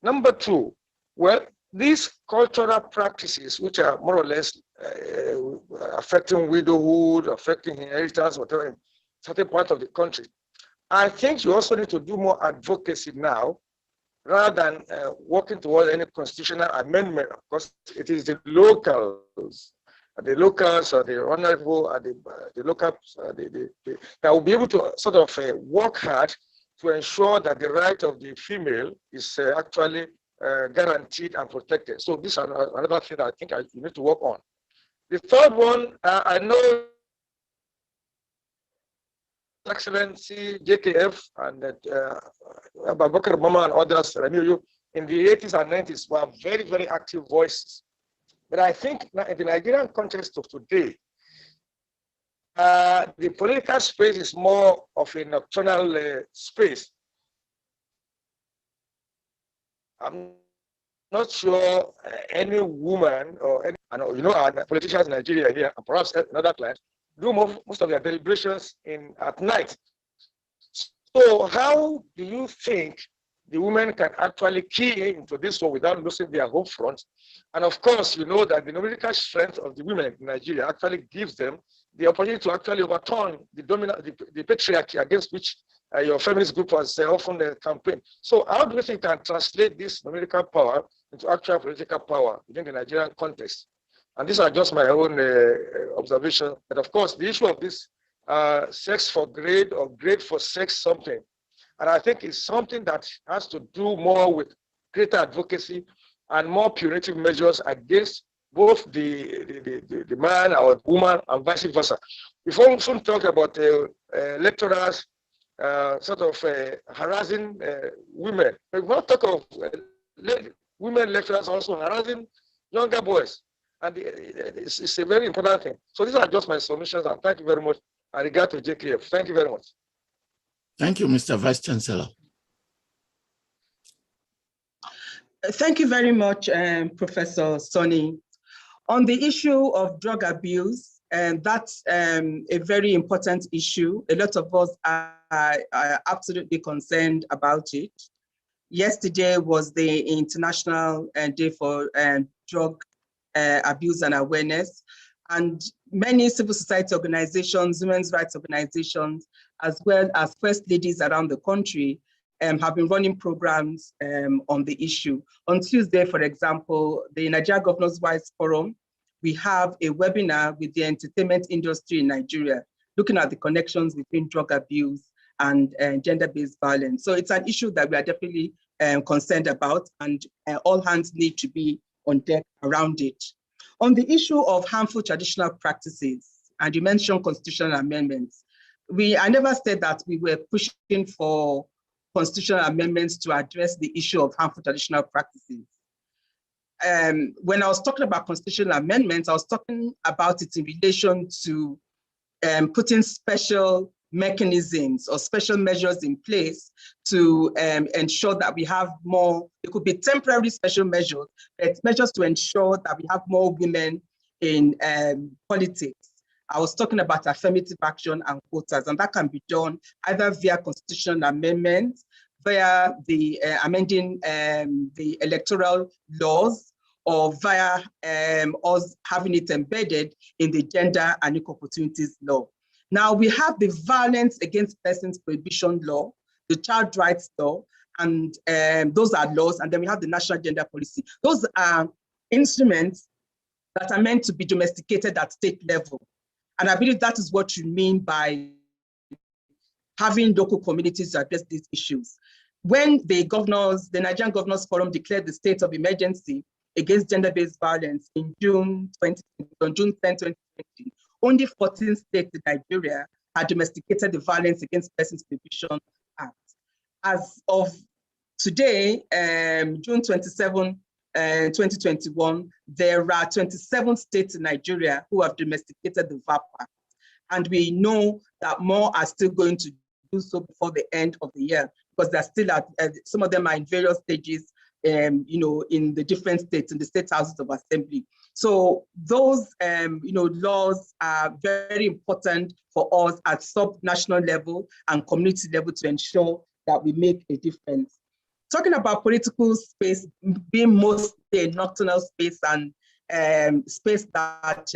Number two, well, these cultural practices, which are more or less affecting widowhood, affecting inheritance, whatever, in certain parts of the country, I think you also need to do more advocacy now, rather than working towards any constitutional amendment. Of course, it is the locals or the honorable, or the locals, that will be able to sort of work hard to ensure that the right of the female is actually guaranteed and protected. So this is another thing that I think you need to work on. The third one, I know Excellency JKF and Abubakar Mama and others, in the 80s and 90s were very, very active voices. But I think in the Nigerian context of today, the political space is more of a nocturnal space. I'm not sure any woman or any, you know, our politicians in Nigeria here, and perhaps another client, do most of their deliberations at night. So how do you think the women can actually key into this one without losing their home front? And of course, you know that the numerical strength of the women in Nigeria actually gives them the opportunity to actually overturn the the patriarchy against which your feminist group has often campaigned. So how do you think you can translate this numerical power into actual political power within the Nigerian context? And these are just my own observations. And of course, the issue of this sex for grade or grade for sex something, and I think it's something that has to do more with greater advocacy and more punitive measures against both the man or the woman and vice versa. We've often talked about lecturers sort of harassing women. We've not talked of women lecturers also harassing younger boys. And it's a very important thing. So these are just my submissions, and thank you very much. I regard to JKF. Thank you very much. Thank you, Mr. Vice Chancellor. Thank you very much, Professor Sonny. On the issue of drug abuse, and that's a very important issue. A lot of us are absolutely concerned about it. Yesterday was the International Day for Drug Abuse and Awareness, and many civil society organizations, women's rights organizations, as well as first ladies around the country have been running programs on the issue. On Tuesday, for example, the Nigeria Governors' Wives Forum, we have a webinar with the entertainment industry in Nigeria, looking at the connections between drug abuse and gender-based violence. So it's an issue that we are definitely concerned about, and all hands need to be on deck around it. On the issue of harmful traditional practices, and you mentioned constitutional amendments, I never said that we were pushing for constitutional amendments to address the issue of harmful traditional practices. When I was talking about constitutional amendments, I was talking about it in relation to putting special mechanisms or special measures in place to ensure that we have more, it could be temporary special measures, but measures to ensure that we have more women in politics. I was talking about affirmative action and quotas, and that can be done either via constitutional amendments, via the amending the electoral laws, or via us having it embedded in the Gender and Equal Opportunities Law. Now we have the Violence Against Persons Prohibition Law, the Child Rights Law, and those are laws, and then we have the National Gender Policy. Those are instruments that are meant to be domesticated at state level. And I believe that is what you mean by having local communities to address these issues. When the Nigerian Governors Forum declared the state of emergency against gender-based violence in June 10, 2020, only 14 states in Nigeria had domesticated the Violence Against Persons Prohibition Act. As of today, June 27, 2021, there are 27 states in Nigeria who have domesticated the VAP Act. And we know that more are still going to do so before the end of the year, because they're still at, some of them are in various stages, in the different states, in the state houses of assembly. So those, laws are very important for us at sub-national level and community level to ensure that we make a difference. Talking about political space being mostly a nocturnal space and space that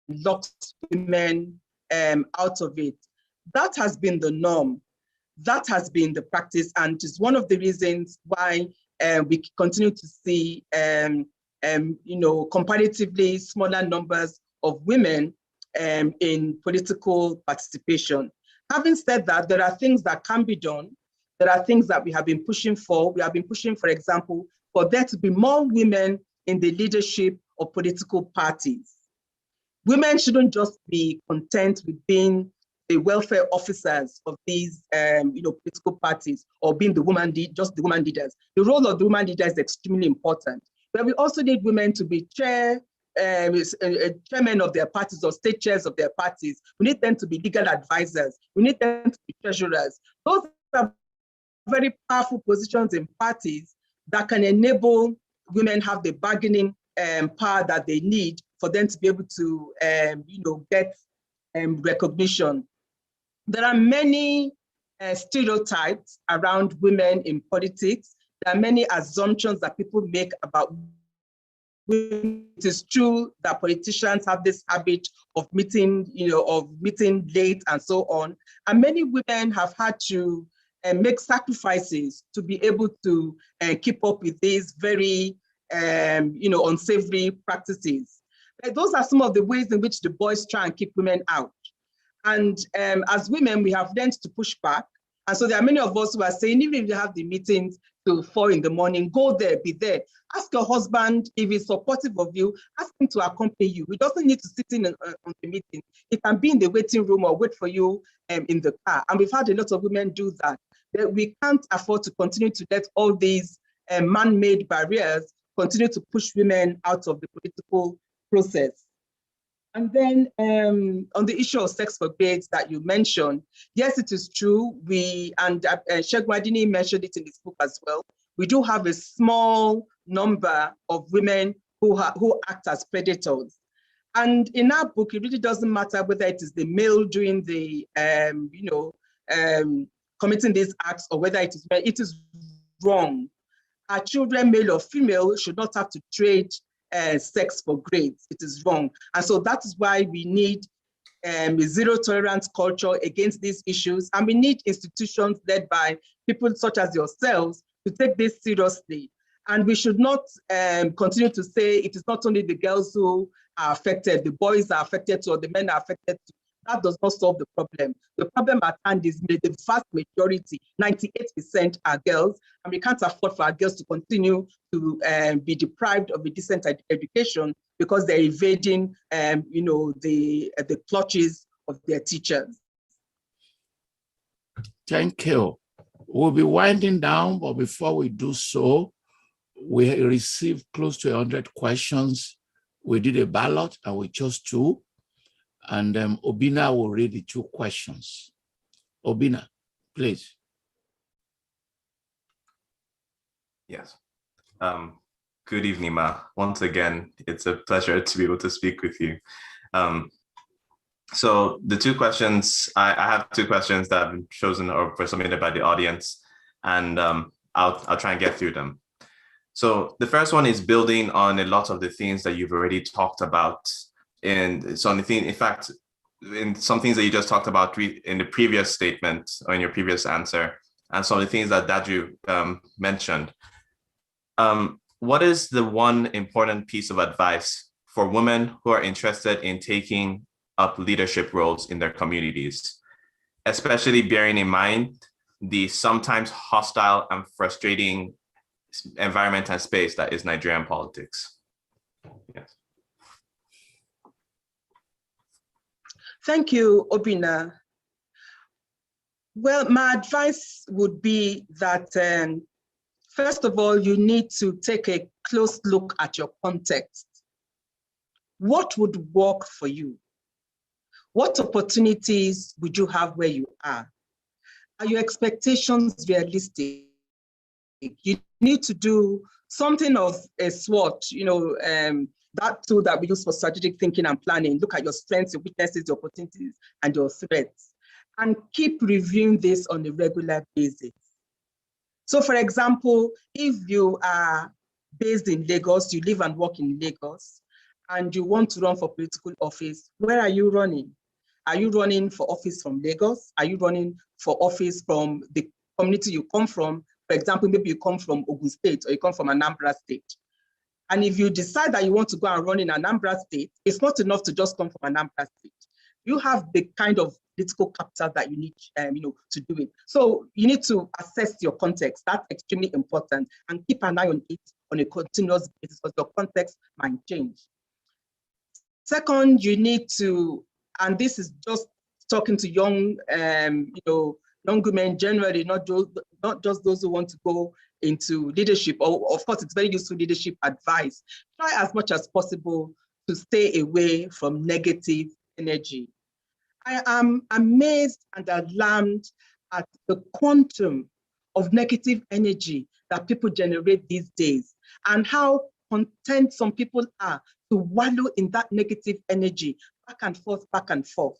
locks women out of it, that has been the norm. That has been the practice, and is one of the reasons why we continue to see comparatively smaller numbers of women in political participation. Having said that, there are things that can be done. There are things that we have been pushing for. We have been pushing, for example, for there to be more women in the leadership of political parties. Women shouldn't just be content with being the welfare officers of these political parties, or being the just the woman leaders. The role of the woman leader is extremely important. But we also need women to be chairmen of their parties or state chairs of their parties. We need them to be legal advisors. We need them to be treasurers. Those are very powerful positions in parties that can enable women have the bargaining power that they need for them to be able to, get recognition. There are many stereotypes around women in politics. There are many assumptions that people make about women. It is true that politicians have this habit of meeting, late and so on. And many women have had to make sacrifices to be able to keep up with these very, unsavory practices. Those are some of the ways in which the boys try and keep women out. And as women, we have learned to push back. And so there are many of us who are saying, even if you have the meetings till 4 in the morning, go there, be there. Ask your husband if he's supportive of you, ask him to accompany you. He doesn't need to sit in on the meeting. He can be in the waiting room or wait for you in the car. And we've had a lot of women do that. That we can't afford to continue to let all these man-made barriers continue to push women out of the political process. And then on the issue of sex for grades that you mentioned, yes, it is true. And Sheikh Wadini mentioned it in his book as well. We do have a small number of women who act as predators. And in our book, it really doesn't matter whether it is the male doing the, committing these acts or whether it is wrong. Our children, male or female, should not have to trade sex for grades. It is wrong. And so that is why we need a zero tolerance culture against these issues. And we need institutions led by people such as yourselves to take this seriously. And we should not continue to say it is not only the girls who are affected, the boys are affected too, or the men are affected too. That does not solve the problem. The problem at hand is the vast majority, 98% are girls, and we can't afford for our girls to continue to be deprived of a decent education because they're evading, the clutches of their teachers. Thank you. We'll be winding down, but before we do so, we received close to 100 questions. We did a ballot and we chose 2. And Obina will read the 2 questions. Obina, please. Yes. Good evening, Ma. Once again, it's a pleasure to be able to speak with you. So the 2 questions, I have 2 questions that have been chosen or were submitted by the audience, and I'll try and get through them. So the first one is building on a lot of the things that you've already talked about. And so in fact, in some things that you just talked about in the previous statement or in your previous answer, and some of the things that Daju mentioned, what is the one important piece of advice for women who are interested in taking up leadership roles in their communities, especially bearing in mind the sometimes hostile and frustrating environment and space that is Nigerian politics? Yes. Thank you, Obina. Well, my advice would be that, first of all, you need to take a close look at your context. What would work for you? What opportunities would you have where you are? Are your expectations realistic? You need to do something of a SWOT, that tool that we use for strategic thinking and planning. Look at your strengths, your weaknesses, your opportunities, and your threats. And keep reviewing this on a regular basis. So for example, if you are based in Lagos, you live and work in Lagos, and you want to run for political office, where are you running? Are you running for office from Lagos? Are you running for office from the community you come from? For example, maybe you come from Ogun State or you come from Anambra State. And if you decide that you want to go and run in Anambra State, it's not enough to just come from Anambra State. You have the kind of political capital that you need, to do it. So you need to assess your context. That's extremely important, and keep an eye on it on a continuous basis because your context might change. Second, you need to, and this is just talking to young, young women generally, not just those who want to go into leadership, or of course, it's very useful leadership advice. Try as much as possible to stay away from negative energy. I am amazed and alarmed at the quantum of negative energy that people generate these days, and how content some people are to wallow in that negative energy, back and forth, back and forth.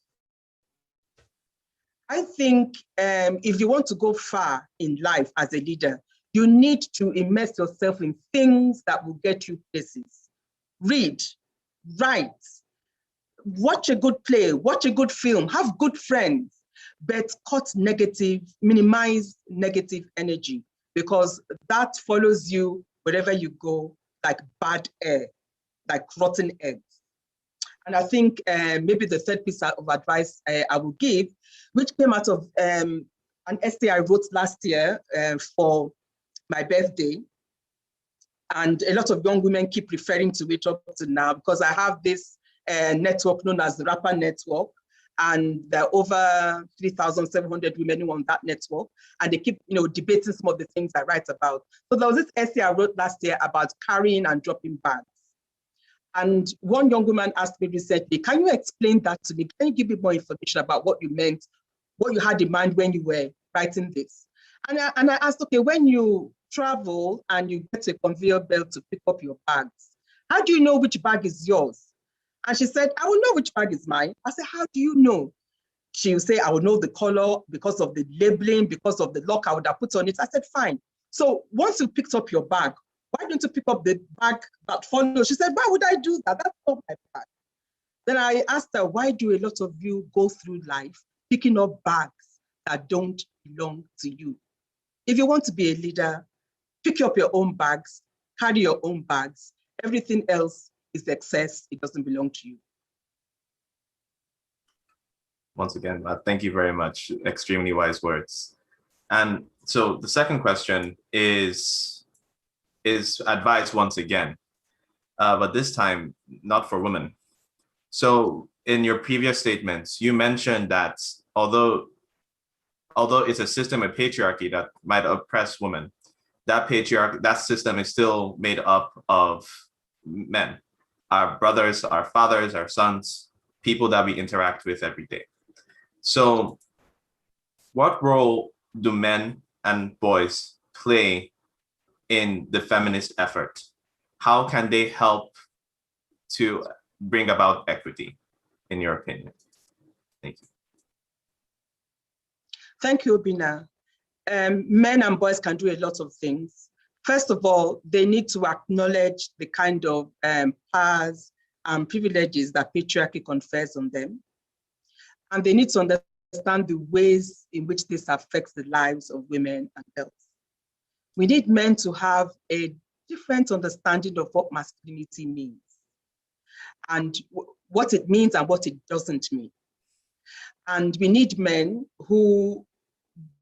I think if you want to go far in life as a leader, you need to immerse yourself in things that will get you places. Read, write, watch a good play, watch a good film, have good friends, but minimize negative energy, because that follows you wherever you go like bad air, like rotten eggs. And I think maybe the third piece of advice I will give, which came out of an essay I wrote last year for my birthday. And a lot of young women keep referring to it up to now, because I have this network known as the Rapper Network. And there are over 3,700 women on that network. And they keep debating some of the things I write about. So there was this essay I wrote last year about carrying and dropping bags. And one young woman asked me recently, can you explain that to me? Can you give me more information about what you meant, what you had in mind when you were writing this? And I asked, okay, when you travel and you get a conveyor belt to pick up your bags, how do you know which bag is yours? And she said, I will know which bag is mine. I said, how do you know? She will say, I will know the color because of the labeling, because of the lock I would have put on it. I said, fine. So once you picked up your bag, why don't you pick up the bag that follows? She said, why would I do that? That's not my bag. Then I asked her, why do a lot of you go through life picking up bags that don't belong to you? If you want to be a leader, pick up your own bags, carry your own bags. Everything else is excess. It doesn't belong to you. Once again, thank you very much. Extremely wise words. And so the second question is advice once again, but this time not for women. So in your previous statements, you mentioned that although it's a system of patriarchy that might oppress women, that system is still made up of men, our brothers, our fathers, our sons, people that we interact with every day. So what role do men and boys play in the feminist effort? How can they help to bring about equity, in your opinion? Thank you. Thank you, Obina. Men and boys can do a lot of things. First of all, they need to acknowledge the kind of powers and privileges that patriarchy confers on them. And they need to understand the ways in which this affects the lives of women and girls. We need men to have a different understanding of what masculinity means and what it means and what it doesn't mean. And we need men who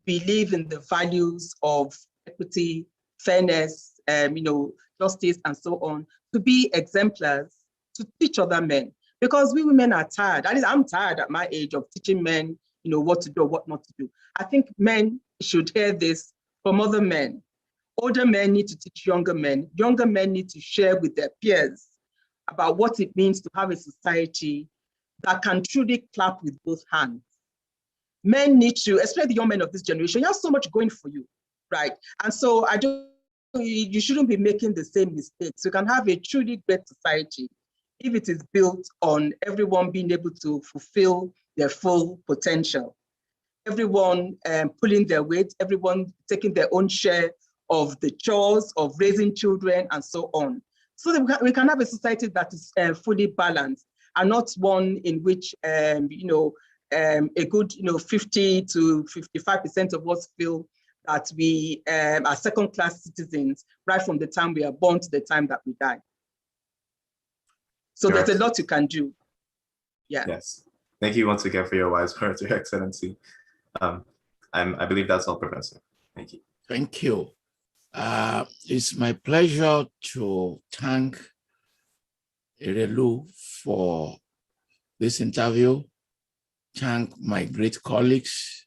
believe in the values of equity, fairness, justice, and so on, to be exemplars, to teach other men. Because we women are tired. At least I'm tired at my age of teaching men, what to do, what not to do. I think men should hear this from other men. Older men need to teach younger men. Younger men need to share with their peers about what it means to have a society that can truly clap with both hands. Men need to, especially the young men of this generation, you have so much going for you, right? And so you shouldn't be making the same mistakes. You can have a truly great society if it is built on everyone being able to fulfill their full potential. Everyone pulling their weight, everyone taking their own share of the chores of raising children and so on. So that we can have a society that is fully balanced and not one in which a good 50 to 55% of us feel that we are second-class citizens right from the time we are born to the time that we die. So there's a lot you can do. Yeah. Yes. Thank you once again for your wise words, Your Excellency. I believe that's all, Professor. Thank you. Thank you. It's my pleasure to thank Erelu for this interview. Thank my great colleagues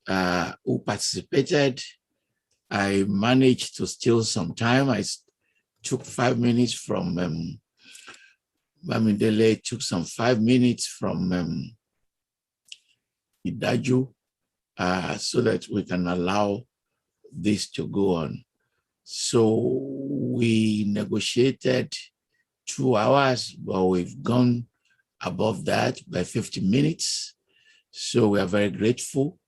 who participated. I managed to steal some time. I took 5 minutes from Bamidele, took some 5 minutes from Idaju, so that we can allow this to go on. So we negotiated 2 hours, but we've gone above that by 50 minutes. So we are very grateful.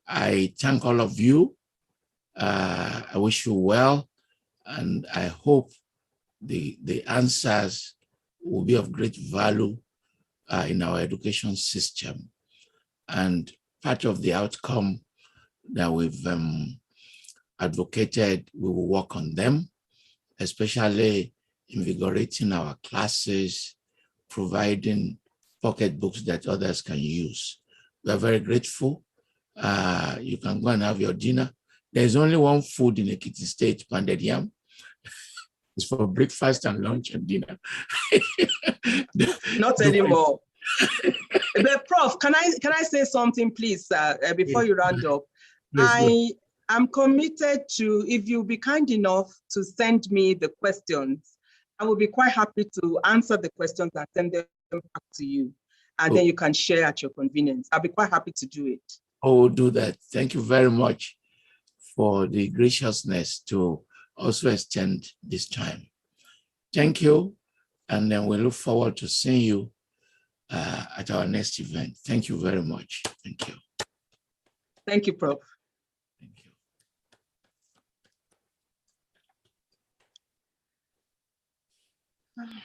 I thank all of you. I wish you well, and I hope the answers will be of great value in our education system. And part of the outcome that we've advocated, we will work on them, especially invigorating our classes, providing pocket books that others can use. We are very grateful. You can go and have your dinner. There's only one food in Ekiti State, pounded yam. It's for breakfast and lunch and dinner. Not anymore. But Prof, can I say something, please, before you round up? I am committed to, if you'll be kind enough to send me the questions, I will be quite happy to answer the questions and send them back to you. And then you can share at your convenience. I'll be quite happy to do it. Oh, we'll do that. Thank you very much for the graciousness to also extend this time. Thank you. And then we look forward to seeing you at our next event. Thank you very much. Thank you. Thank you, Prof. Thank you.